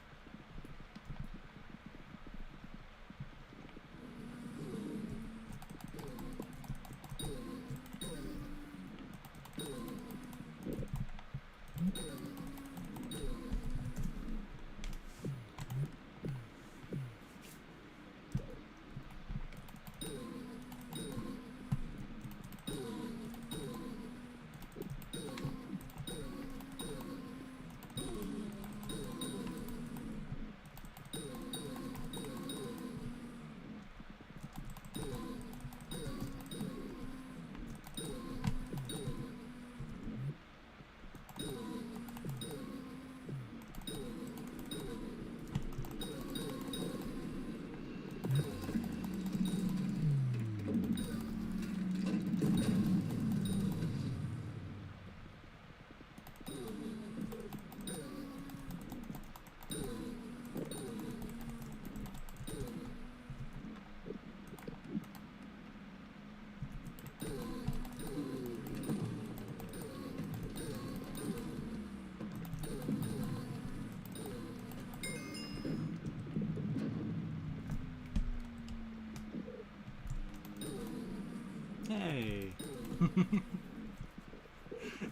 Hey.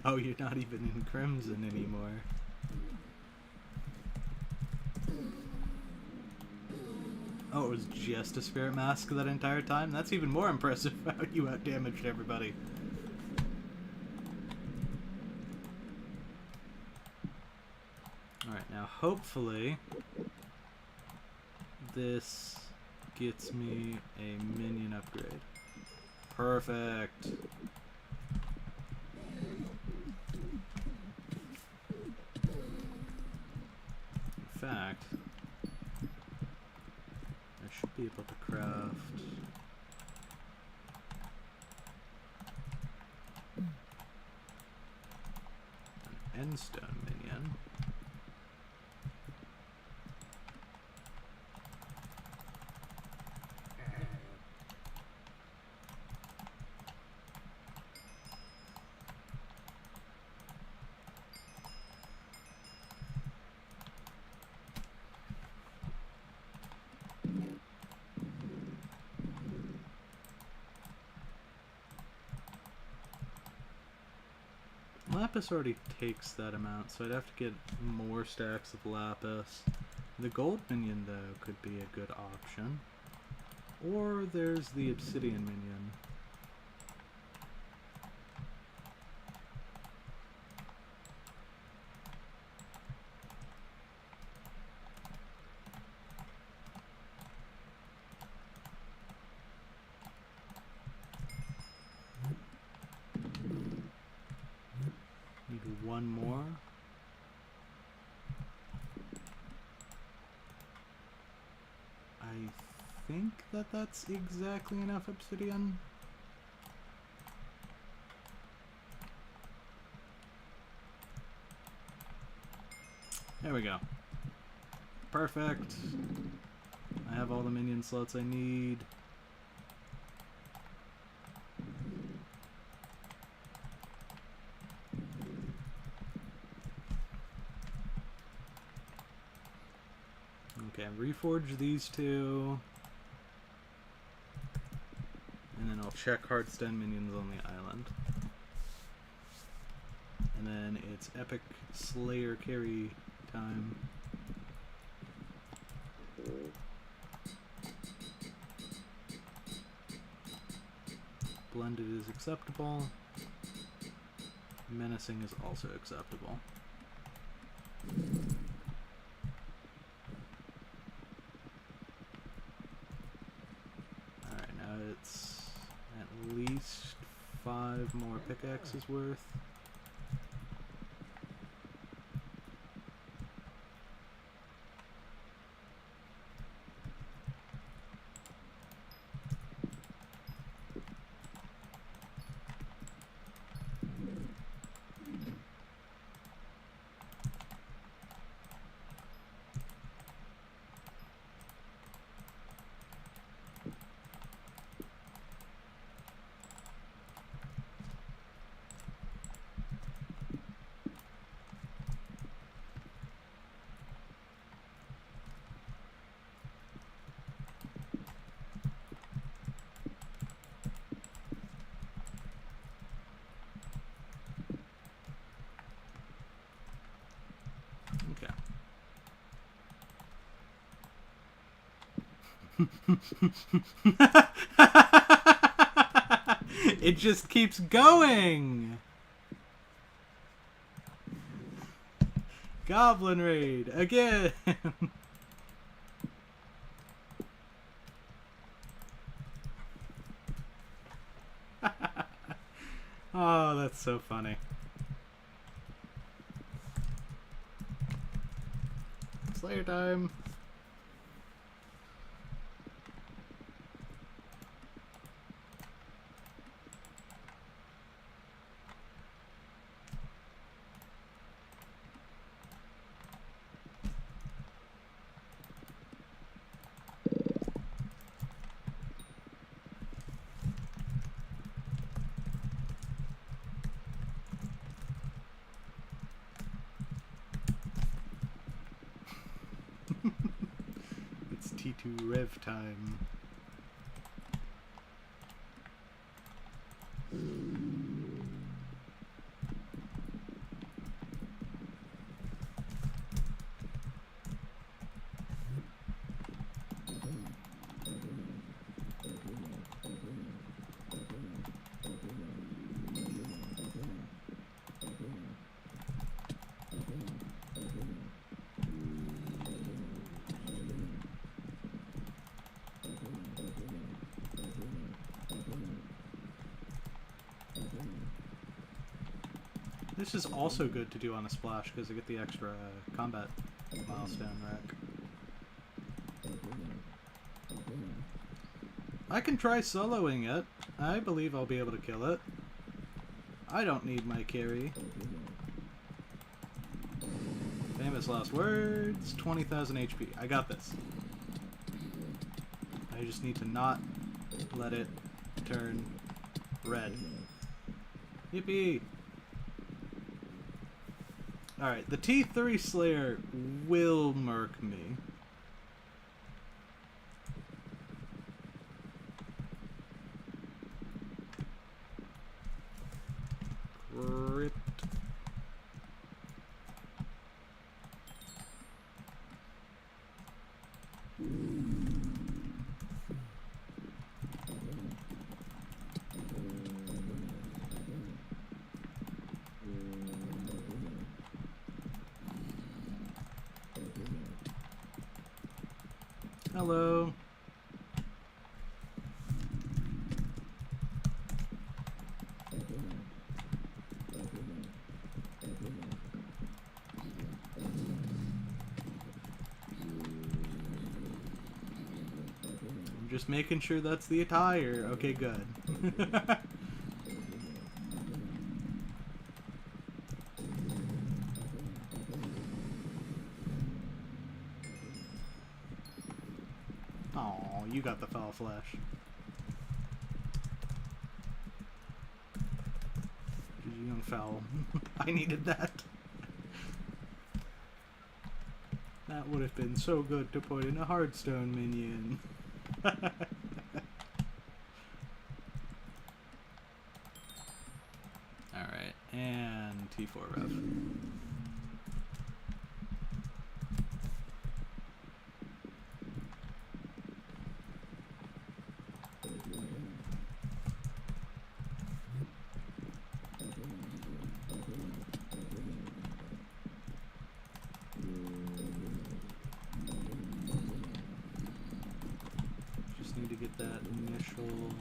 Oh, you're not even in Crimson anymore. Oh, it was just a spirit mask that entire time? That's even more impressive how you outdamaged everybody. Alright, now hopefully this gets me a minion upgrade. Perfect. In fact, I should be able to craft an endstone minion. Lapis already takes that amount, so I'd have to get more stacks of lapis. The gold minion, though, could be a good option. Or there's the obsidian minion. One more. I think that that's exactly enough obsidian. There we go. Perfect. I have all the minion slots I need. Okay, reforge these two. And then I'll check Hardstone minions on the island. And then it's epic Slayer carry time. Blended is acceptable. Menacing is also acceptable. 5 more pickaxes worth. It just keeps going. Goblin raid again. Oh, that's so funny. Slayer time. It's T2 rev time. This is also good to do on a splash because I get the extra combat milestone rack. I can try soloing it. I believe I'll be able to kill it. I don't need my carry. Famous last words. 20,000 HP. I got this. I just need to not let it turn red. Yippee! Alright, the T3 Slayer will murk me. Crit. Hello. I'm just making sure that's the attire. Okay, good. Oh, you got the foul flash. GG on foul. I needed that. That would have been so good to put in a Hardstone minion. Alright, and T4 rev. Need to get that initial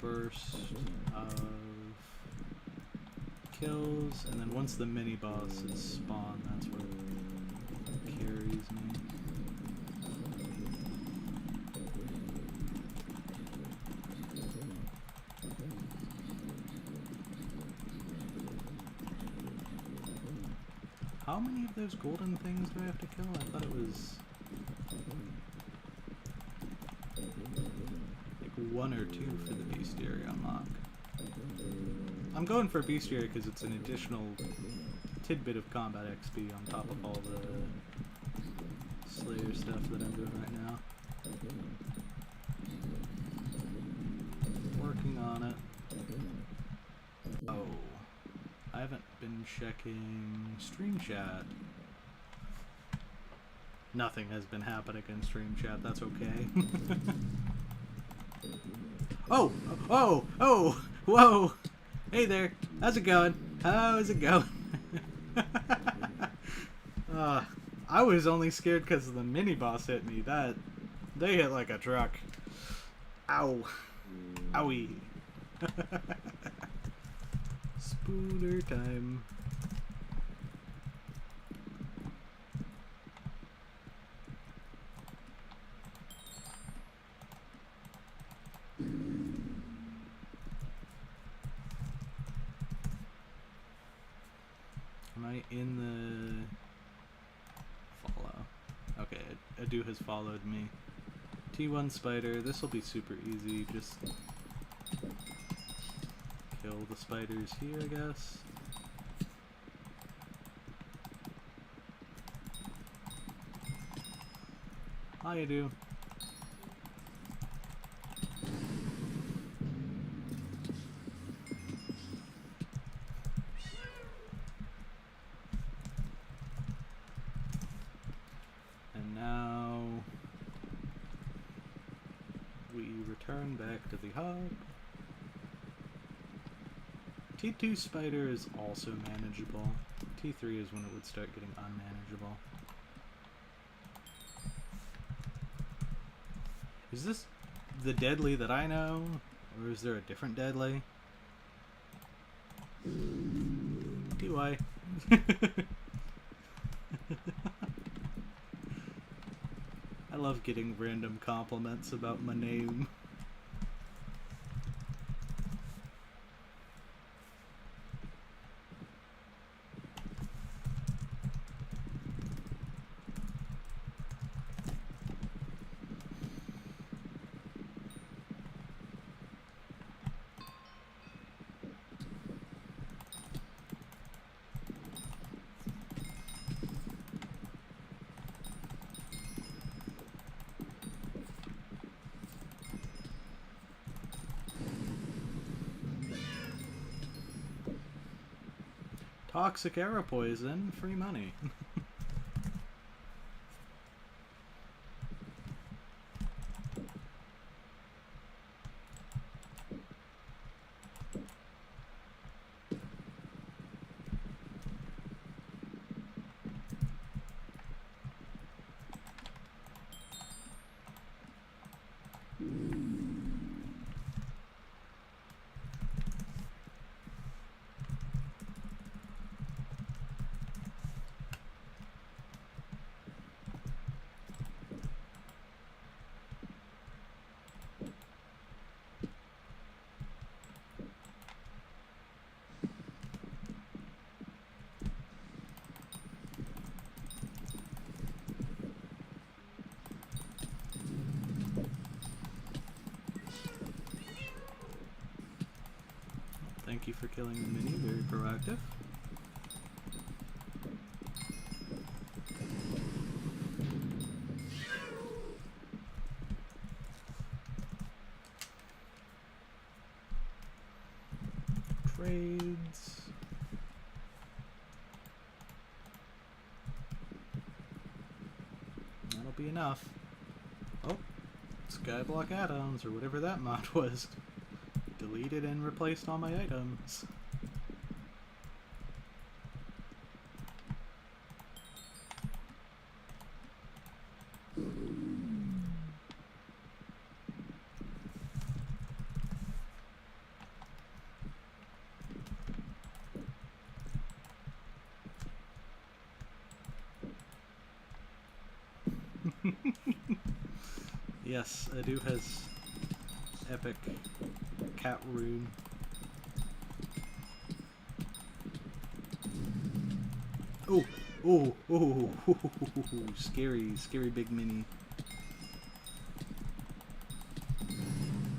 burst of kills, and then once the mini bosses spawn, that's what carries me. How many of those golden things do I have to kill? I thought it was like 1 or 2 for the bestiary unlock. I'm going for bestiary because it's an additional tidbit of combat XP on top of all the Slayer stuff that I'm doing right now. Working on it. Oh. I haven't been checking stream chat. Nothing has been happening in stream chat, that's okay. Oh! Oh! Oh! Whoa! Hey there! How's it going? How's it going? I was only scared because the mini-boss hit me. They hit like a truck. Ow. Owie. Spooner time. Am I in the follow? Okay, Adu has followed me. T1 spider, this will be super easy, just kill the spiders here, I guess. Hi, Adu. And now we return back to the hub. T2 spider is also manageable. T3 is when it would start getting unmanageable. Is this the deadly that I know? Or is there a different deadly? Do I? I love getting random compliments about my name. Toxic arrow poison, free money. Thank you for killing the mini, very proactive. Trades. That'll be enough. Oh, Skyblock add-ons, or whatever that mod was. Deleted and replaced all my items. Yes, Adu has epic cat rune. Oh, oh, oh, scary, scary big mini.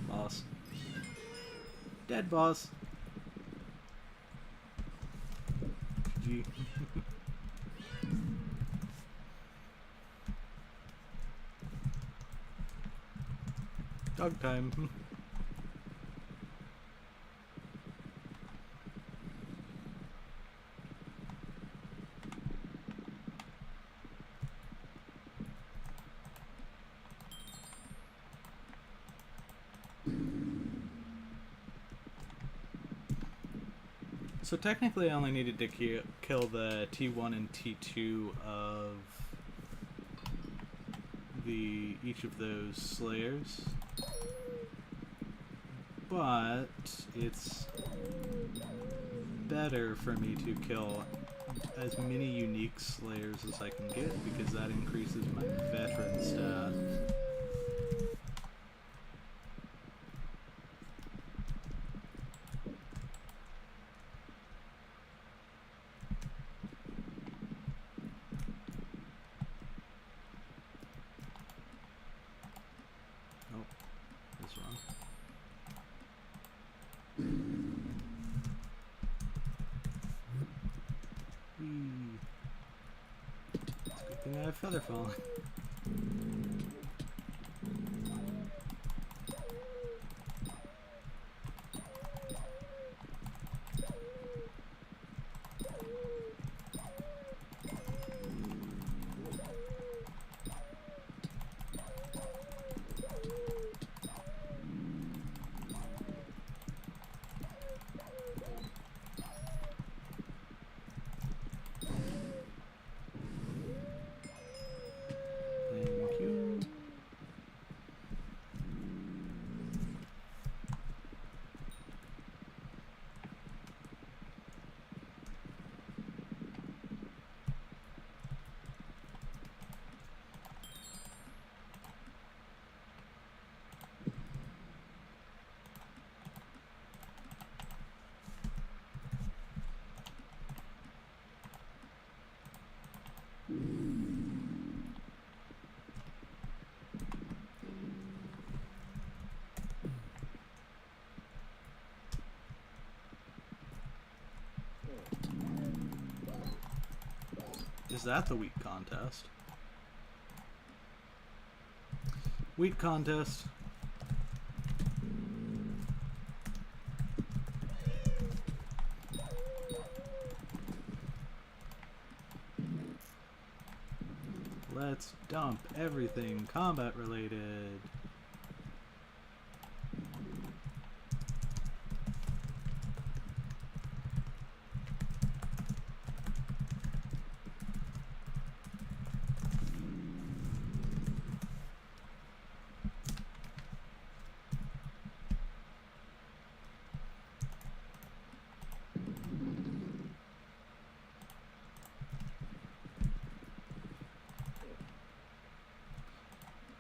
Boss. Dead boss. GG. Dog time. So technically I only needed to kill the T1 and T2 of each of those slayers. But it's better for me to kill as many unique slayers as I can get because that increases my veteran stat. Feather falling. Is that the week contest? Week contest. Let's dump everything combat related.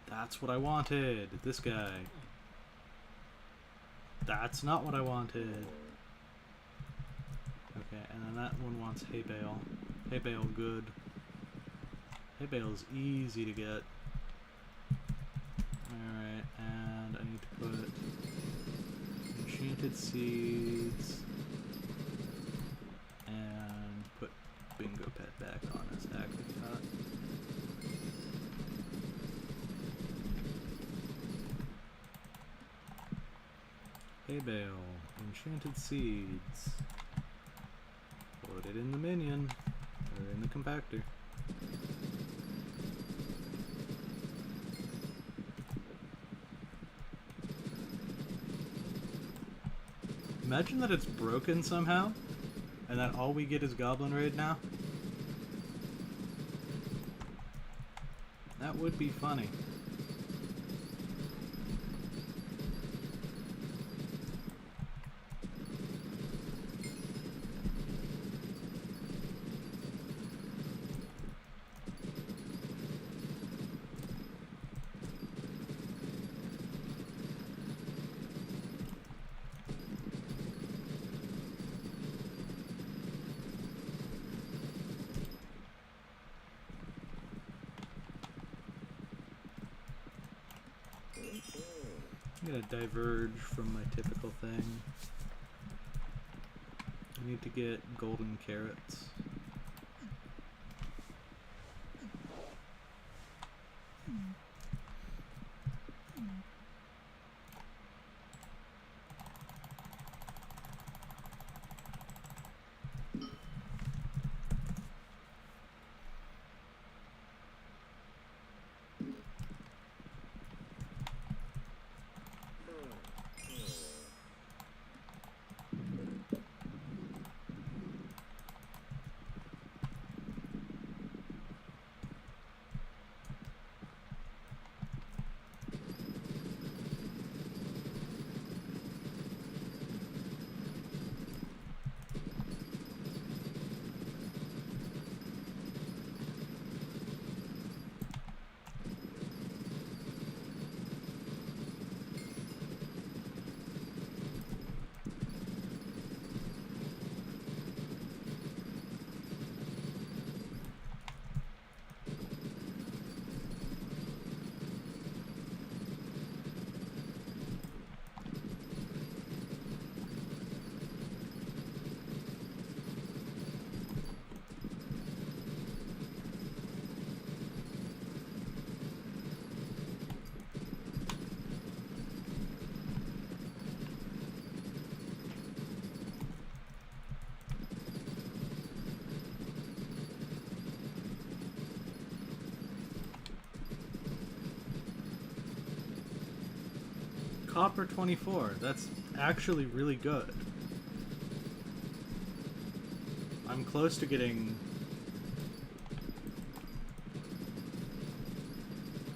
That's what I wanted. This guy. That's not what I wanted. Okay, and then that one wants hay bale. Hay bale good. Hay bale is easy to get. Alright, and I need to put enchanted seeds and put Bingo Pet back on as active cut. Hay bale, enchanted seeds. Put it in the minion, or in the compactor. Imagine that it's broken somehow, and that all we get is Goblin Raid now. That would be funny. I'm gonna diverge from my typical thing. I need to get golden carrots. Copper 24. That's actually really good. I'm close to getting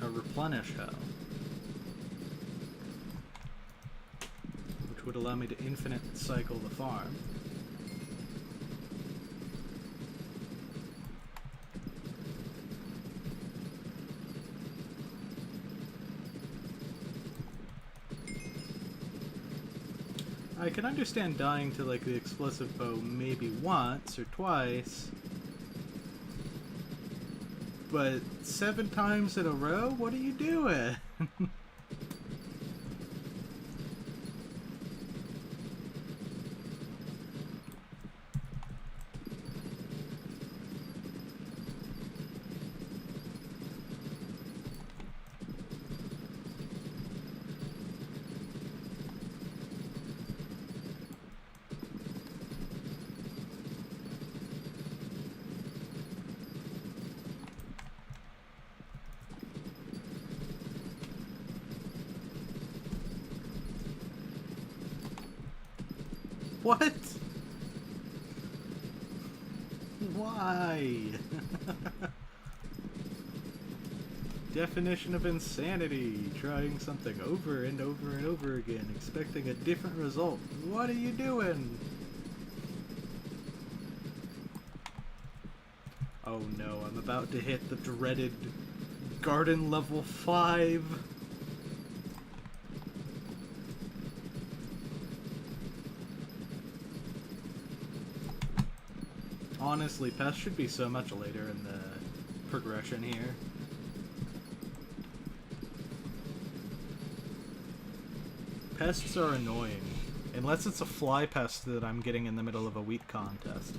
a replenish hoe, which would allow me to infinite cycle the farm. I can understand dying to, like, the explosive bow maybe once or twice, but 7 times in a row? What are you doing? What? Why? Definition of insanity. Trying something over and over and over again, expecting a different result. What are you doing? Oh no, I'm about to hit the dreaded garden level 5. Honestly, pests should be so much later in the progression here. Pests are annoying, unless it's a fly pest that I'm getting in the middle of a wheat contest.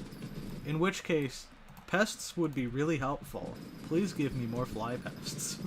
In which case, pests would be really helpful. Please give me more fly pests.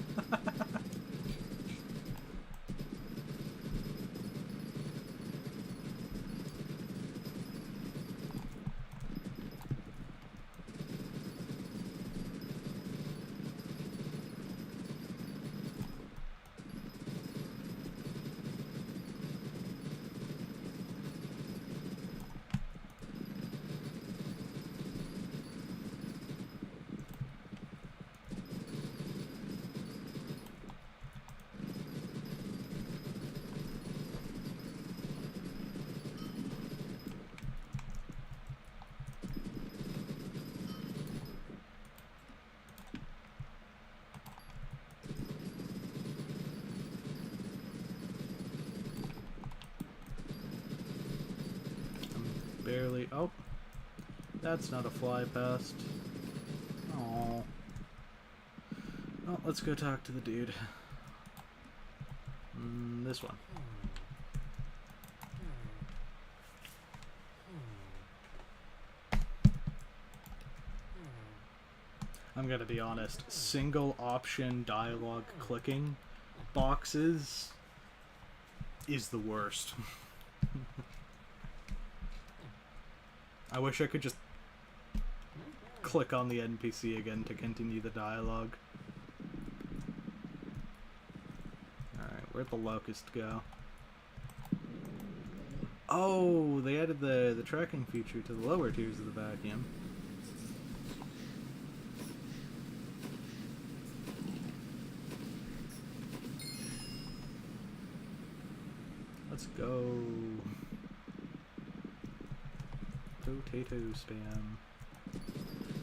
Barely. Oh, that's not a fly pest. Oh. Well, let's go talk to the dude. This one. I'm gonna be honest, single option dialogue clicking boxes is the worst. I wish I could just click on the NPC again to continue the dialogue. Alright, where'd the locust go? Oh, they added the tracking feature to the lower tiers of the vacuum. Let's go. Potato spam.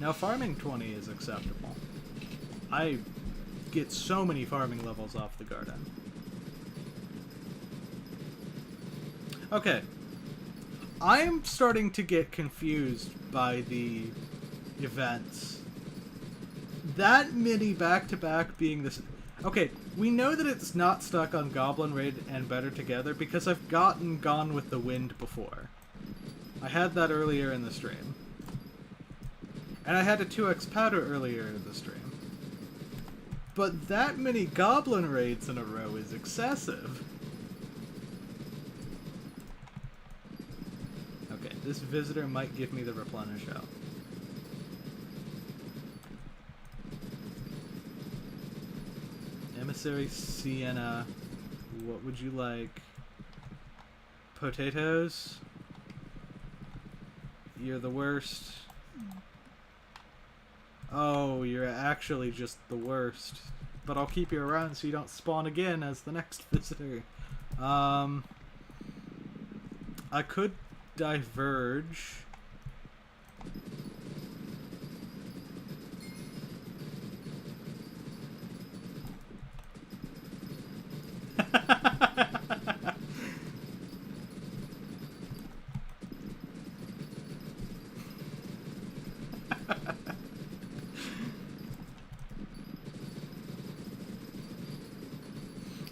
Now farming 20 is acceptable. I get so many farming levels off the garden. Okay. I'm starting to get confused by the events. That many back-to-back being this... Okay, we know that it's not stuck on Goblin Raid and Better Together because I've gotten Gone with the Wind before. I had that earlier in the stream. And I had a 2x powder earlier in the stream. But that many Goblin Raids in a row is excessive. Okay, this visitor might give me the replenish out. Emissary Sienna, what would you like? Potatoes? You're the worst. Oh, you're actually just the worst. But I'll keep you around so you don't spawn again as the next visitor. I could diverge.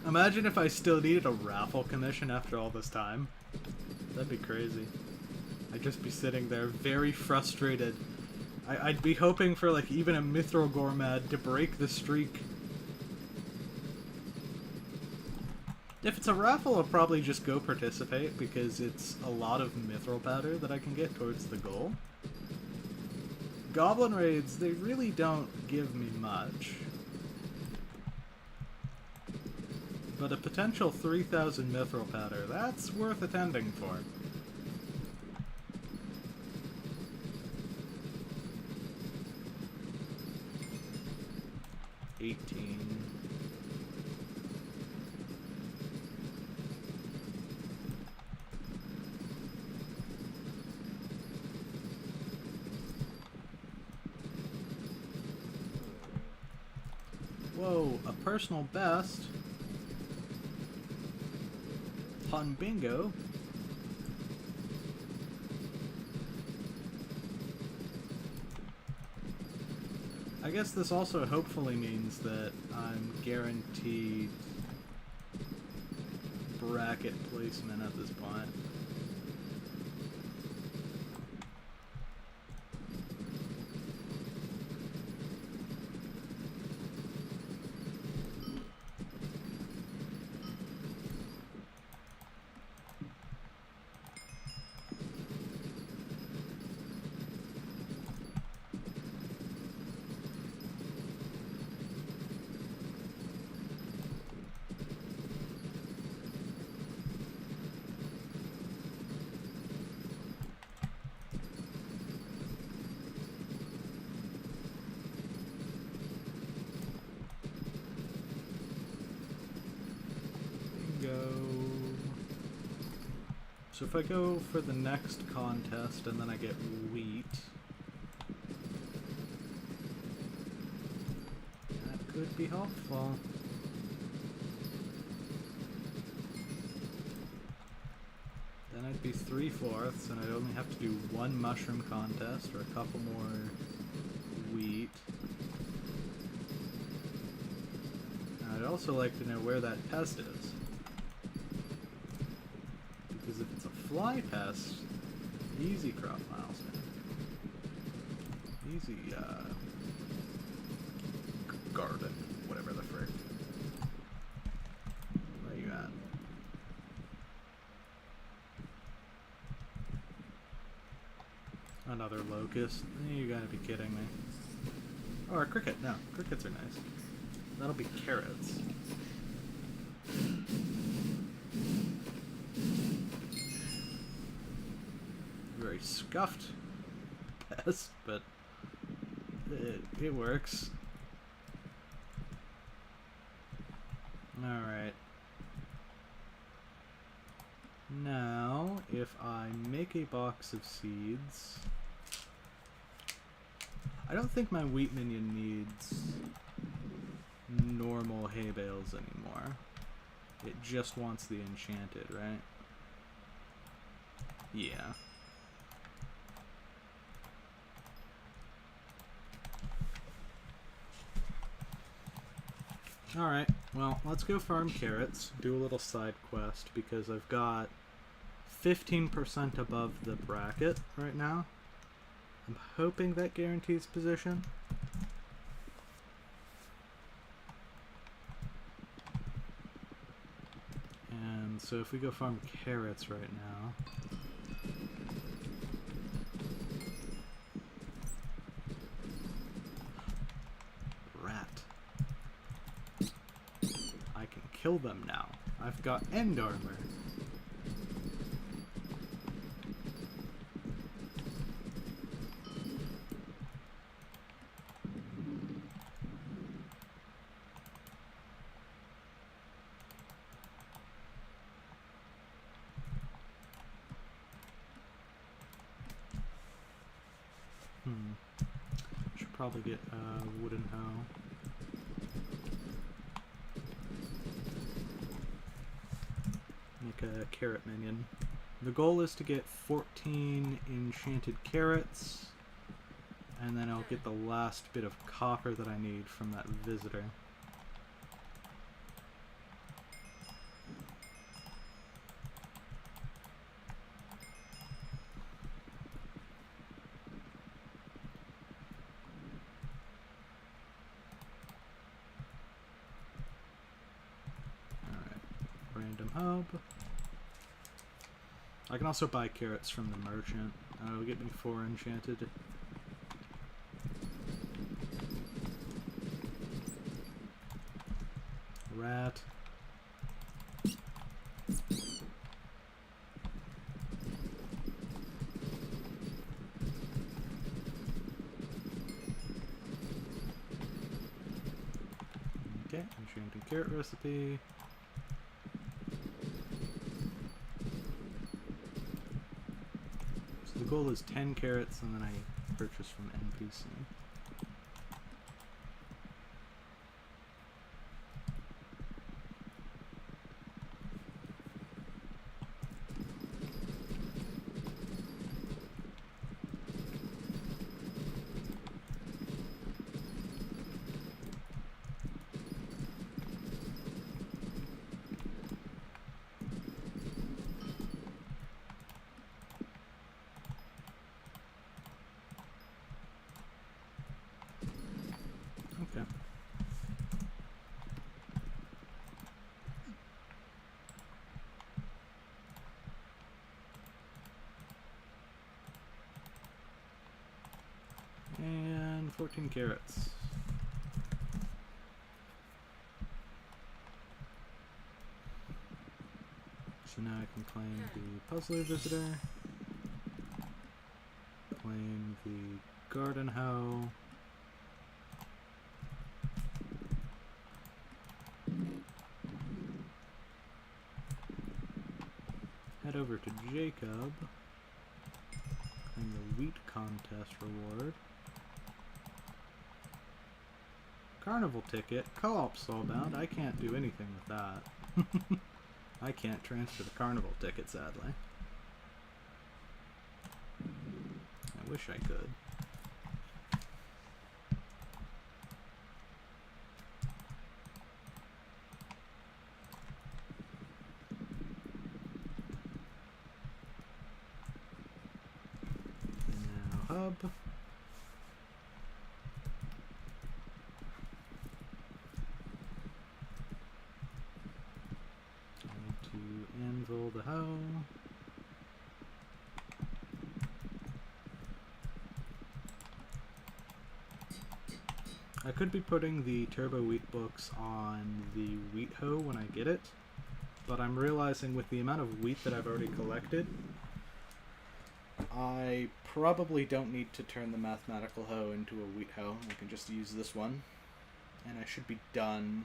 Imagine if I still needed a raffle commission after all this time. That'd be crazy. I'd just be sitting there very frustrated. I'd be hoping for like even a Mithril Gourmand to break the streak. If it's a raffle, I'll probably just go participate because it's a lot of Mithril powder that I can get towards the goal. Goblin Raids, they really don't give me much. But a potential 3,000 Mithril powder, that's worth attending for. Whoa, a personal best. Pun bingo. I guess this also hopefully means that I'm guaranteed bracket placement at this point. So if I go for the next contest and then I get wheat, that could be helpful. Then I'd be 3/4, and I'd only have to do one mushroom contest or a couple more wheat. And I'd also like to know where that pest is. Because if it's a fly pest, easy crop miles, man. Easy, Another locust. You gotta be kidding me. Oh, or a cricket. No, crickets are nice. That'll be carrots. Very scuffed pest, but it works. Alright. Now, if I make a box of seeds... I don't think my wheat minion needs normal hay bales anymore. It just wants the enchanted, right? Yeah. Alright, well, let's go farm carrots, do a little side quest, because I've got 15% above the bracket right now. I'm hoping that guarantees position. And so if we go farm carrots right now... Rat. I can kill them now. I've got end armor. Should probably get a wooden hoe. Make a carrot minion. The goal is to get 14 enchanted carrots, and then I'll get the last bit of copper that I need from that visitor. Random hub. I can also buy carrots from the merchant. It'll get me 4 enchanted. Rat. Okay, enchanted carrot recipe. The goal is 10 carrots, and then I purchase from NPC. Okay. And 14 carrots. So now I can claim the puzzler visitor, claim the garden hoe, head over to Jacob, claim the wheat contest reward, carnival ticket, co-op soulbound. I can't do anything with that. I can't transfer the carnival ticket, sadly. I wish I could. Now hub. Anvil the hoe. I could be putting the turbo wheat books on the wheat hoe when I get it, but I'm realizing with the amount of wheat that I've already collected, I probably don't need to turn the mathematical hoe into a wheat hoe. I can just use this one, and I should be done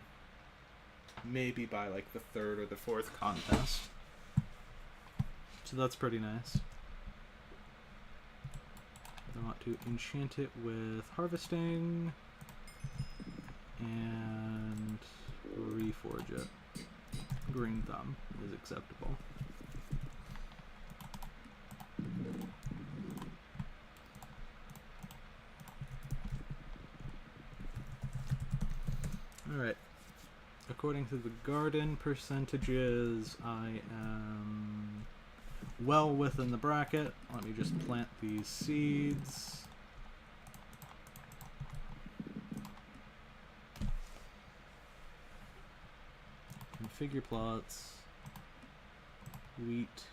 maybe by like the third or the fourth contest. So that's pretty nice. I want to enchant it with harvesting and reforge it. Green thumb is acceptable. Alright. According to the garden percentages, I am well within the bracket. Let me just plant these seeds. Configure plots. Wheat.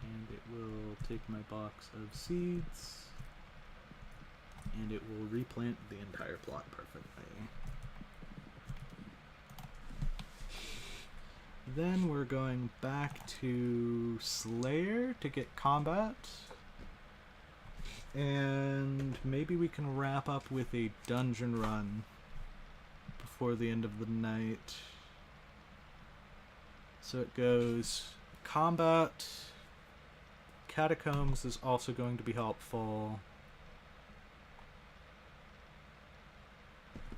And it will take my box of seeds, and it will replant the entire plot perfectly. Then we're going back to Slayer to get combat. And maybe we can wrap up with a dungeon run before the end of the night. So it goes combat. Catacombs is also going to be helpful.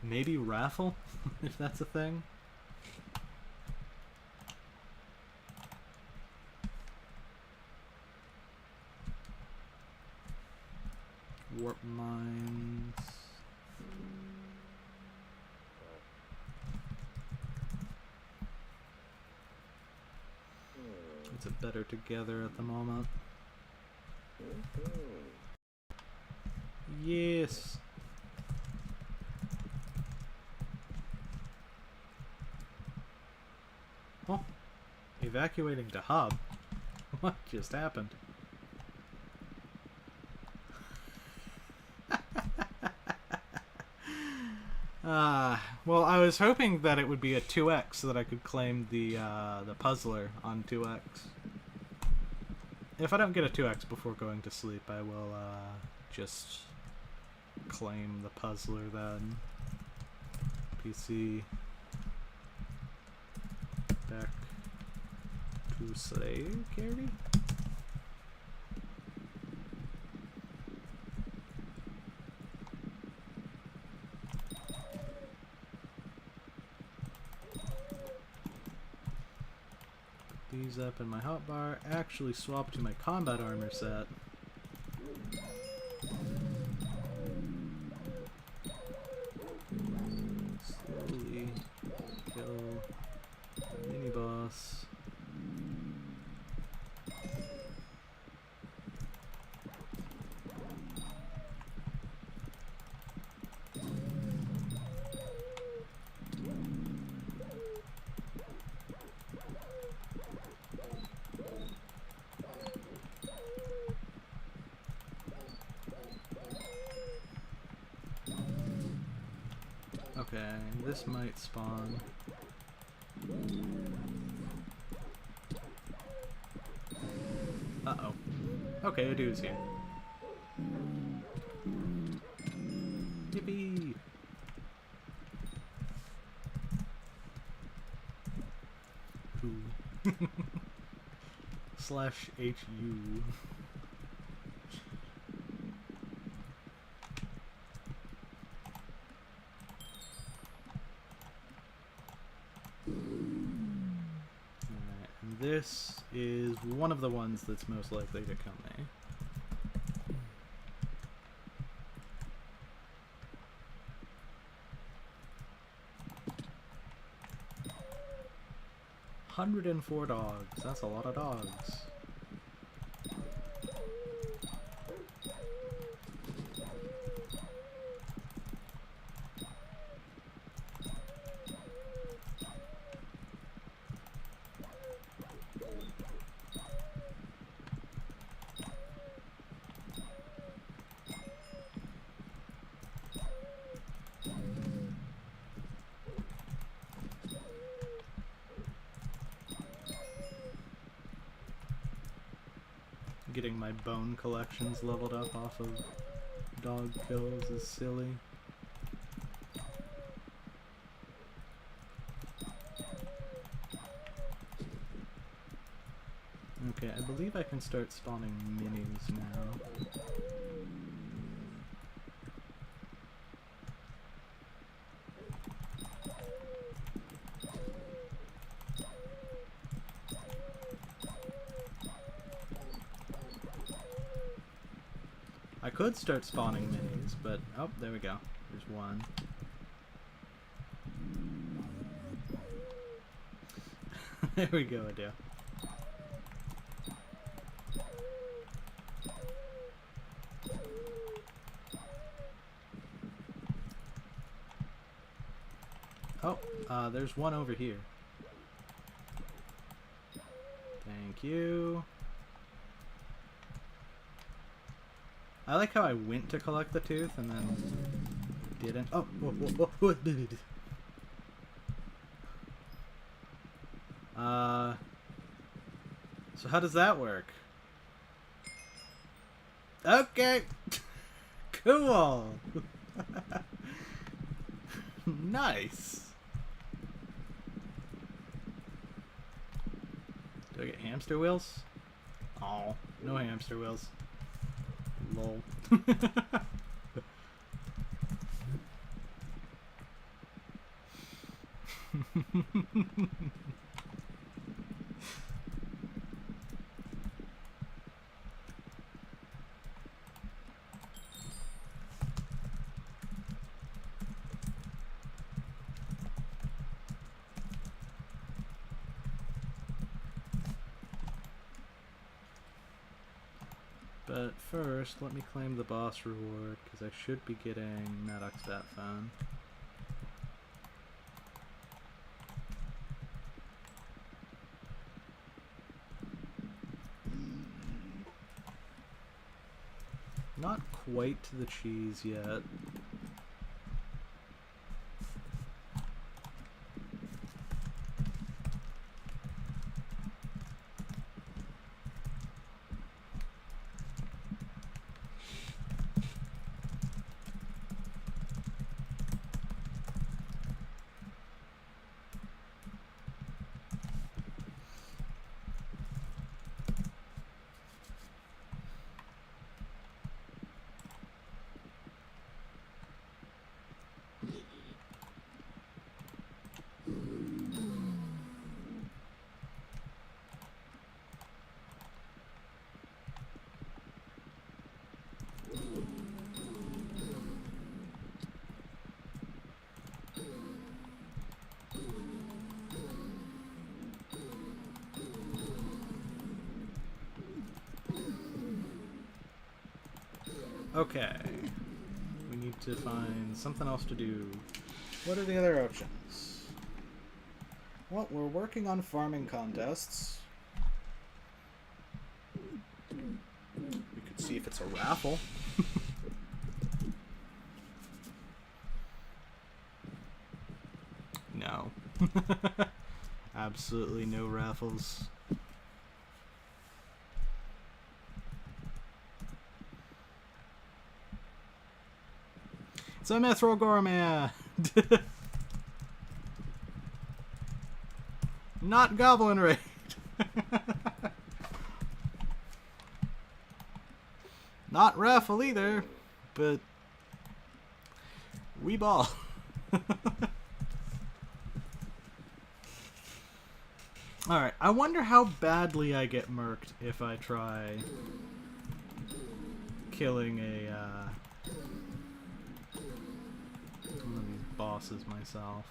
Maybe raffle, if that's a thing. Warp mines. It's a better together at the moment. Yes. Oh, evacuating to hub. What just happened? Well, I was hoping that it would be a 2x so that I could claim the puzzler on 2x. If I don't get a 2x before going to sleep, I will just claim the puzzler then. PC. Back to Slayer, Carrie? These up in my hotbar. Actually swap to my combat armor set. Slowly kill the mini boss. Okay, this might spawn. Uh-oh. Okay, a dude's here. Yippee! Who? Slash HU. This is one of the ones that's most likely to kill me. $104 dogs. That's a lot of dogs. getting my bone collections leveled up off of dog kills is silly. Okay, I believe I can start spawning minis now. I could start spawning minis, but oh, there we go. There's one. There we go, Adele. Oh, there's one over here. Thank you. I like how I went to collect the tooth and then didn't. Oh, what did it? So how does that work? Okay. Cool. Nice. Do I get hamster wheels? Oh, no hamster wheels. Lol. But first, let me claim the boss reward, because I should be getting Maddox Bat Phone. Not quite to the cheese yet. Okay. We need to find something else to do. What are the other options? Well, we're working on farming contests. We could see if it's a raffle. No. Absolutely no raffles. It's a Mithril Gourmet! Not Goblin Raid! Not raffle either, but we ball. Alright, I wonder how badly I get murked if I try killing a one of these bosses myself.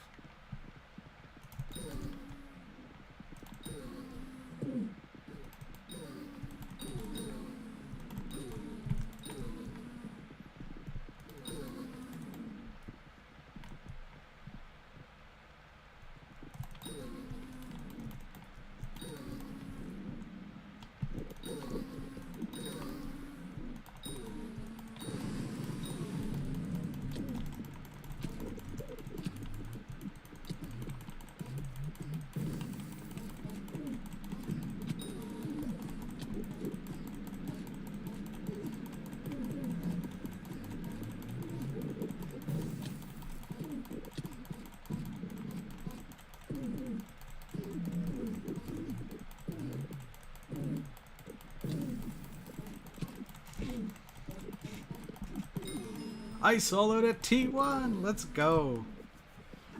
I soloed at T1! Let's go!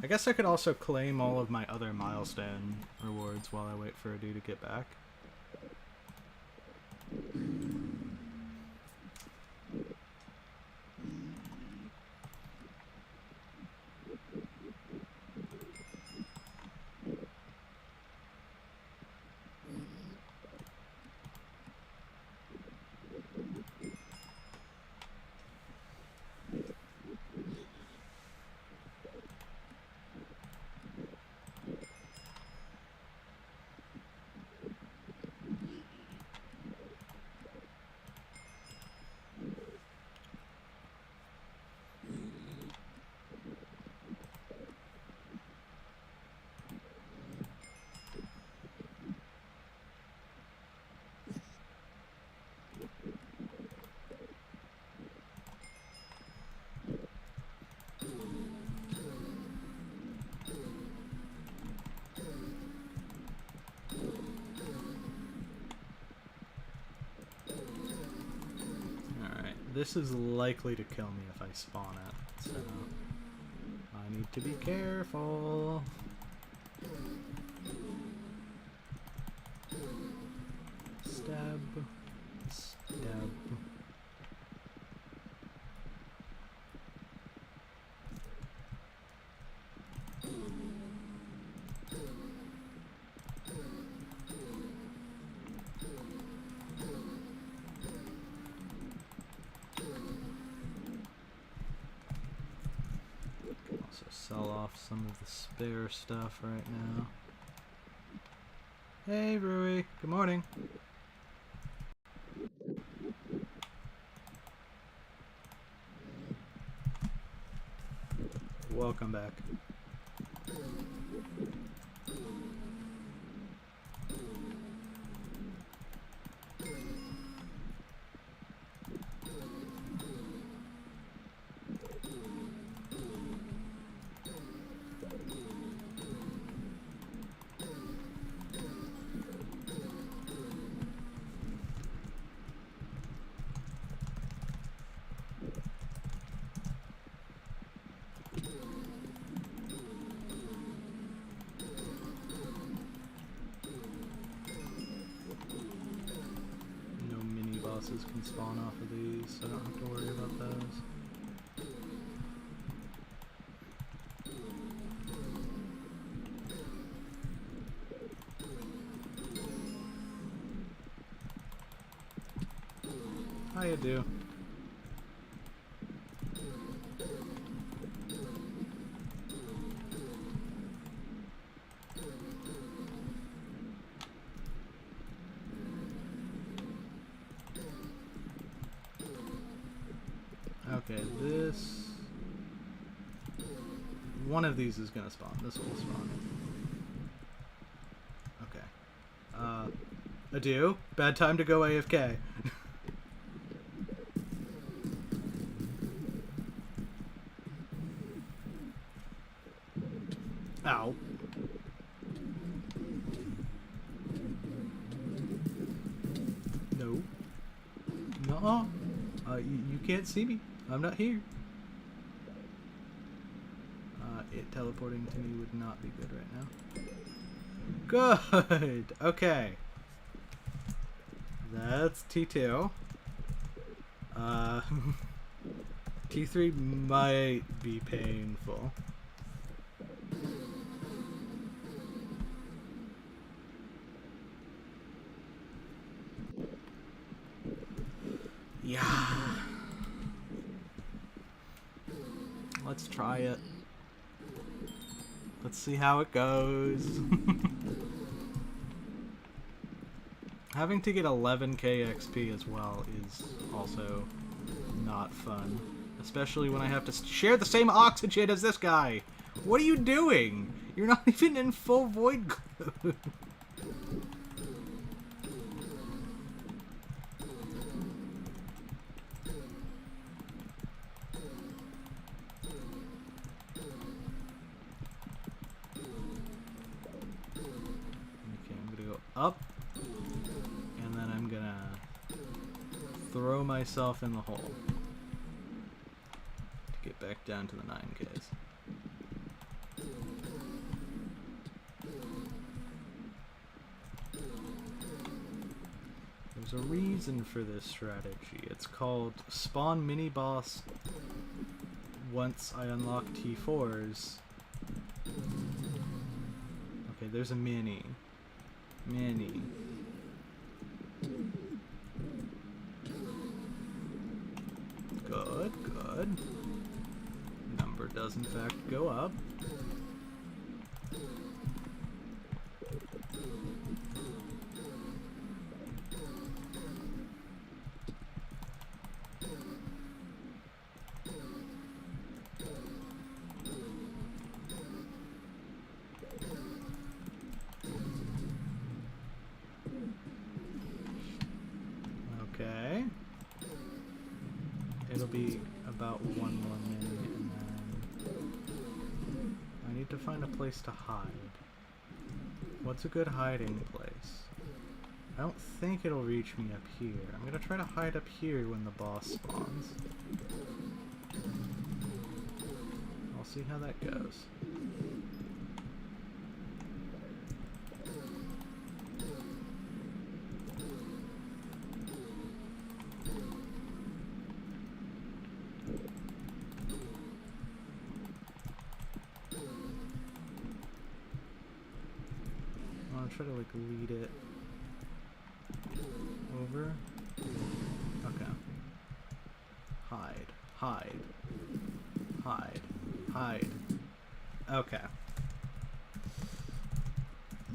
I guess I could also claim all of my other milestone rewards while I wait for Adu to get back. This is likely to kill me if I spawn it, so I need to be careful. Stab. Stab. Sell off some of the spare stuff right now. Hey Rui, good morning. Welcome back. Can spawn off of these, so I don't have to worry about those. How you do? Okay, this... one of these is gonna spawn. This will spawn. Okay. Adieu. Bad time to go AFK. Ow. No. Nuh-uh. You can't see me. I'm not here. It teleporting to me would not be good right now. Good! Okay. That's T2. T3 might be painful. Yeah. Let's try it. Let's see how it goes. Having to get 11k XP as well is also not fun. Especially when I have to share the same oxygen as this guy. What are you doing? You're not even in full void glue. Up, and then I'm gonna throw myself in the hole. get back down to the 9Ks. There's a reason for this strategy. It's called spawn mini boss once I unlock T4s. Okay, there's a mini. Mini. Good, good. Number does in fact go up. Okay. It'll be about one more minute, and then I need to find a place to hide. What's a good hiding place? I don't think it'll reach me up here. I'm gonna try to hide up here when the boss spawns. I'll see how that goes. I'll try to like lead it over. Okay. Hide. Hide. Hide. Hide. Okay.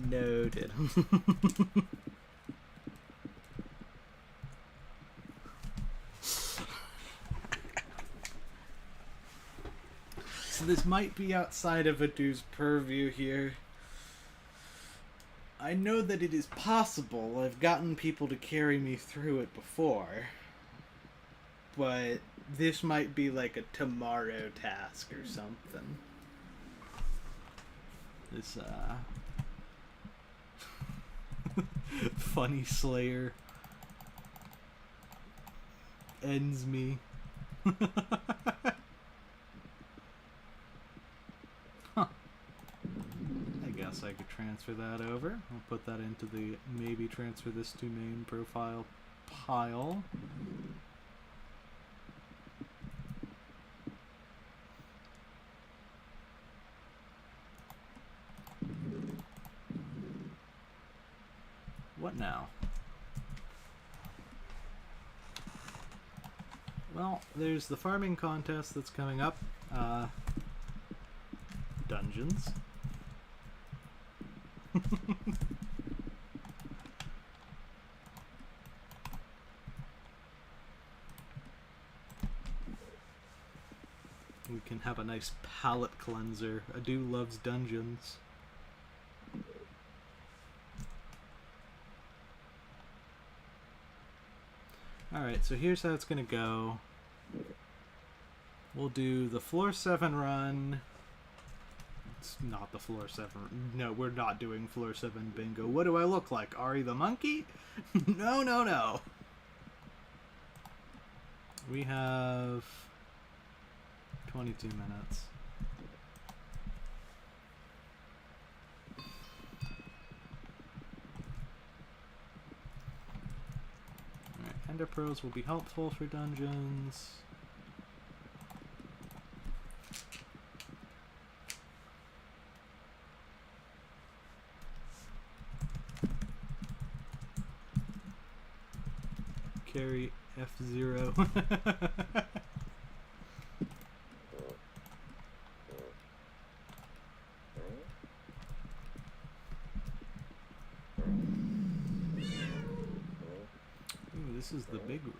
Noted. So this might be outside of Adu's purview here. I know that it is possible. I've gotten people to carry me through it before. But this might be like a tomorrow task or something. This, funny Slayer ends me. Huh. I guess I could transfer that over. I'll put that into the maybe transfer this to main profile pile. What now? Well, there's the farming contest that's coming up. Dungeons. We can have a nice palate cleanser. Adu loves dungeons. Alright, so here's how it's gonna go. We'll do the floor 7 run. It's not the floor 7. No, we're not doing floor 7 bingo. What do I look like? Ari the monkey? No, no, no. We have 22 minutes. Alright, Ender Pearls will be helpful for dungeons. Carry F0. Ooh, this is the big room.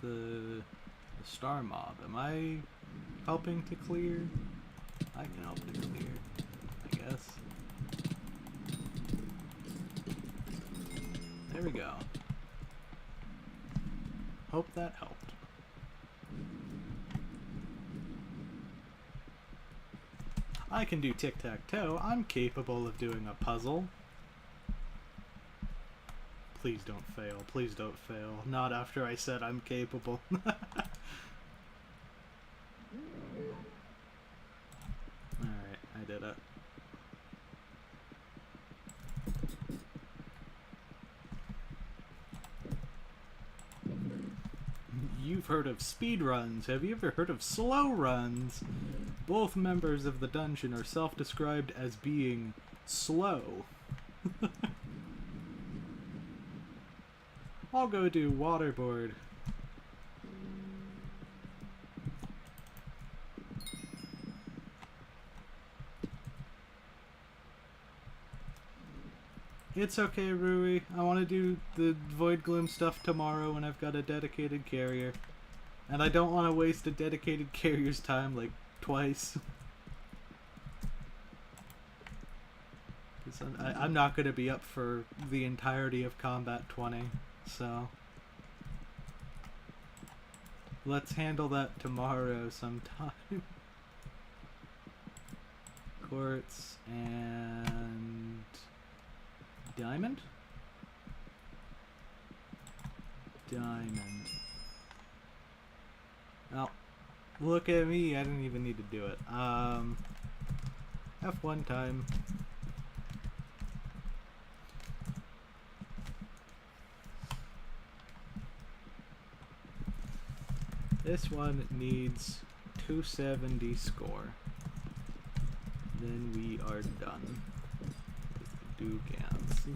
the star mob? Am I helping to clear? I can help to clear, I guess. There we go. Hope that helped. I can do tic-tac-toe. I'm capable of doing a puzzle. Please don't fail. Please don't fail. Not after I said I'm capable. Alright, I did it. You've heard of speed runs. Have you ever heard of slow runs? Both members of the dungeon are self-described as being slow. I'll go do waterboard. It's okay, Rui. I want to do the Void Gloom stuff tomorrow when I've got a dedicated carrier. And I don't want to waste a dedicated carrier's time, like, twice. I'm not going to be up for the entirety of Combat 20, so... let's handle that tomorrow sometime. Quartz and... diamond? Diamond. Well, look at me, I didn't even need to do it. F1 time. This one needs 270 score. Then we are done. Do Gans.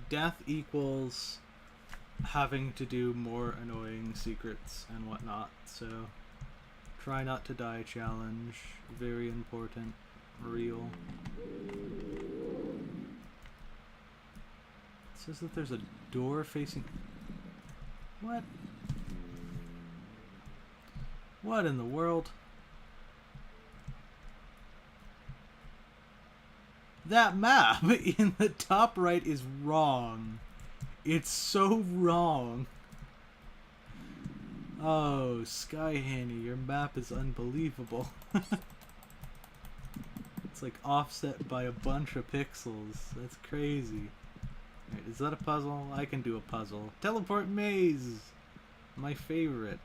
Death equals having to do more annoying secrets and whatnot, so try not to die challenge, very important, real. It says that there's a door facing... What? What in the world? That map in the top right is wrong. It's so wrong. Oh, Skyhanny, your map is unbelievable. It's like offset by a bunch of pixels. That's crazy. Alright, is that a puzzle? I can do a puzzle. Teleport maze! My favorite.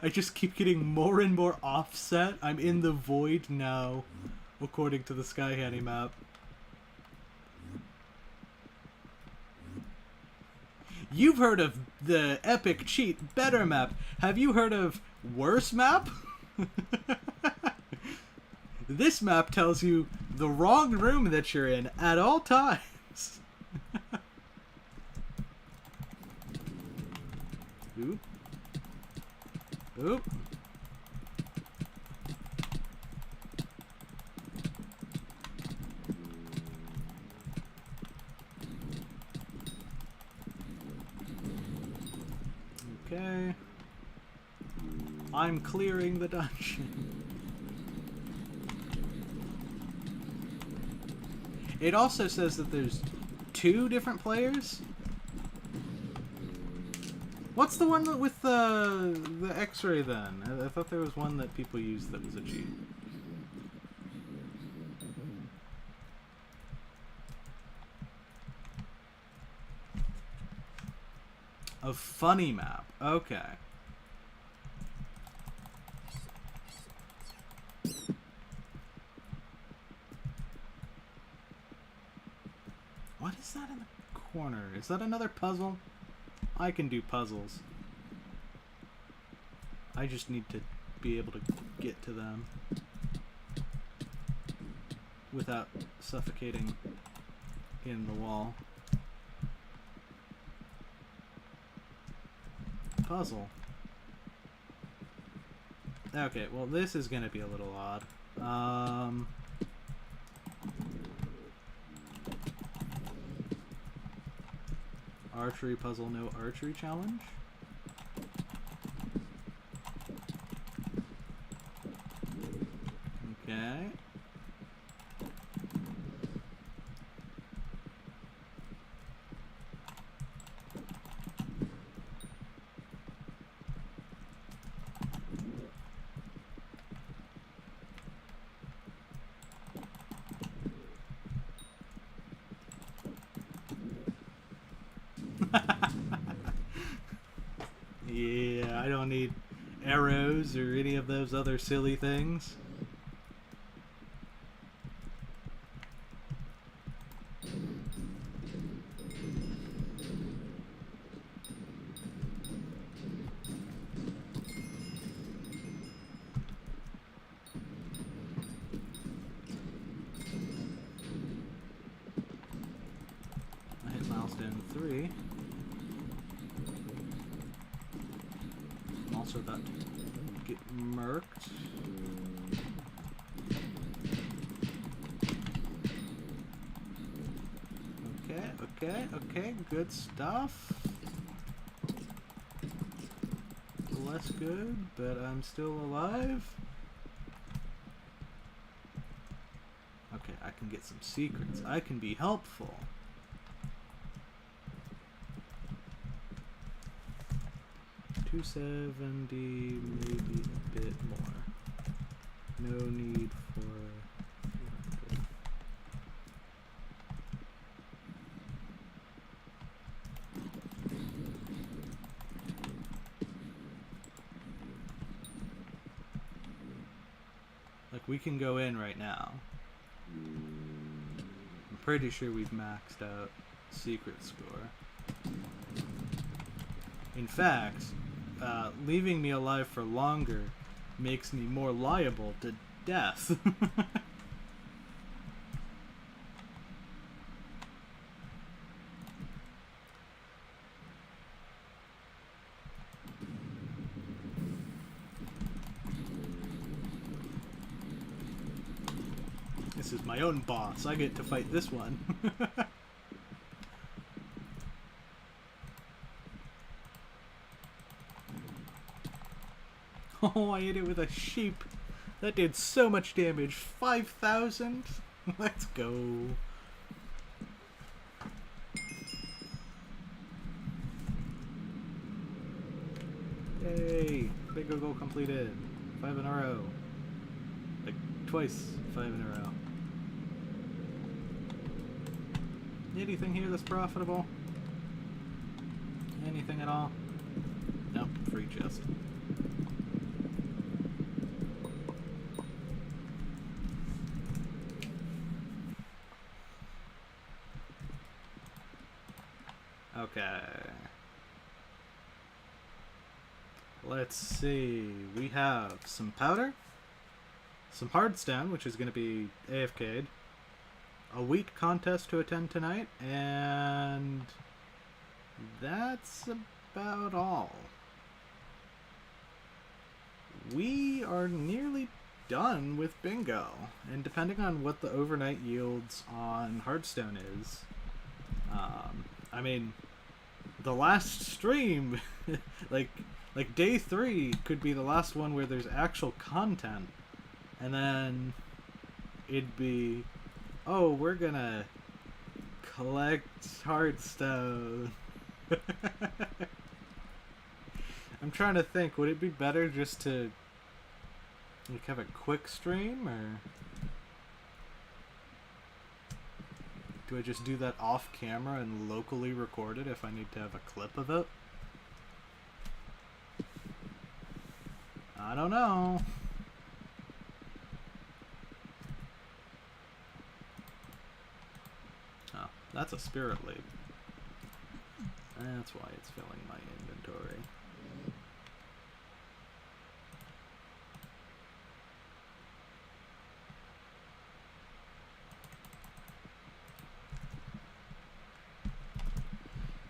I just keep getting more and more offset. I'm in the void now, according to the Skyhanny map. You've heard of the epic cheat better map. Have you heard of worse map? This map tells you the wrong room that you're in at all times. Oop. Oop. I'm clearing the dungeon. It also says that there's 2 different players. What's the one with the X-ray then? I thought there was one that people used that was a cheat. A funny map. Okay. What is that in the corner? Is that another puzzle? I can do puzzles. I just need to be able to get to them without suffocating in the wall. Puzzle. Okay, well this is gonna be a little odd. Archery puzzle, no archery challenge. Okay. Yeah, I don't need arrows or any of those other silly things. I hit milestone 3. I'm also about to get murked. Okay, good stuff. Less good, but I'm still alive. Okay, I can get some secrets. I can be helpful. $270, maybe a bit more. No need for 300. Like, we can go in right now. I'm pretty sure we've maxed out secret score. In fact, leaving me alive for longer makes me more liable to death. This is my own boss. I get to fight this one. Oh, I hit it with a sheep. That did so much damage. 5,000? Let's go. Yay. Big goal completed. 5 in a row. Like, twice 5 in a row. Anything here that's profitable? Anything at all? Nope, free chest. Okay. Let's see. We have some powder, some hardstone, which is going to be AFK'd, a wheat contest to attend tonight, and that's about all. We are nearly done with bingo, and depending on what the overnight yields on Hardstone is, I mean, the last stream, like Like, day 3 could be the last one where there's actual content. And then it'd be, oh, we're gonna collect Hardstone. I'm trying to think, would it be better just to like have a quick stream, or do I just do that off camera and locally record it if I need to have a clip of it? I don't know. Oh, that's a spirit leap. That's why it's filling my inventory.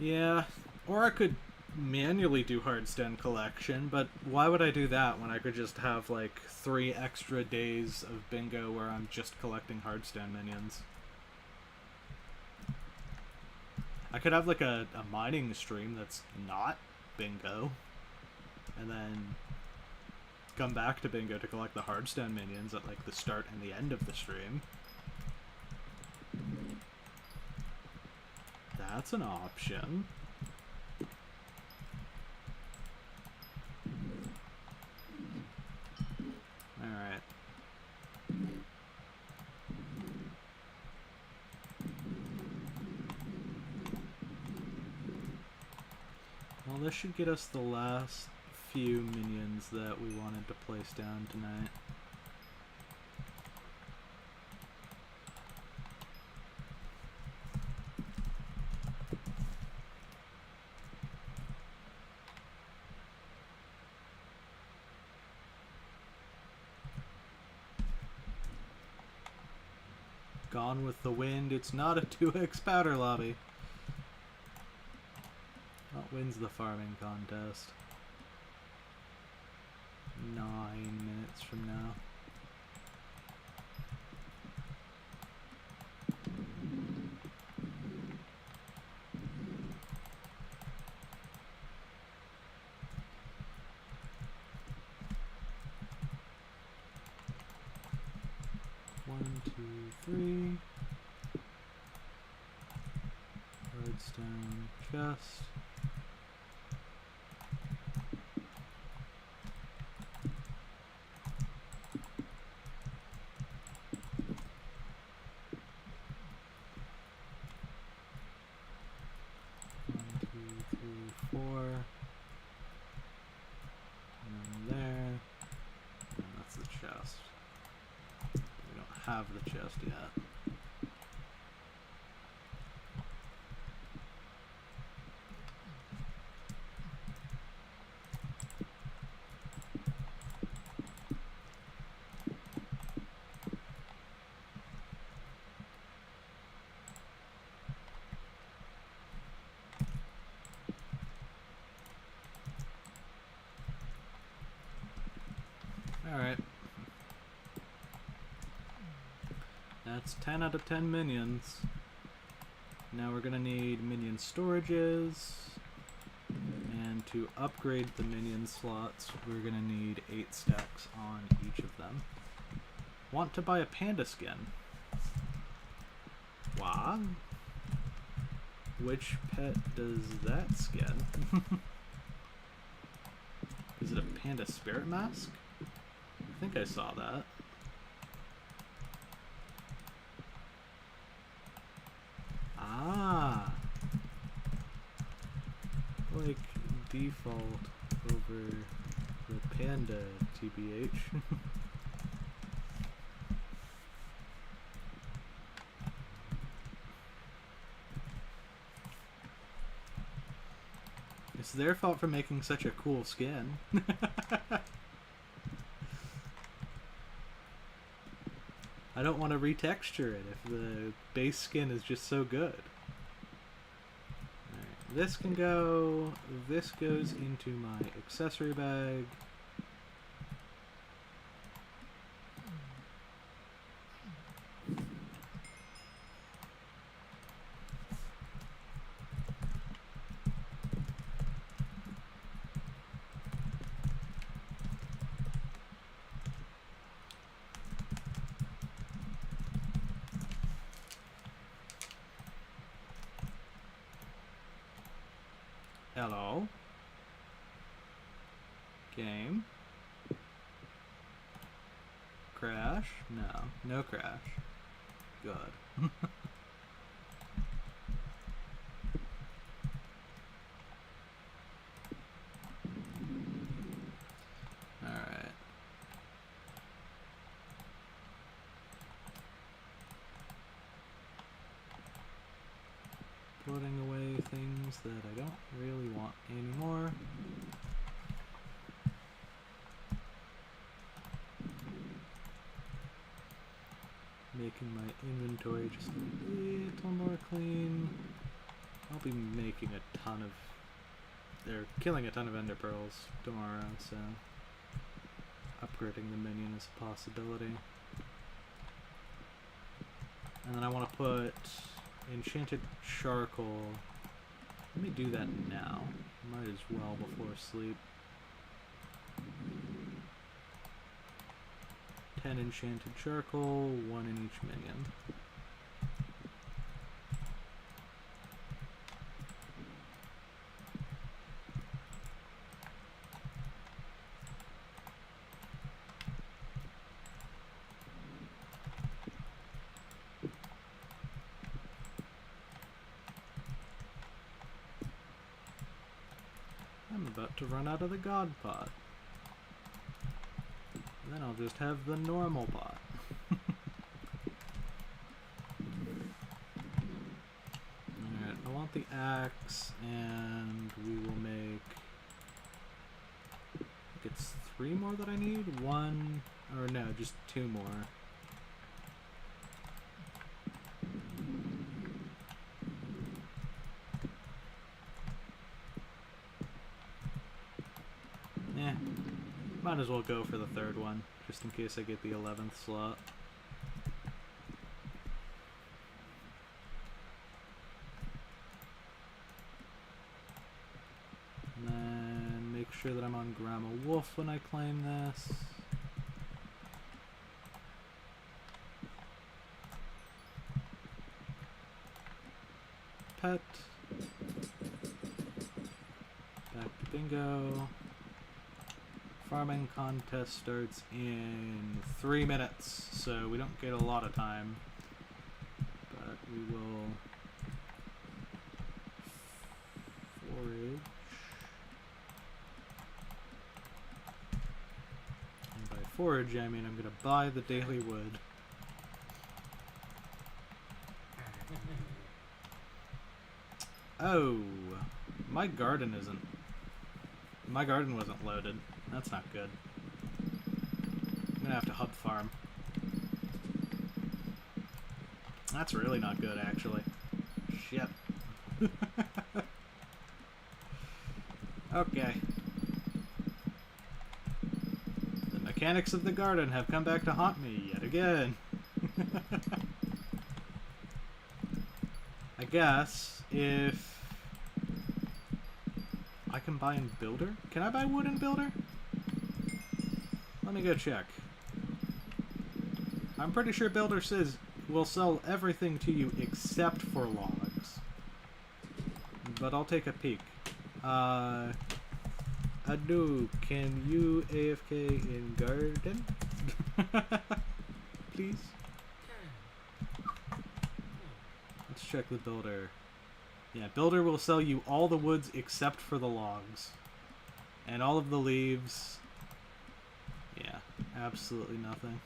Yeah, or I could manually do Hardstone collection, but why would I do that when I could just have like 3 extra days of bingo where I'm just collecting Hardstone minions? I could have like a mining stream that's not bingo, and then come back to bingo to collect the Hardstone minions at like the start and the end of the stream. That's an option. Alright. Well, this should get us the last few minions that we wanted to place down tonight. Gone with the Wind, it's not a 2x powder lobby. What wins the farming contest? 9 minutes from now. One, two, three. Hardstone chest. Have the chest yet. All right. That's 10 out of 10 minions. Now we're gonna need minion storages, and to upgrade the minion slots, we're gonna need 8 stacks on each of them. Want to buy a panda skin? Wow. Which pet does that skin? Is it a panda spirit mask? I think I saw that. Ah, like default over the panda, TBH. It's their fault for making such a cool skin. I don't want to retexture it if the base skin is just so good. Alright, this can go, this goes into my accessory bag. Hello. Game. Crash? No. No crash. Good. Alright. Putting away things that I don't really want anymore. Making my inventory just a little more clean. I'll be making a ton of... They're killing a ton of ender pearls tomorrow, so... Upgrading the minion is a possibility. And then I want to put enchanted charcoal. Let me do that now. Might as well before sleep. 10 enchanted charcoal, 1 in each minion. I'm about to run out of the god pot. Then I'll just have the normal pot. Alright, I want the axe, and we will make... I think it's 3 more that I need? 1, or no, just 2 more. Eh. Might as well go for the 3rd one, just in case I get the 11th slot. And then make sure that I'm on Grandma Wolf when I claim this. Pet. Back to bingo. Farming contest starts in 3 minutes, so we don't get a lot of time, but we will forage. And by forage, I mean I'm going to buy the daily wood. Oh, my garden wasn't loaded. That's not good. I'm gonna have to hub farm. That's really not good, actually. Shit. Okay. The mechanics of the garden have come back to haunt me yet again. I guess if I can buy in Builder? Can I buy wood in Builder? Let me go check. I'm pretty sure Builder says we'll sell everything to you except for logs. But I'll take a peek. Adu, can you AFK in garden? Please? Let's check the Builder. Yeah, Builder will sell you all the woods except for the logs. And all of the leaves. Yeah, absolutely nothing.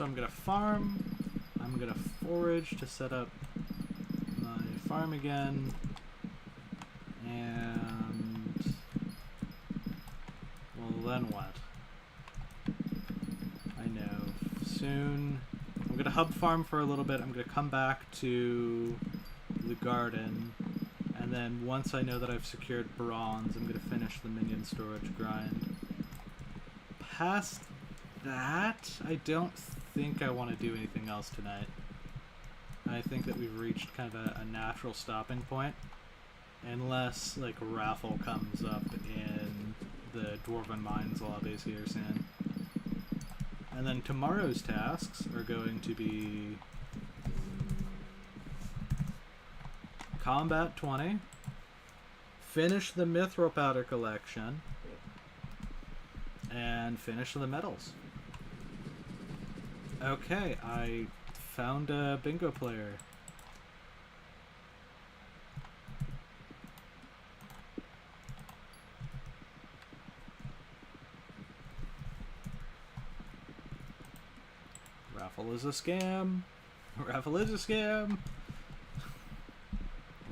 So I'm gonna farm. I'm gonna forage to set up my farm again. And... well, then what? I know. Soon... I'm gonna hub farm for a little bit. I'm gonna come back to the garden. And then once I know that I've secured bronze, I'm gonna finish the minion storage grind. Past that, I don't think I want to do anything else tonight. I think that we've reached kind of a natural stopping point. Unless, like, Raffle comes up in the Dwarven Mines lobbies here soon. And then tomorrow's tasks are going to be... Combat 20. Finish the Mithril Powder collection. And finish the medals. Okay, I found a bingo player. Raffle is a scam. Raffle is a scam.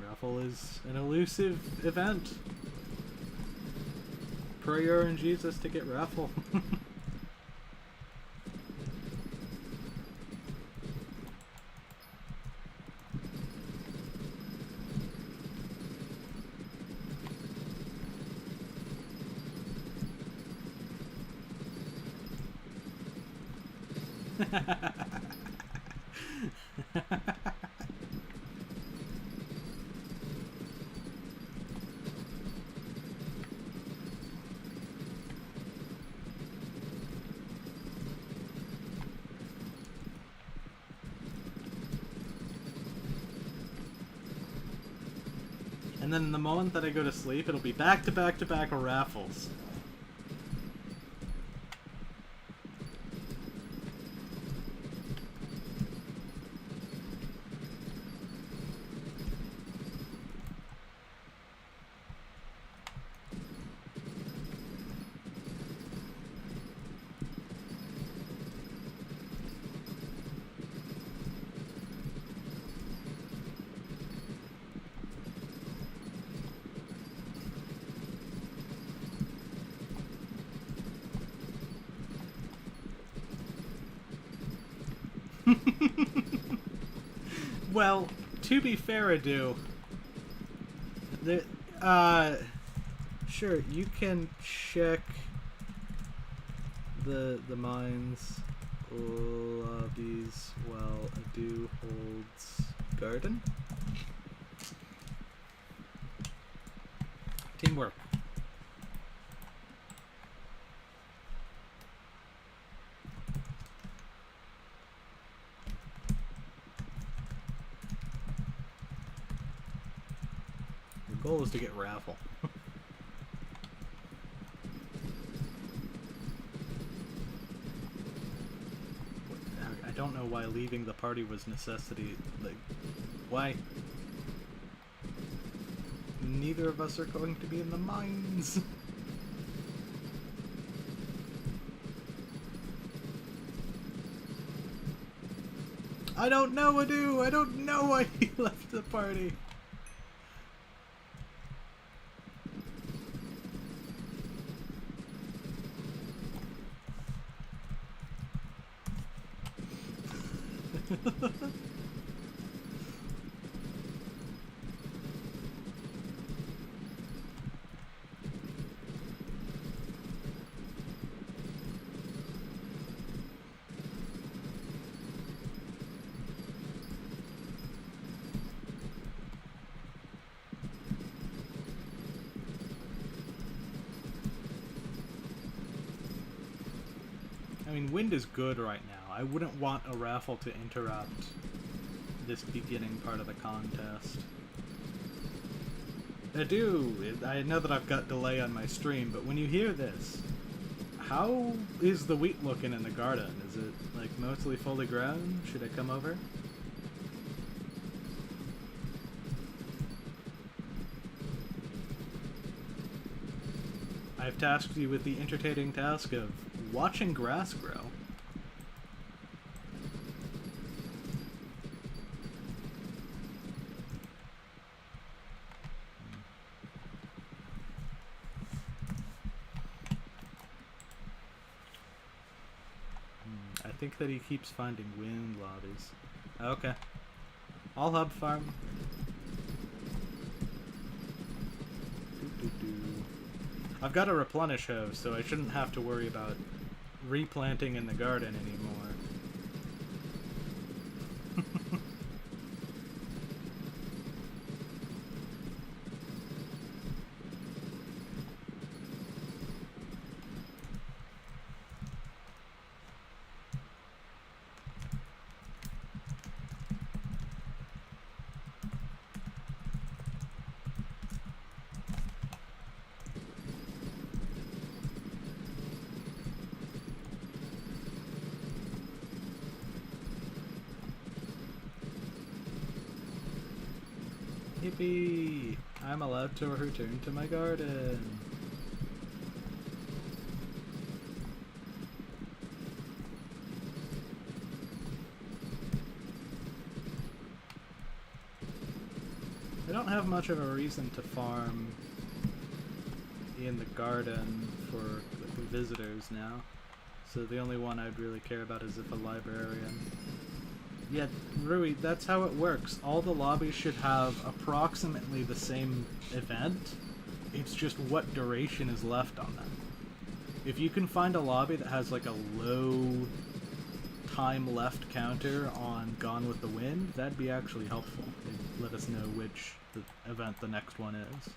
Raffle is an elusive event. Prayer in Jesus to get Raffle. And then the moment that I go to sleep, it'll be back to back to back raffles. Well, to be fair, Adu, sure, you can check the mines lobbies while Adu holds garden. Teamwork. The goal is to get Raffle. I don't know why leaving the party was necessity. Like, why? Neither of us are going to be in the mines. I don't know, Adu! I don't know why he left the party. I mean, wind is good right now. I wouldn't want a raffle to interrupt this beginning part of the contest. I do. I know that I've got delay on my stream, but when you hear this, how is the wheat looking in the garden? Is it, like, mostly fully grown? Should I come over? I've tasked you with the entertaining task of watching grass grow. think that he keeps finding wind lobbies. Okay. I'll hub farm. I've got a replenish hoe, so I shouldn't have to worry about replanting in the garden anymore. Yippee! I'm allowed to return to my garden. I don't have much of a reason to farm in the garden for the visitors now, so the only one I'd really care about is if a librarian. Yeah, Rui, that's how it works. All the lobbies should have approximately the same event. It's just what duration is left on them. If you can find a lobby that has like a low time left counter on Gone with the Wind, that'd be actually helpful. It'd let us know which event the next one is.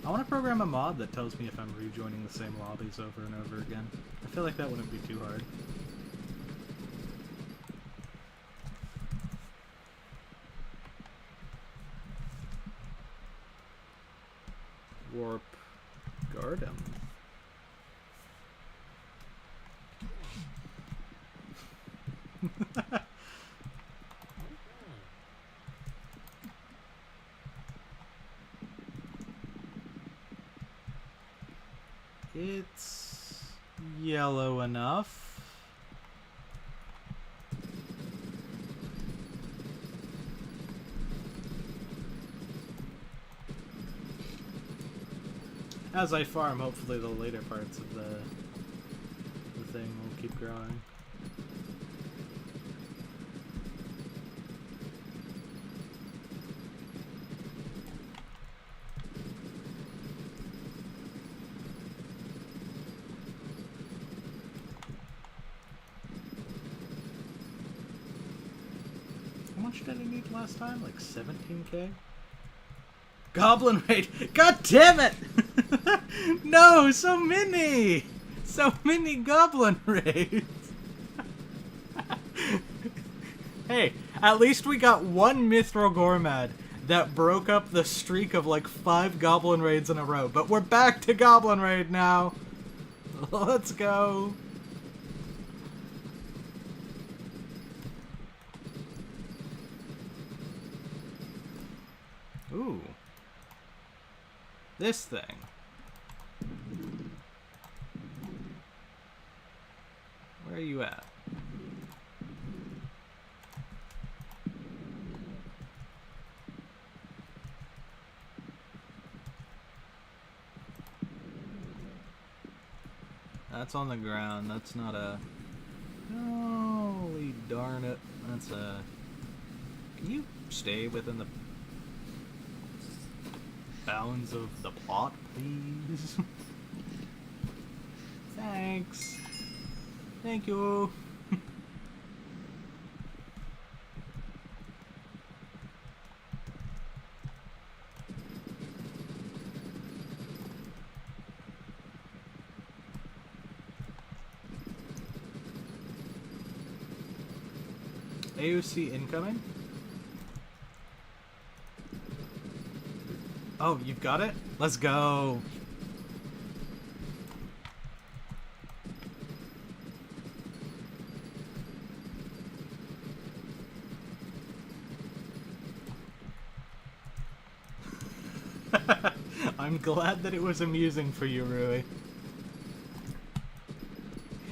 I want to program a mod that tells me if I'm rejoining the same lobbies over and over again. I feel like that wouldn't be too hard. Warp Garden. It's yellow enough. As I farm, hopefully the later parts of the thing will keep growing. How much did I need last time? Like 17k? Goblin raid! God damn it! No, so many! So many goblin raids! Hey, at least we got one Mithril Gormad that broke up the streak of like 5 goblin raids in a row. But we're back to goblin raid now! Let's go! Ooh. This thing. Where are you at? That's on the ground. That's not a... Holy darn it. That's a... Can you stay within the bounds of the plot, please? Thanks. Thank you. AOC incoming? Oh, you've got it? Let's go! I'm glad that it was amusing for you, Rui.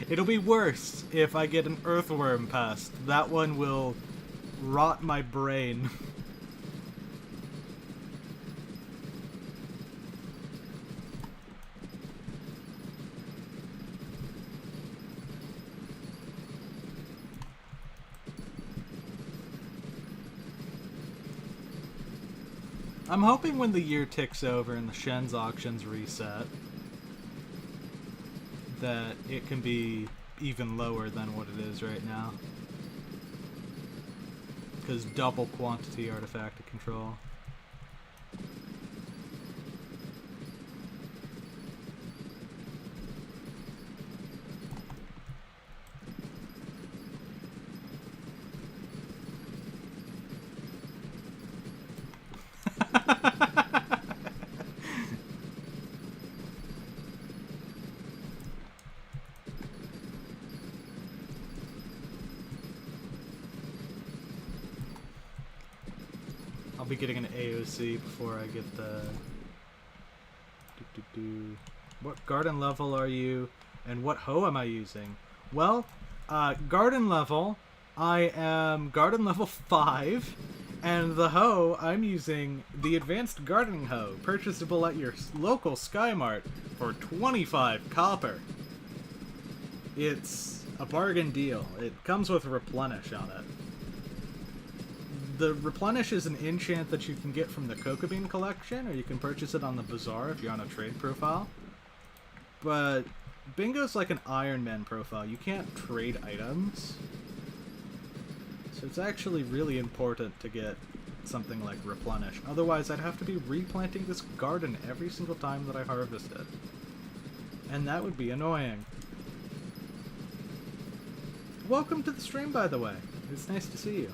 It'll be worse if I get an earthworm pest. That one will rot my brain. I'm hoping when the year ticks over and the Shen's auctions reset, that it can be even lower than what it is right now. Because double quantity artifact to control. I'll be getting an AOC before I get the... What garden level are you? And what hoe am I using? Well, garden level, I am garden level 5. And the hoe, I'm using the Advanced Gardening Hoe, purchasable at your local Sky Mart for 25 copper. It's a bargain deal. It comes with Replenish on it. The Replenish is an enchant that you can get from the Cocoa Bean collection, or you can purchase it on the Bazaar if you're on a trade profile. But Bingo's like an Iron Man profile. You can't trade items. So it's actually really important to get something like Replenish. Otherwise, I'd have to be replanting this garden every single time that I harvest it. And that would be annoying. Welcome to the stream, by the way. It's nice to see you.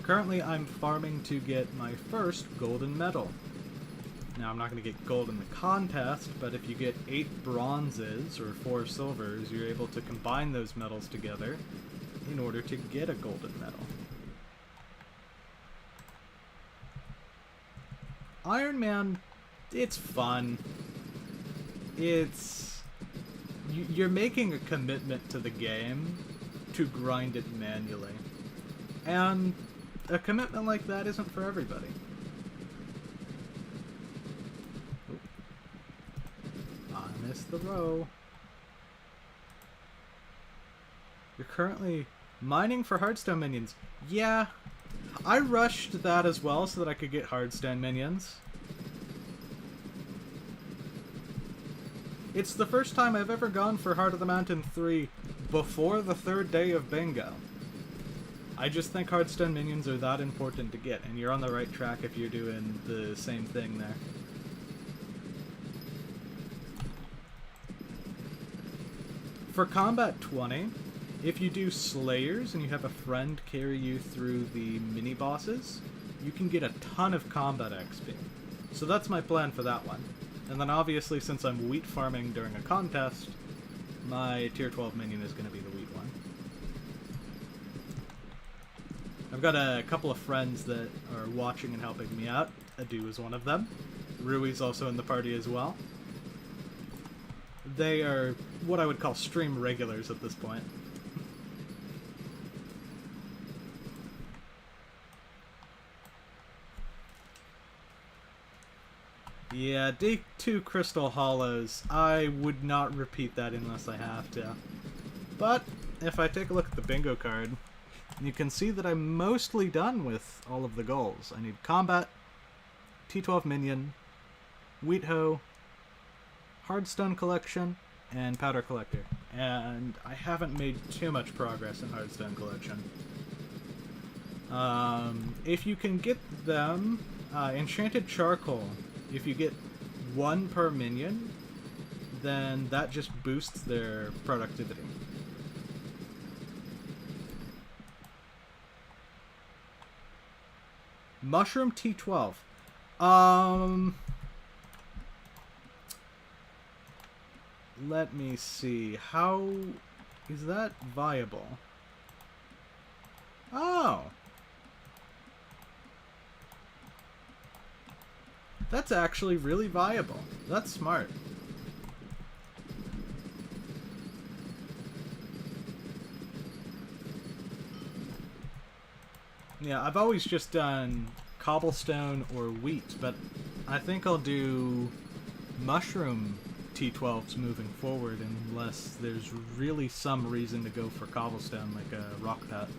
Currently, I'm farming to get my first golden medal. Now, I'm not going to get gold in the contest, but if you get 8 bronzes or 4 silvers, you're able to combine those medals together in order to get a golden medal. Iron Man, it's fun. It's... You're making a commitment to the game to grind it manually. And a commitment like that isn't for everybody. I missed the row. You're currently mining for Hardstone minions. Yeah, I rushed that as well so that I could get Hardstone minions. It's the first time I've ever gone for Heart of the Mountain 3 before the 3rd day of bingo. I just think Hardstone minions are that important to get, and you're on the right track if you're doing the same thing there. For Combat 20, if you do Slayers and you have a friend carry you through the mini-bosses, you can get a ton of combat XP. So that's my plan for that one. And then obviously, since I'm wheat farming during a contest, my tier 12 minion is going to be the wheat one. I've got a couple of friends that are watching and helping me out. Adu is one of them. Rui's also in the party as well. They are what I would call stream regulars at this point. Yeah, day 2 Crystal Hollows. I would not repeat that unless I have to. But if I take a look at the bingo card, you can see that I'm mostly done with all of the goals. I need Combat, T12 Minion, Wheat Hoe, Hardstone Collection, and Powder Collector. And I haven't made too much progress in Hardstone Collection. If you can get them, Enchanted Charcoal, if you get 1 per minion, then that just boosts their productivity. Mushroom T12. Let me see. How is that viable? Oh. That's actually really viable. That's smart. Yeah, I've always just done cobblestone or wheat, but I think I'll do mushroom T12s moving forward unless there's really some reason to go for cobblestone like a rock cut.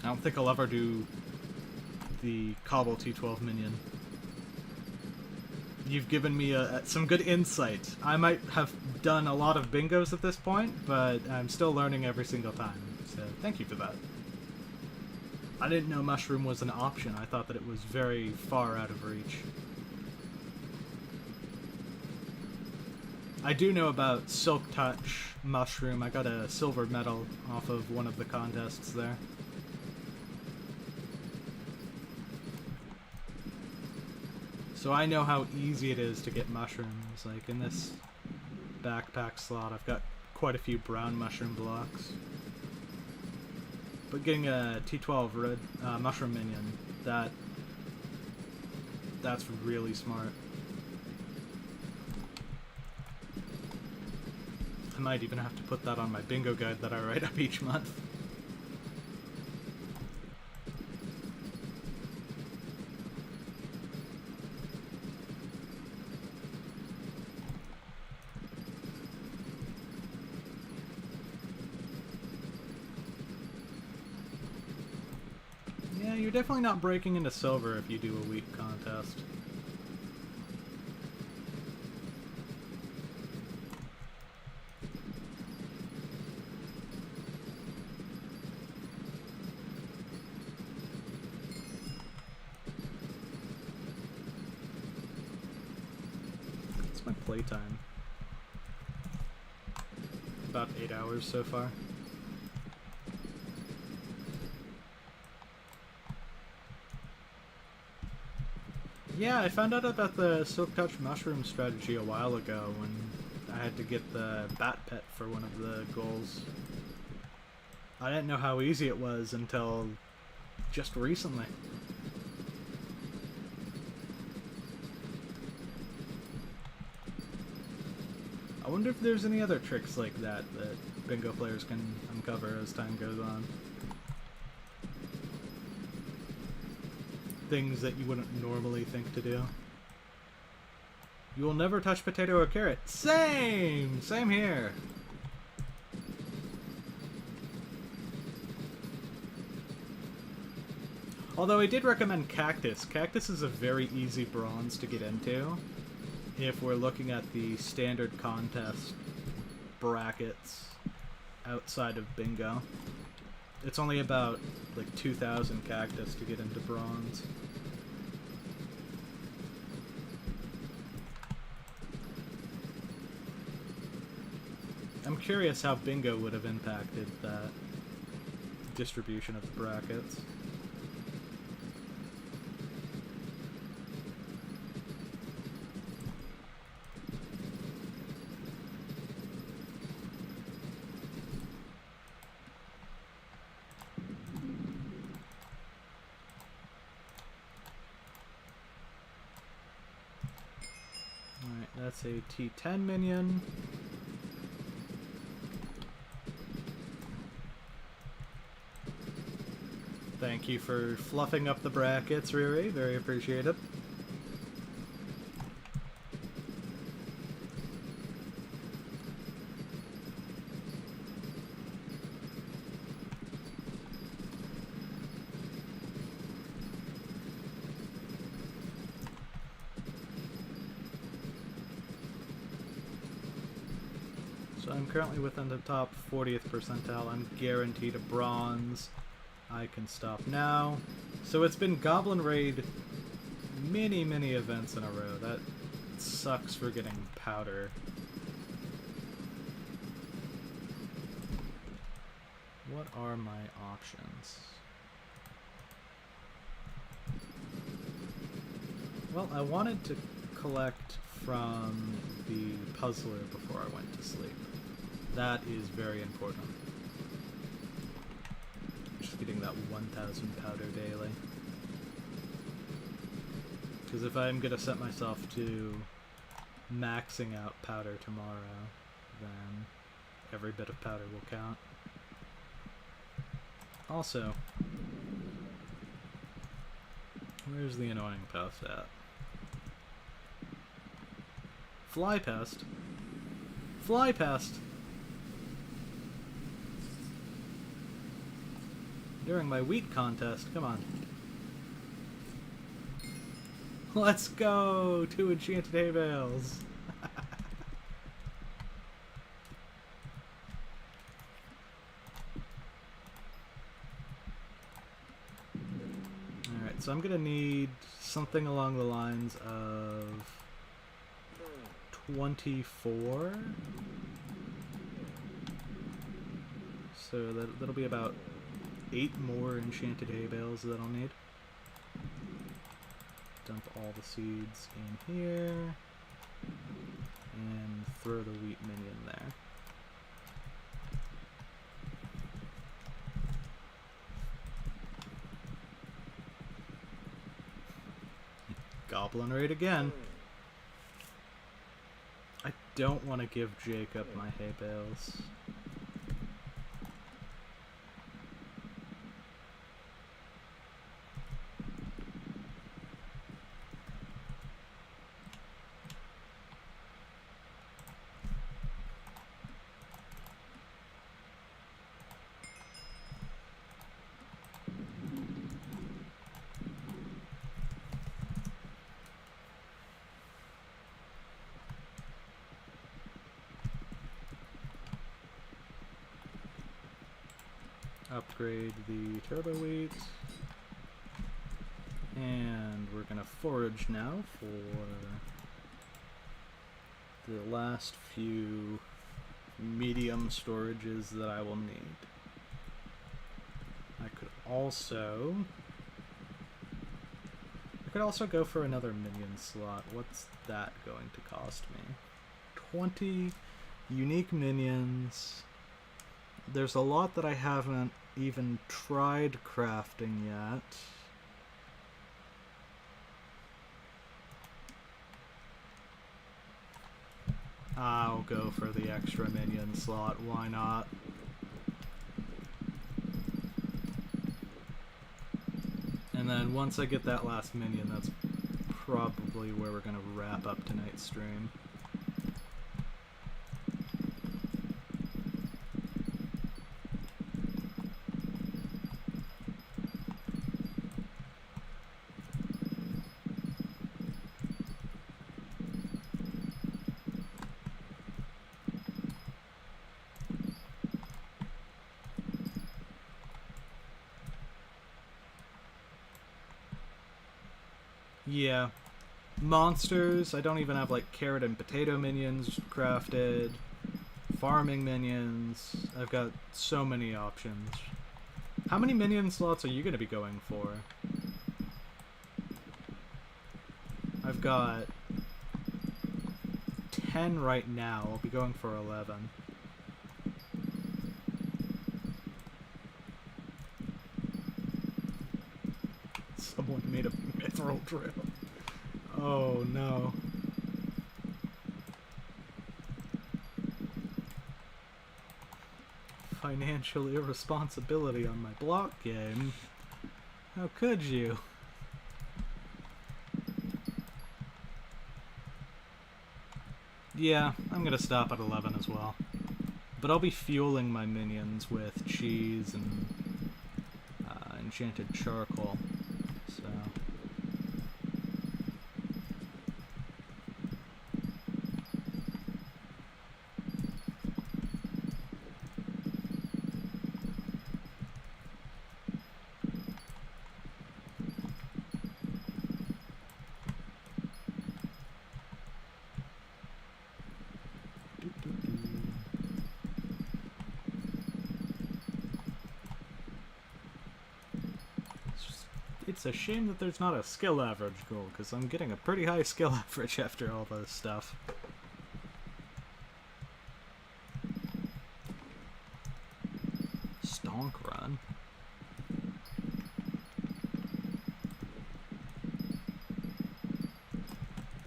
I don't think I'll ever do the cobble T12 minion. You've given me some good insight. I might have done a lot of bingos at this point, but I'm still learning every single time, so thank you for that. I didn't know mushroom was an option. I thought that it was very far out of reach. I do know about Silk Touch mushroom. I got a silver medal off of one of the contests there. So I know how easy it is to get mushrooms. Like in this backpack slot, I've got quite a few brown mushroom blocks. But getting a T12 red mushroom minion, that's really smart. I might even have to put that on my bingo guide that I write up each month. Yeah, you're definitely not breaking into silver if you do a week contest. It's my playtime. About 8 hours so far. Yeah, I found out about the Silk Touch mushroom strategy a while ago when I had to get the bat pet for one of the goals. I didn't know how easy it was until just recently. I wonder if there's any other tricks like that that bingo players can uncover as time goes on. Things that you wouldn't normally think to do. You will never touch potato or carrot. Same! Same here. Although I did recommend cactus. Cactus is a very easy bronze to get into if we're looking at the standard contest brackets outside of bingo. It's only about like 2,000 cactus to get into bronze. I'm curious how bingo would have impacted that distribution of the brackets. That's a T10 minion. Thank you for fluffing up the brackets, Riri. Very appreciated. So I'm currently within the top 40th percentile. I'm guaranteed a bronze. I can stop now. So it's been Goblin Raid many events in a row. That sucks for getting powder. What are my options? Well, I wanted to collect from the puzzler before I went to sleep. That is very important. Just getting that 1,000 powder daily. Because if I'm going to set myself to maxing out powder tomorrow, then every bit of powder will count. Also, where's the annoying post at? Fly pest. Fly pest! During my wheat contest, come on. Let's go! 2 enchanted hay bales! Alright, so I'm gonna need something along the lines of 24. So that'll be about 8 more enchanted hay bales that I'll need. Dump all the seeds in here. And throw the wheat minion there. Goblin raid again. I don't want to give Jacob my hay bales. Upgrade the turbo wheat. And we're gonna forage now for the last few medium storages that I will need. I could also go for another minion slot. What's that going to cost me? 20 unique minions. There's a lot that I haven't even tried crafting yet. I'll go for the extra minion slot, why not? And then once I get that last minion, that's probably where we're gonna wrap up tonight's stream. Yeah. Monsters, I don't even have like carrot and potato minions crafted. Farming minions. I've got so many options. How many minion slots are you going to be going for? I've got 10 right now. I'll be going for 11. Someone made a mithril drill. Oh no. Financial irresponsibility on my block game. How could you? Yeah, I'm gonna stop at 11 as well. But I'll be fueling my minions with cheese and enchanted charcoal. So it's a shame that there's not a skill average goal, because I'm getting a pretty high skill average after all this stuff. Stonk run.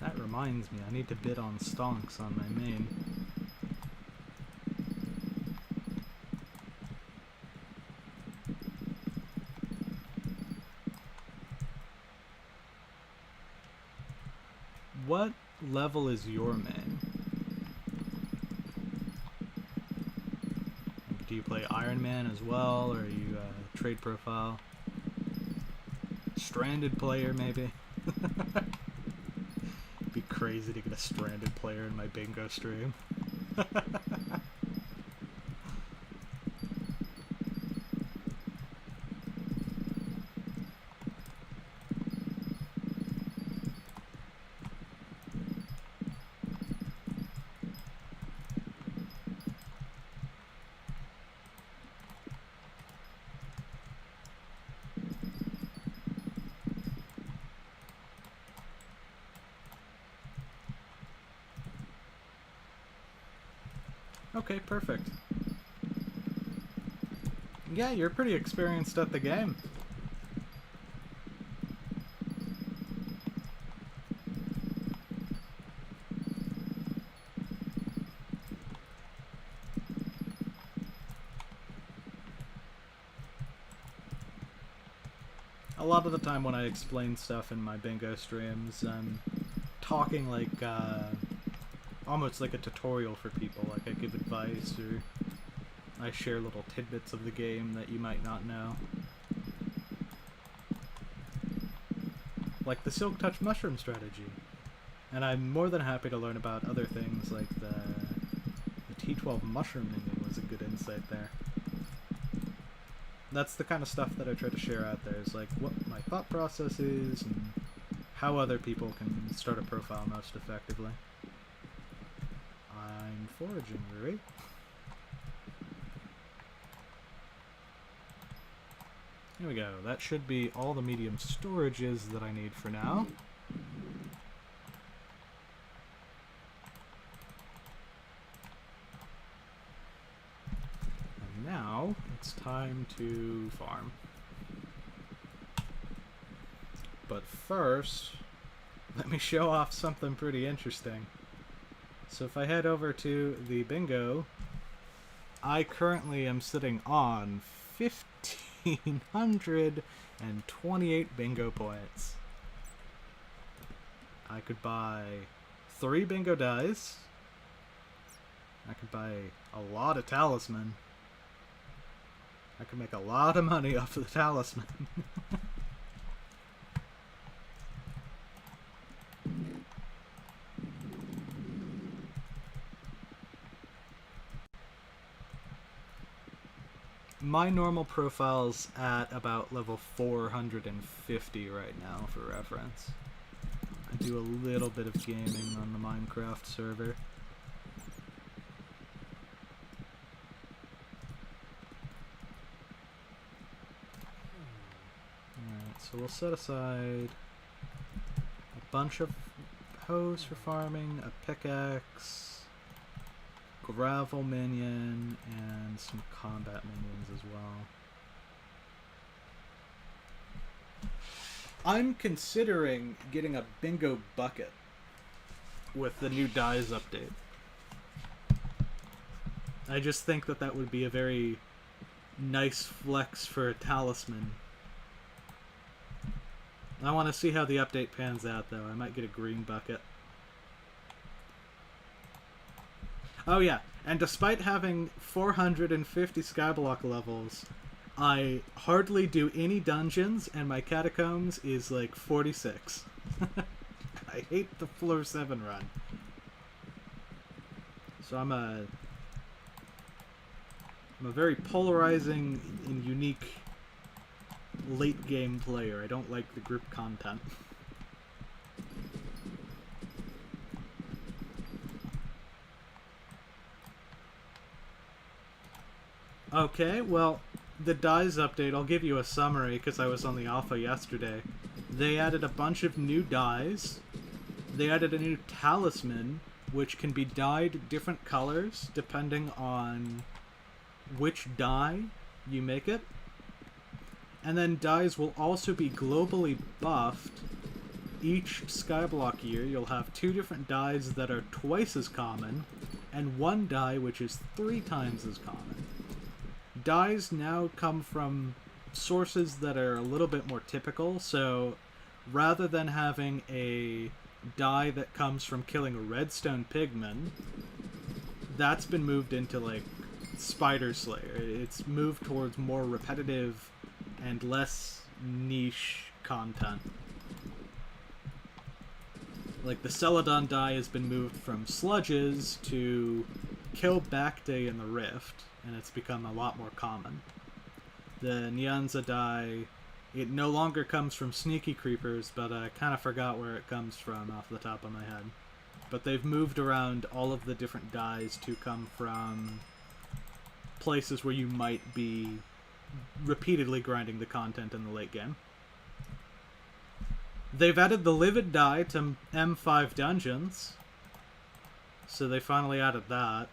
That reminds me, I need to bid on stonks on my main. What level is your main? Do you play Iron Man as well, or are you trade profile? Stranded player, maybe? It'd be crazy to get a stranded player in my bingo stream. Okay, perfect. Yeah, you're pretty experienced at the game. A lot of the time when I explain stuff in my bingo streams, I'm talking like, almost like a tutorial for people. Like I give advice, or I share little tidbits of the game that you might not know. Like the Silk Touch Mushroom strategy. And I'm more than happy to learn about other things, like the T12 Mushroom Minion was a good insight there. That's the kind of stuff that I try to share out there, is like what my thought process is, and how other people can start a profile most effectively. I'm foraging, right? Here we go. That should be all the medium storages that I need for now. And now it's time to farm. But first, let me show off something pretty interesting. So if I head over to the bingo, I currently am sitting on 1,528 bingo points. I could buy 3 bingo dice. I could buy a lot of talisman. I could make a lot of money off of the talisman. My normal profile's at about level 450 right now, for reference. I do a little bit of gaming on the Minecraft server. Alright, so we'll set aside a bunch of hoes for farming, a pickaxe, gravel minion, and some combat minions as well. I'm considering getting a bingo bucket with the new dies update. I just think that that would be a very nice flex for a talisman. I want to see how the update pans out, though. I might get a green bucket. Oh yeah, and despite having 450 skyblock levels, I hardly do any dungeons, and my catacombs is like 46. I hate the floor 7 run. So I'm a very polarizing and unique late game player. I don't like the group content. Okay, well, the dies update, I'll give you a summary because I was on the alpha yesterday. They added a bunch of new dies. They added a new talisman, which can be dyed different colors depending on which die you make it. And then dies will also be globally buffed. Each skyblock year, you'll have 2 different dies that are twice as common, and 1 die which is 3 times as common. Dies now come from sources that are a little bit more typical, so rather than having a dye that comes from killing a redstone pigman, that's been moved into, like, Spider Slayer. It's moved towards more repetitive and less niche content. Like, the Celadon dye has been moved from sludges to kill Backday in the Rift, and it's become a lot more common. The Nyanza dye, it no longer comes from sneaky creepers, but I kind of forgot where it comes from off the top of my head. But they've moved around all of the different dyes to come from places where you might be repeatedly grinding the content in the late game. They've added the Livid dye to M5 dungeons, so they finally added that.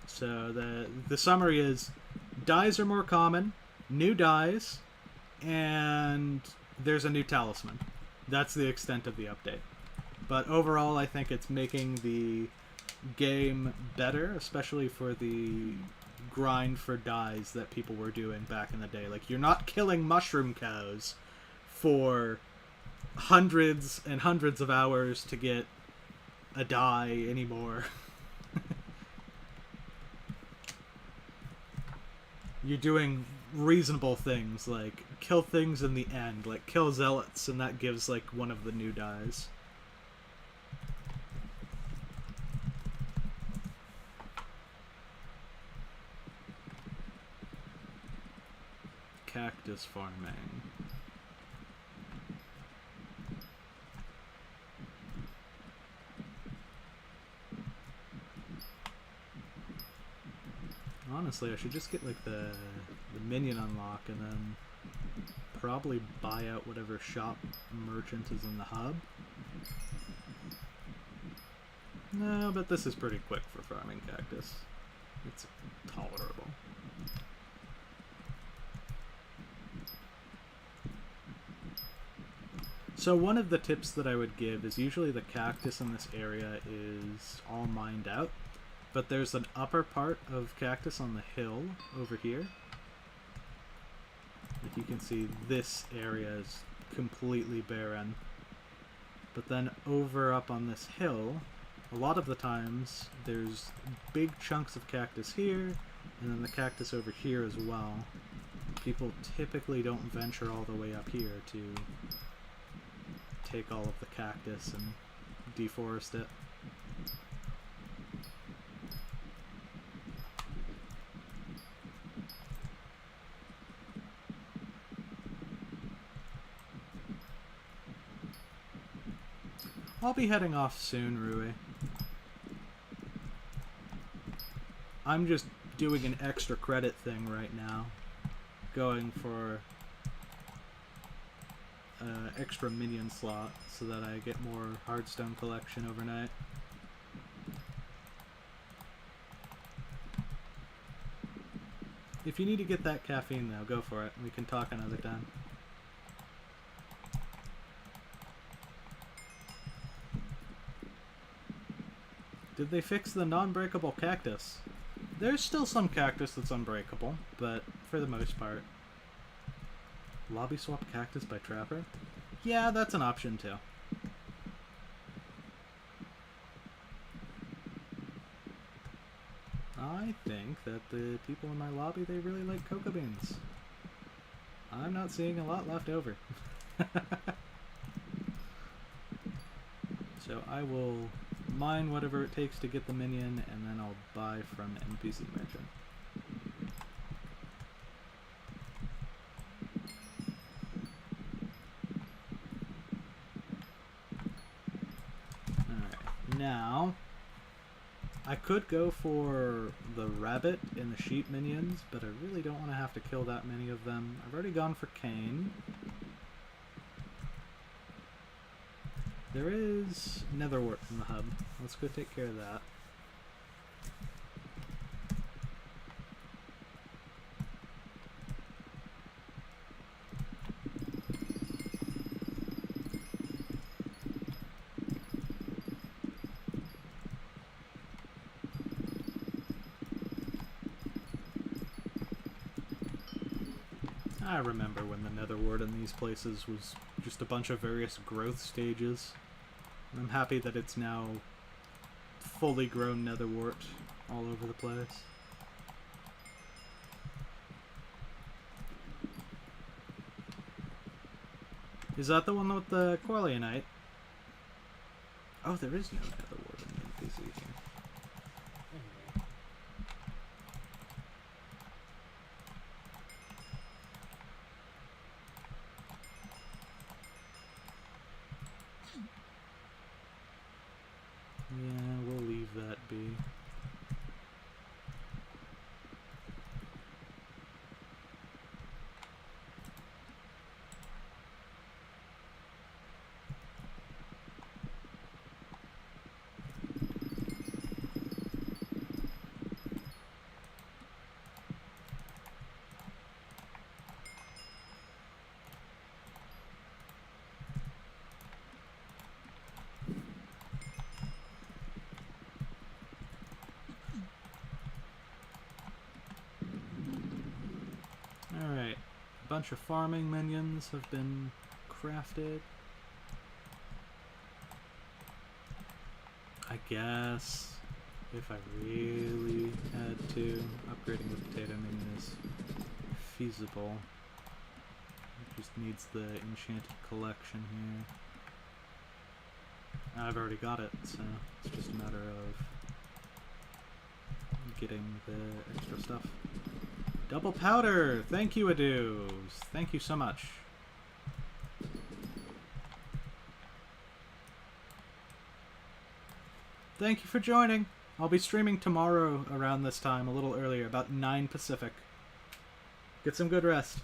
So the summary is, dyes are more common, new dyes, and there's a new talisman. That's the extent of the update. But overall, I think it's making the game better, especially for the grind for dyes that people were doing back in the day. Like, you're not killing mushroom cows for hundreds and hundreds of hours to get a dye anymore. You're doing reasonable things, like kill things in the end, like kill zealots, and that gives like one of the new dyes. Cactus farming. Honestly, I should just get like the Minion unlock and then probably buy out whatever shop merchant is in the hub. No, but this is pretty quick for farming cactus. It's tolerable. So one of the tips that I would give is usually the cactus in this area is all mined out, but there's an upper part of cactus on the hill over here. Like you can see, this area is completely barren. But then over up on this hill, a lot of the times there's big chunks of cactus here, and then the cactus over here as well. People typically don't venture all the way up here to take all of the cactus and deforest it. I'll be heading off soon, Rui. I'm just doing an extra credit thing right now. Going for extra Minion slot so that I get more Hardstone collection overnight. If you need to get that caffeine though, go for it. We can talk another time. Did they fix the non-breakable cactus? There's still some cactus that's unbreakable, but for the most part. Lobby swap cactus by Trapper? Yeah, that's an option too. I think that the people in my lobby, they really like cocoa beans. I'm not seeing a lot left over. So I will mine whatever it takes to get the Minion, and then I'll buy from NPC Merchant. Alright, now I could go for the rabbit and the sheep minions, but I really don't want to have to kill that many of them. I've already gone for Cain. There is netherwort in the hub. Let's go take care of that. I remember when the netherwort in these places was just a bunch of various growth stages. And I'm happy that it's now fully grown netherwort all over the place. Is that the one with the Corleonite? Oh, there is no netherwort in the NPC here. Yeah, we'll leave that be. Alright, a bunch of farming minions have been crafted. I guess if I really had to, upgrading the potato minion is feasible. It just needs the enchanted collection here. I've already got it, so it's just a matter of getting the extra stuff. Double powder! Thank you, Adus! Thank you so much. Thank you for joining. I'll be streaming tomorrow around this time, a little earlier, about 9 Pacific. Get some good rest.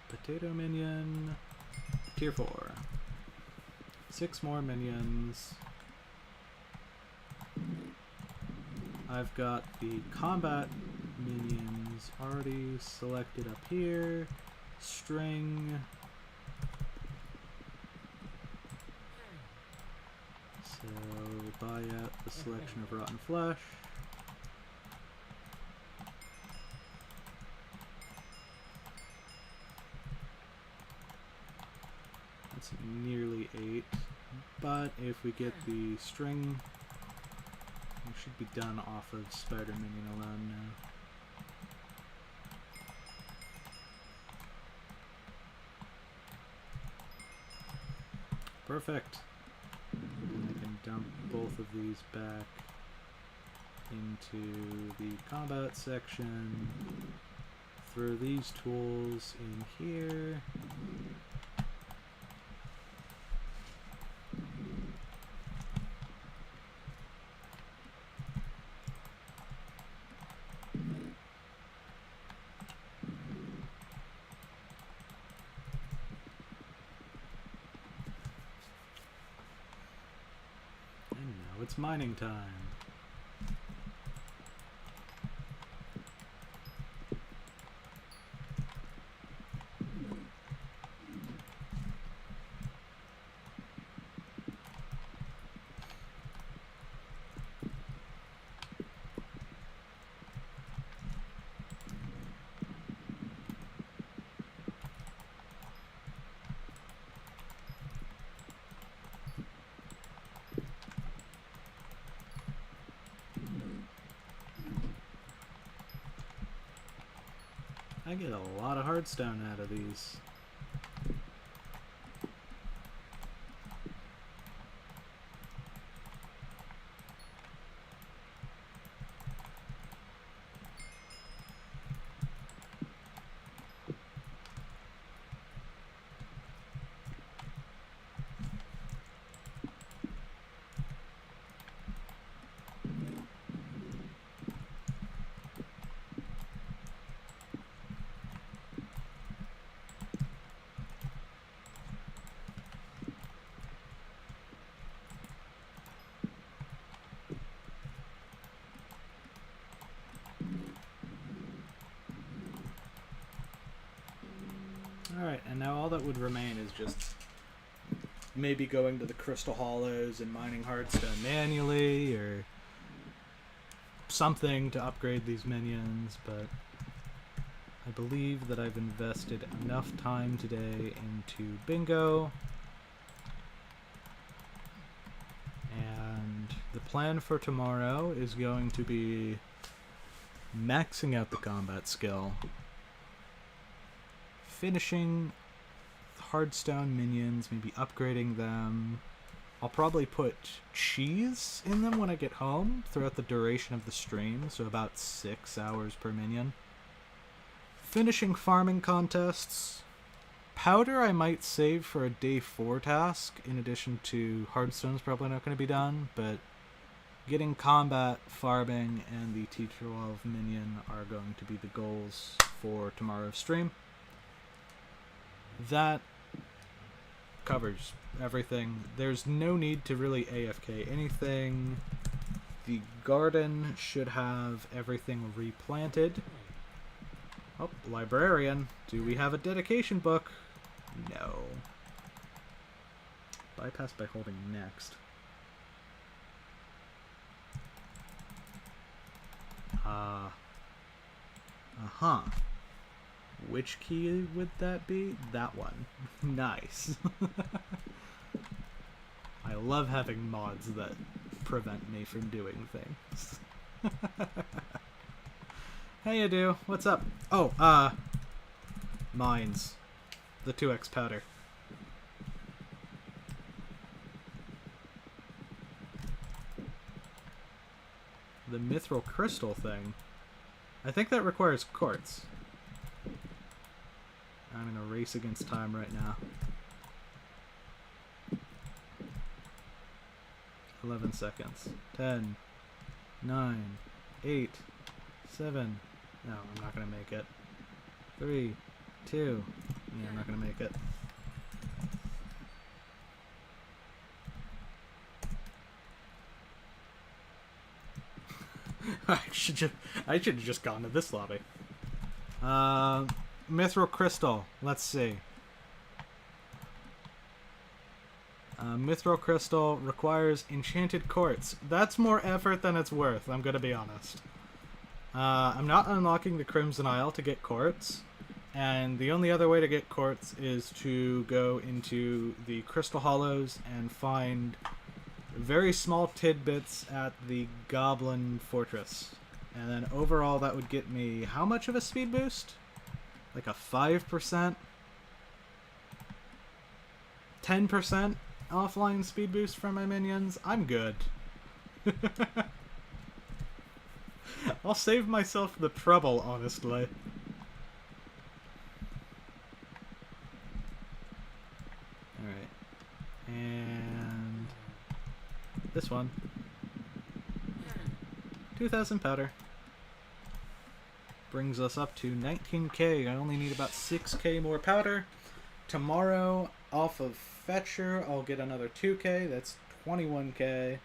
Potato minion, tier 4. 6 more minions. I've got the combat minions already selected up here. String. So buy out the selection of rotten flesh. That's nearly 8. But if we get the string, we should be done off of spider minion alone now. Perfect. And I can dump both of these back into the combat section. Throw these tools in here. It's mining time. I get a lot of hardstone out of these. Alright, and now all that would remain is just maybe going to the Crystal Hollows and mining Hardstone manually, or something to upgrade these minions, but I believe that I've invested enough time today into bingo, and the plan for tomorrow is going to be maxing out the combat skill, finishing Hardstone minions, maybe upgrading them. I'll probably put cheese in them when I get home throughout the duration of the stream, so about 6 hours per minion. Finishing farming contests. Powder I might save for a day 4 task, in addition to Hardstone's probably not going to be done, but getting combat, farming, and the T12 minion are going to be the goals for tomorrow's stream. That covers everything. There's no need to really AFK anything. The garden should have everything replanted. Oh, librarian. Do we have a dedication book? No. Bypass by holding next. Uh-huh. Which key would that be? That one. Nice. I love having mods that prevent me from doing things. Hey, Adu. What's up? Oh, mines. The 2x powder. The mithril crystal thing. I think that requires quartz. I'm in a race against time right now. 11 seconds. 10, 9, 8, 7. No, I'm not going to make it. 3, 2. Yeah, I'm not going to make it. I should have just gone to this lobby. Mithril crystal. Let's see. Mithril crystal requires enchanted quartz. That's more effort than it's worth, I'm gonna be honest. I'm not unlocking the Crimson Isle to get quartz, and the only other way to get quartz is to go into the Crystal Hollows and find very small tidbits at the Goblin Fortress. And then overall that would get me how much of a speed boost? Like a 5%? 10% offline speed boost from my minions? I'm good. I'll save myself the trouble, honestly. Alright. And this one. 2,000 powder. Brings us up to 19k. I only need about 6k more powder. Tomorrow, off of Fetcher, I'll get another 2k. That's 21k.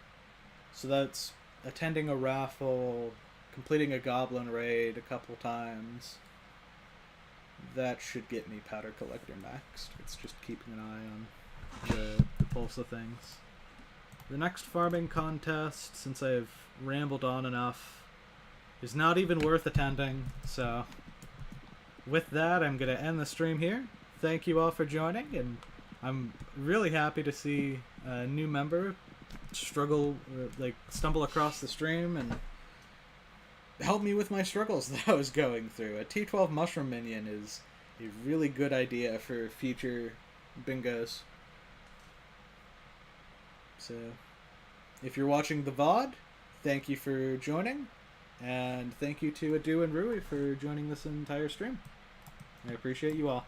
So that's attending a raffle, completing a goblin raid a couple times. That should get me powder collector maxed. It's just keeping an eye on the pulse of things. The next farming contest, since I've rambled on enough, is not even worth attending. So with that, I'm going to end the stream here. Thank you all for joining, and I'm really happy to see a new member stumble across the stream and help me with my struggles that I was going through. A T12 mushroom minion is a really good idea for future bingos. So if you're watching the VOD, thank you for joining, and thank you to Adu and Rui for joining this entire stream. I appreciate you all.